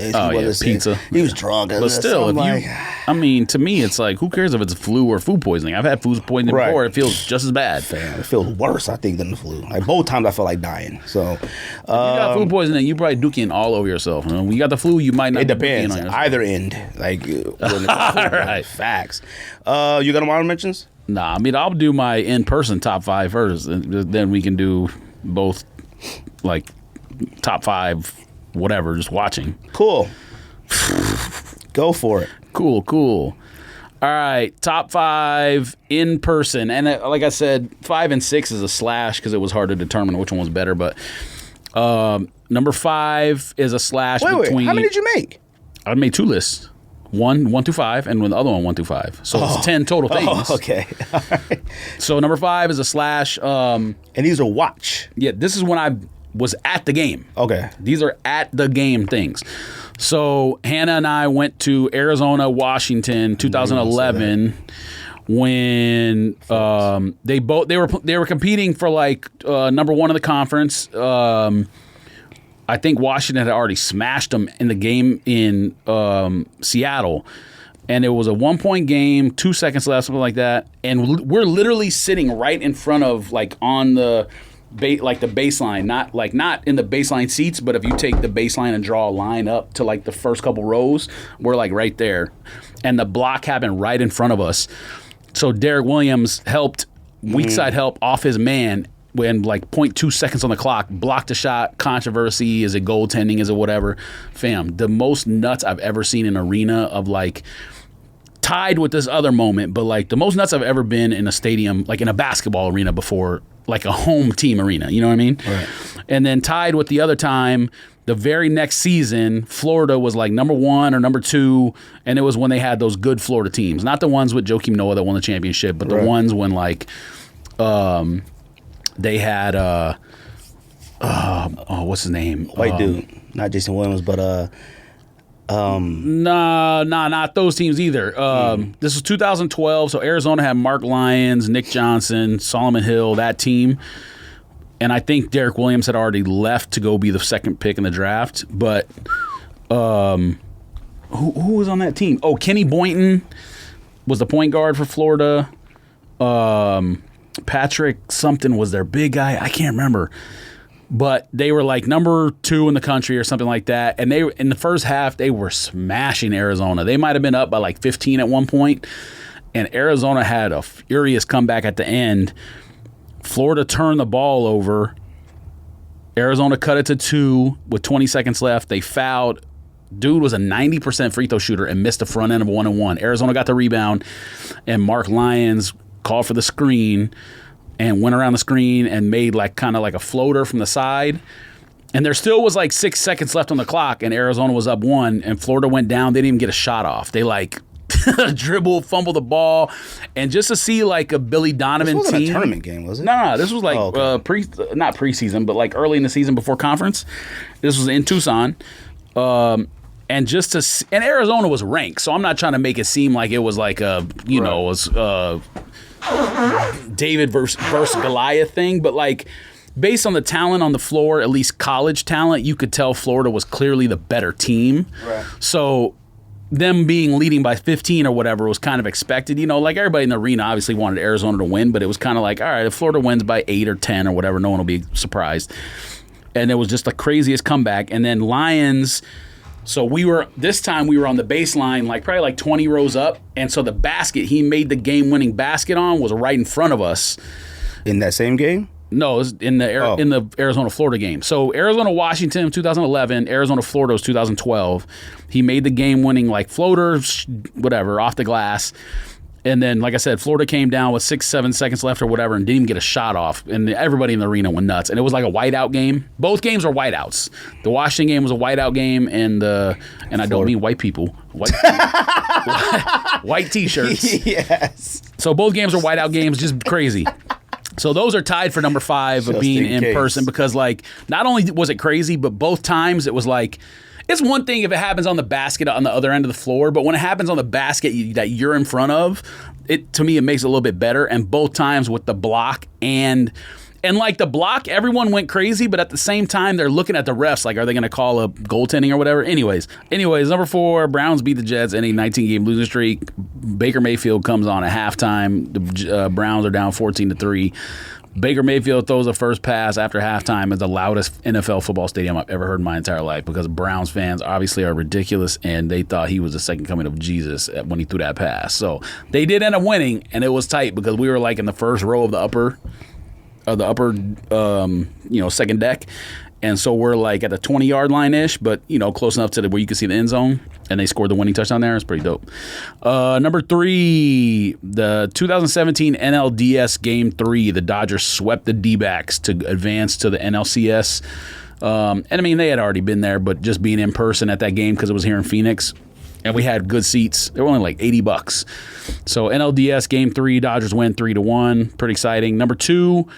pizza. He was drunk. But still, I mean, to me, it's like, who cares if it's flu or food poisoning? I've had food poisoning before. It feels just as bad. Damn, it feels worse, I think, than the flu. Like both times I felt like dying. So you got food poisoning, you probably duking all over yourself. When you got the flu, you might not. It depends. Either end. Like, all right. Facts. You got honorable mentions? Nah, I mean, I'll do my in-person top 5 first, and then we can do both, like, top 5, whatever, just watching. Cool. Go for it. Cool. All right, top 5 in person. And like I said, 5 and 6 is a slash because it was hard to determine which one was better. But number 5 is a slash between... Wait, how many did you make? I made 2 lists. 1 through 5, and the other one 1 through 5. So it's 10 total things. Oh, okay. All right. So number 5 is a slash. And these are watch. Yeah, this is when I was at the game. Okay. These are at the game things. So Hannah and I went to Arizona, Washington, 2011, when they were competing for like number 1 in the conference. I think Washington had already smashed them in the game in Seattle. And it was a 1-point game, 2 seconds left, something like that. And we're literally sitting right in front of, like, on the baseline. Not in the baseline seats, but if you take the baseline and draw a line up to, like, the first couple rows, we're, like, right there. And the block happened right in front of us. So Derek Williams helped, weak side help off his man, when like 0.2 seconds on the clock, blocked a shot, controversy, is it goaltending, is it whatever. Fam, the most nuts I've ever seen in an arena of like, tied with this other moment, but like the most nuts I've ever been in a stadium, like in a basketball arena before, like a home team arena, you know what I mean? Right. And then tied with the other time, the very next season, Florida was like number 1 or number 2, and it was when they had those good Florida teams. Not the ones with Joakim Noah that won the championship, but the ones when like, they had what's his name? White dude, not Jason Williams, but not those teams either. This was 2012, so Arizona had Mark Lyons, Nick Johnson, Solomon Hill, that team, and I think Derek Williams had already left to go be the second pick in the draft. But who was on that team? Oh, Kenny Boynton was the point guard for Florida. Patrick something was their big guy. I can't remember. But they were like number 2 in the country or something like that. And they in the first half, they were smashing Arizona. They might have been up by like 15 at one point. And Arizona had a furious comeback at the end. Florida turned the ball over. Arizona cut it to 2 with 20 seconds left. They fouled. Dude was a 90% free throw shooter and missed the front end of a 1-and-1. Arizona got the rebound, and Mark Lyons called for the screen and went around the screen and made like kind of like a floater from the side. And there still was like 6 seconds left on the clock, and Arizona was up 1, and Florida went down. They didn't even get a shot off. They like dribble, fumble the ball, and just to see like a Billy Donovan this wasn't team. a tournament game, was it? No, this was like okay. Not preseason, but like early in the season before conference. This was in Tucson. And just to see, and Arizona was ranked, so I'm not trying to make it seem like it was like a David versus Goliath thing, but like based on the talent on the floor, at least college talent, you could tell Florida was clearly the better team. Right. So them being leading by 15 or whatever was kind of expected. You know, like everybody in the arena obviously wanted Arizona to win, but it was kind of like, all right, if Florida wins by 8 or 10 or whatever, no one will be surprised. And it was just the craziest comeback. And then Lions. So this time we were on the baseline, like probably like 20 rows up. And so the basket he made the game-winning basket on was right in front of us. In that same game? No, it was in the Arizona-Florida game. So Arizona-Washington 2011, Arizona-Florida was 2012. He made the game-winning like floater, whatever, off the glass. And then, like I said, Florida came down with 6-7 seconds left or whatever and didn't even get a shot off. And everybody in the arena went nuts. And it was like a whiteout game. Both games were whiteouts. The Washington game was a whiteout game, and I don't mean white people. White T-shirts. Yes. So both games were whiteout games, just crazy. So those are tied for number 5 of being in person because, like, not only was it crazy, but both times it was like, it's one thing if it happens on the basket on the other end of the floor, but when it happens on the basket that you're in front of, to me it makes it a little bit better. And both times with the block and like the block, everyone went crazy, but at the same time they're looking at the refs like, are they going to call a goaltending or whatever? Anyways, number 4, Browns beat the Jets in a 19-game losing streak. Baker Mayfield comes on at halftime. The Browns are down 14-3. Baker Mayfield throws the first pass after halftime at the loudest NFL football stadium I've ever heard in my entire life because Browns fans obviously are ridiculous and they thought he was the second coming of Jesus when he threw that pass. So they did end up winning, and it was tight because we were like in the first row of the upper second deck. And so we're like at the 20-yard line-ish, but, close enough to where you can see the end zone. And they scored the winning touchdown there. It's pretty dope. Number 3, the 2017 NLDS Game 3. The Dodgers swept the D-backs to advance to the NLCS. And, I mean, they had already been there, but just being in person at that game because it was here in Phoenix. And we had good seats. They were only like $80. So NLDS Game 3, Dodgers win 3-1. Pretty exciting. Number 2,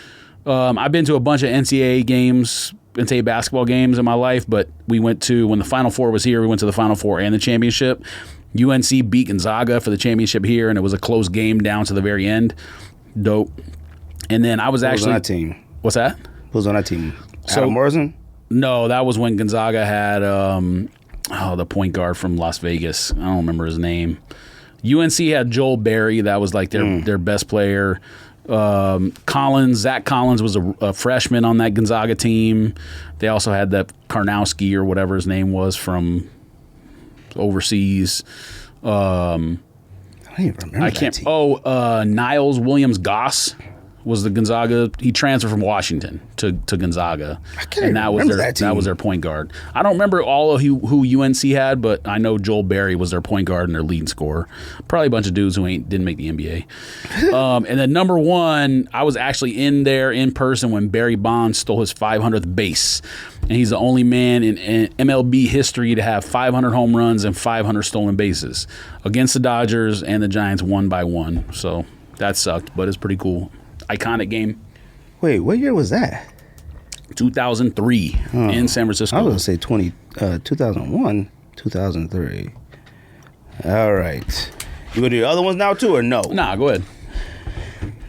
I've been to a bunch of NCAA basketball games in my life, but we went to, when the Final Four was here, we went to the Final Four and the championship. UNC beat Gonzaga for the championship here, and it was a close game down to the very end. Dope. And then I was Who was on that team? What's that? Who was on that team? Adam Morrison? No, that was when Gonzaga had the point guard from Las Vegas. I don't remember his name. UNC had Joel Berry. That was like their best player. Zach Collins was a freshman on that Gonzaga team. They also had that Karnowski or whatever his name was from overseas. I don't even remember that team. Niles Williams-Goss was the Gonzaga. He transferred from Washington to Gonzaga, and that was their point guard. I don't remember all of who UNC had, but I know Joel Berry was their point guard and their leading scorer. Probably a bunch of dudes who didn't make the NBA. And then number 1, I was actually in there in person when Barry Bonds stole his 500th base, and he's the only man in MLB history to have 500 home runs and 500 stolen bases against the Dodgers and the Giants 1-1. So that sucked, but it's pretty cool. Iconic game. Wait, what year was that? 2003 in San Francisco. I was going to say 2001, 2003. All right. You going to do the other ones now too or no? Nah, go ahead.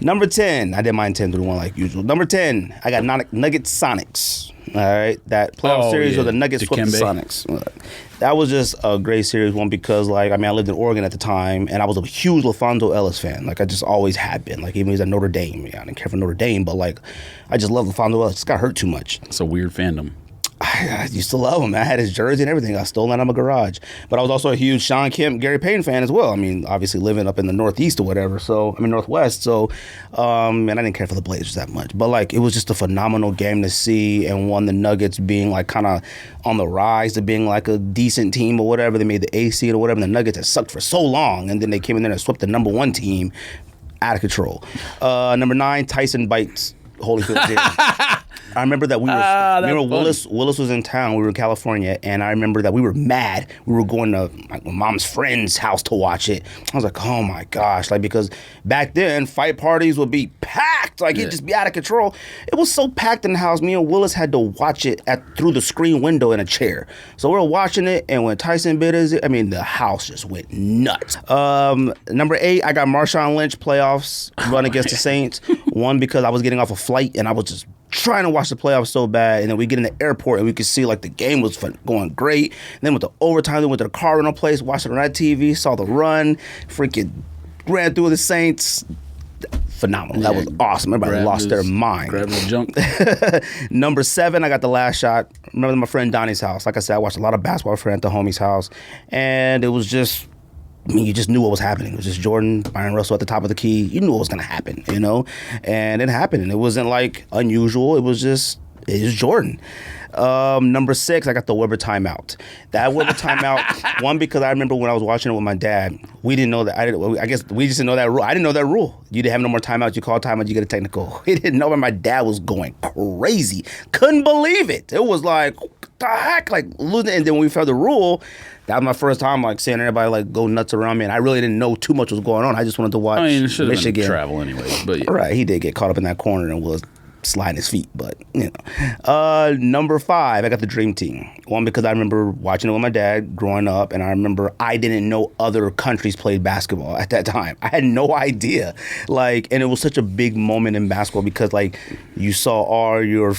Number 10. I did mine 10 through 1 like usual. Number 10. I got Nugget Sonics. All right, that playoff series where the Nuggets swept the Dikembe. Sonics. That was just a great series, one, because like I lived in Oregon at the time, and I was a huge LaFonso Ellis fan. Like I just always had been. Like even when he was at Notre Dame, I didn't care for Notre Dame, but like I just love LaFonso Ellis. Just got hurt too much. It's a weird fandom. I used to love him. I had his jersey and everything. I stole that out of my garage. But I was also a huge Sean Kemp, Gary Payton fan as well. I mean, obviously living up in the Northeast or whatever. Northwest. So, and I didn't care for the Blazers that much. But like, it was just a phenomenal game to see. And one, the Nuggets being like kind of on the rise to being like a decent team or whatever. They made the A seed or whatever. And the Nuggets had sucked for so long. And then they came in there and swept the number one team out of control. Number 9, Tyson bites Holyfield Dairy. I remember that Willis was in town. We were in California, and I remember that we were mad. We were going to my mom's friend's house to watch it. I was like, oh my gosh, like because back then fight parties would be packed, like it'd just be out of control. It was so packed in the house. Me and Willis had to watch it through the screen window in a chair. So we were watching it, and when Tyson bit us, the house just went nuts. Number 8, I got Marshawn Lynch playoffs run against the Saints. One, because I was getting off a flight and I was just trying to watch the playoffs so bad, and then we get in the airport and we could see like the game was going great. And then with the overtime, we went to the car rental place, watched it on that TV, saw the run, freaking ran through the Saints. Phenomenal. That was awesome. Everybody lost their mind. Grab the junk. Number 7, I got The Last Shot. Remember my friend Donnie's house. Like I said, I watched a lot of basketball at the homie's house, and it was just, you just knew what was happening. It was just Jordan, Byron Russell at the top of the key. You knew what was going to happen, And it happened. And it wasn't like unusual. It was Jordan. Number 6, I got the Weber timeout. That Weber timeout, one, because I remember when I was watching it with my dad, we didn't know that. I guess we just didn't know that rule. I didn't know that rule. You didn't have no more timeouts. You call timeout, you get a technical. We didn't know, but my dad was going crazy. Couldn't believe it. It was like, what the heck? Like losing it. And then when we found the rule, that was my first time like seeing everybody like go nuts around me, and I really didn't know too much was going on. I just wanted to watch it should have Michigan been travel anyway. But yeah. Right, he did get caught up in that corner and was sliding his feet, but Number 5, I got the Dream Team. One, because I remember watching it with my dad growing up, and I remember I didn't know other countries played basketball at that time. I had no idea, and it was such a big moment in basketball because you saw all your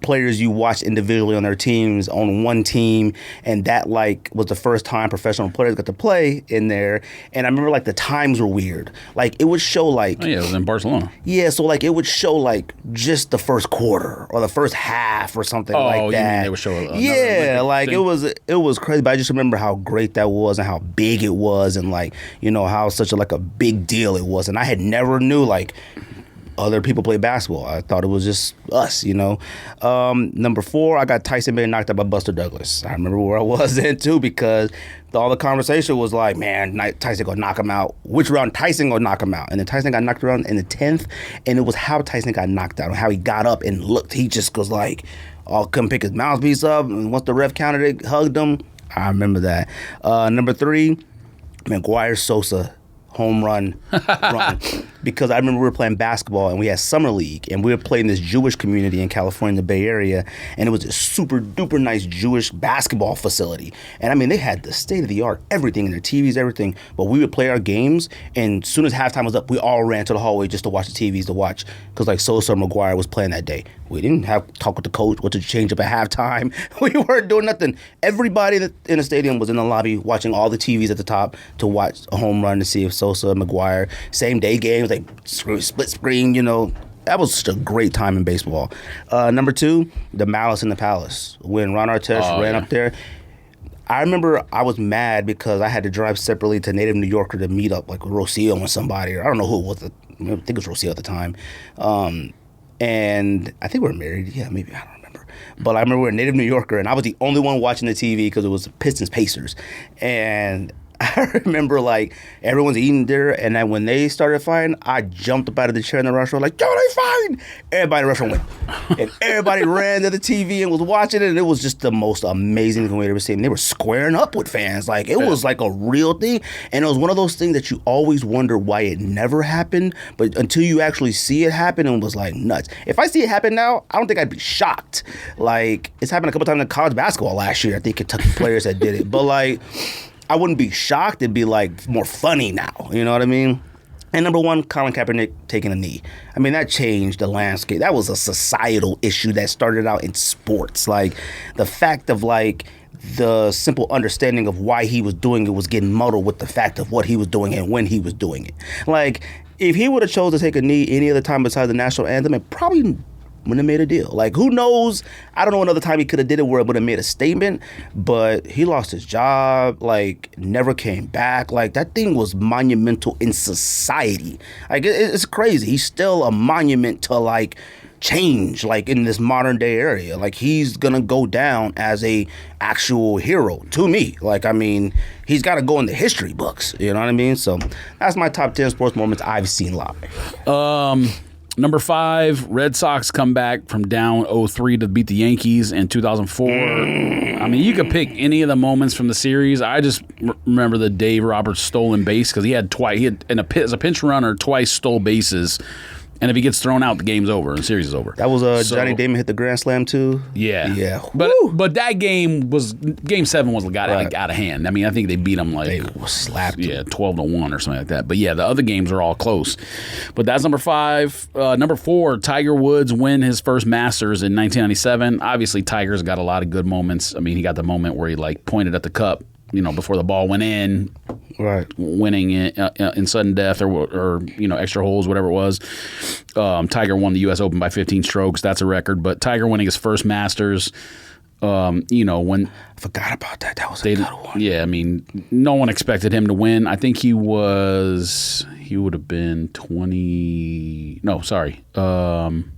players you watched individually on their teams on one team, and that was the first time professional players got to play in there. And I remember the times were weird. It would show it was in Barcelona. Yeah, so it would show just the first quarter or the first half or something like that. You mean they would show it was crazy. But I just remember how great that was and how big it was, and how such a big deal it was. And I had never knew other people play basketball. I thought it was just us, Number 4, I got Tyson being knocked out by Buster Douglas. I remember where I was then too, because all the conversation was man, Tyson gonna knock him out. Which round Tyson gonna knock him out? And then Tyson got knocked around in the 10th, and it was how Tyson got knocked out and how he got up and looked. He just goes couldn't pick his mouthpiece up, and once the ref counted it, hugged him. I remember that. Number 3, McGuire Sosa home run, because I remember we were playing basketball and we had summer league, and we were playing this Jewish community in California, the Bay Area, and it was a super duper nice Jewish basketball facility. And they had the state of the art, everything in their TVs, everything. But we would play our games, and as soon as halftime was up, we all ran to the hallway just to watch the TVs to watch, because Sosa or McGuire was playing that day. We didn't have to talk with the coach what to change up at halftime. We weren't doing nothing. Everybody in the stadium was in the lobby watching all the TVs at the top to watch a home run to see if Sosa, McGuire, same day games, split screen, That was such a great time in baseball. Number 2, the Malice in the Palace. When Ron Artest ran up there, I remember I was mad because I had to drive separately to Native New Yorker to meet up with Rocio and somebody, or I don't know who it was. I think it was Rocio at the time. And I think we were married. Yeah, maybe. I don't remember. But I remember we were Native New Yorker, and I was the only one watching the TV because it was Pistons Pacers. And I remember everyone's eating dinner, and then when they started fighting, I jumped up out of the chair in the restaurant yo, they fighting! Everybody in the restaurant went. And everybody ran to the TV and was watching it, and it was just the most amazing thing we'd ever seen. They were squaring up with fans. It was a real thing, and it was one of those things that you always wonder why it never happened, but until you actually see it happen, and was nuts. If I see it happen now, I don't think I'd be shocked. It's happened a couple times in college basketball last year. I think Kentucky players that did it, but I wouldn't be shocked. It'd be more funny now. You know what I mean? And number one, Colin Kaepernick taking a knee. I mean, that changed the landscape. That was a societal issue that started out in sports. Like, the fact of, like, the simple understanding of why he was doing it was getting muddled with the fact of what he was doing and when he was doing it. Like, if he would have chose to take a knee any other time besides the national anthem, it probably wouldn't have made a deal. Like, who knows? I don't know another time he could have did it where it would have made a statement, but he lost his job, like, never came back. Like, that thing was monumental in society. Like, it's crazy. He's still a monument to, like, change, like, in this modern day area. Like, he's gonna go down as a actual hero to me. Like, I mean, he's got to go in the history books. You know what I mean? So that's my top 10 sports moments I've seen live. Number 5, Red Sox come back from down 0-3 to beat the Yankees in 2004. I mean, you could pick any of the moments from the series. I just remember the Dave Roberts stolen base because he had as a pinch runner, twice stole bases. And if he gets thrown out, the game's over and the series is over. That was Johnny Damon hit the grand slam too. Yeah. But that game 7 was got out of hand. I mean, I think they beat them they slapped. 12-1 or something like that. But yeah, the other games are all close. But that's number 5. Number 4, Tiger Woods win his first Masters in 1997. Obviously, Tiger's got a lot of good moments. I mean, he got the moment where he like pointed at the cup, before the ball went in, right, winning in sudden death or extra holes, whatever it was. Tiger won the U.S. Open by 15 strokes. That's a record. But Tiger winning his first Masters, when I forgot about that. That was a good one. Yeah, I mean, no one expected him to win. I think he would have been 20. No, sorry, 19,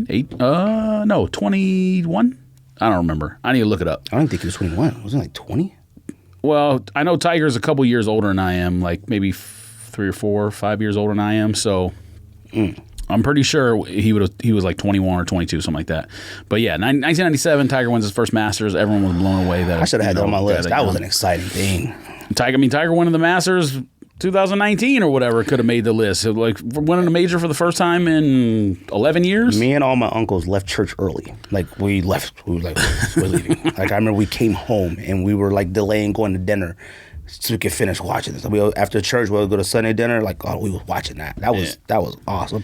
21. I don't remember. I need to look it up. I don't think he was 21. Wasn't it like 20? Well, I know Tiger's a couple years older than I am, like maybe 3 or 4 or 5 years older than I am. So I'm pretty sure he was like 21 or 22, something like that. But yeah, 1997, Tiger wins his first Masters. Everyone was blown away that I should have had that on my list. That was an exciting thing. Tiger winning the Masters 2019 or whatever could have made the list. Like winning a major for the first time in 11 years. Me and all my uncles left church early. Like we left. We were like, we're leaving. Like I remember we came home and we were like delaying going to dinner so we could finish watching this. After church, we'll go to Sunday dinner. Like, we were watching that. That was awesome.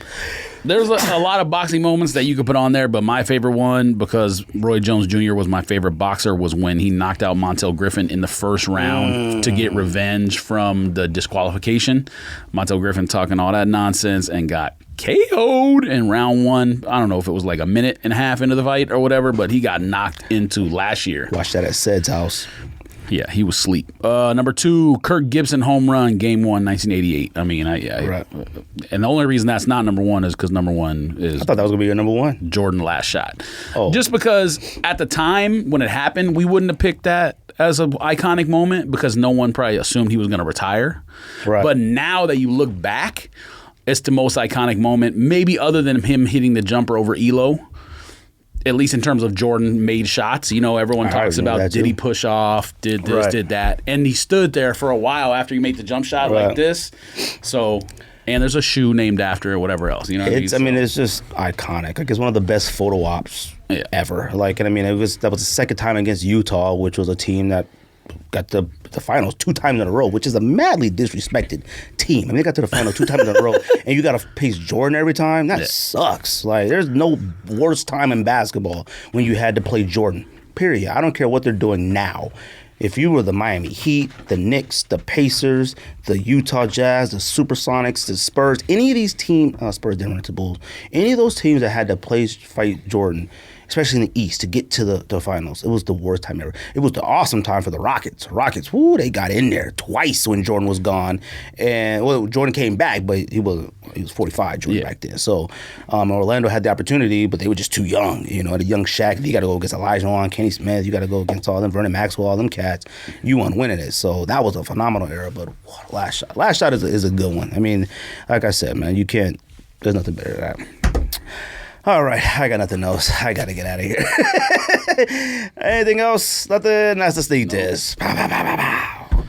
There's a lot of boxing moments that you could put on there, but my favorite one, because Roy Jones Jr. was my favorite boxer, was when he knocked out Montel Griffin in the first round to get revenge from the disqualification. Montel Griffin talking all that nonsense and got KO'd in round 1. I don't know if it was like a minute and a half into the fight or whatever, but he got knocked into last year. Watch that at Ced's house. Yeah, he was asleep. Number 2, Kirk Gibson home run, Game 1, 1988. I mean, right. And the only reason that's not number 1 is because number 1 is... I thought that was going to be your number 1. Jordan last shot. Oh. Just because at the time when it happened, we wouldn't have picked that as an iconic moment because no one probably assumed he was going to retire. Right. But now that you look back, it's the most iconic moment, maybe other than him hitting the jumper over Elo. At least in terms of Jordan made shots. Everyone talks about did he push off, did this, did that. And he stood there for a while after he made the jump shot like this. So, and there's a shoe named after it, whatever else. You know what I mean? It's just iconic. Like, it's one of the best photo ops ever. Like, and I mean, that was the second time against Utah, which was a team that got the finals 2 times in a row, which is a madly disrespected team. I mean, they got to the final 2 times in a row, and you got to pace Jordan every time. That sucks. Like, there's no worse time in basketball when you had to play Jordan, period. I don't care what they're doing now. If you were the Miami Heat, the Knicks, the Pacers, the Utah Jazz, the Supersonics, the Spurs, any of these teams, Spurs didn't run into Bulls, any of those teams that had to fight Jordan, especially in the East, to get to the finals, it was the worst time ever. It was the awesome time for the Rockets. Rockets, they got in there twice when Jordan was gone. And, Jordan came back, but he was 45, Jordan, back then. So Orlando had the opportunity, but they were just too young. The young Shaq, you got to go against Elijah Wan, Kenny Smith, you got to go against all them, Vernon Maxwell, all them cats. You weren't winning it. So that was a phenomenal era, but last shot. Last shot is a good one. I mean, like I said, man, there's nothing better than that. All right, I got nothing else. I got to get out of here. Anything else? Nothing? That's the sneak test. Pow, pow, pow, pow, pow.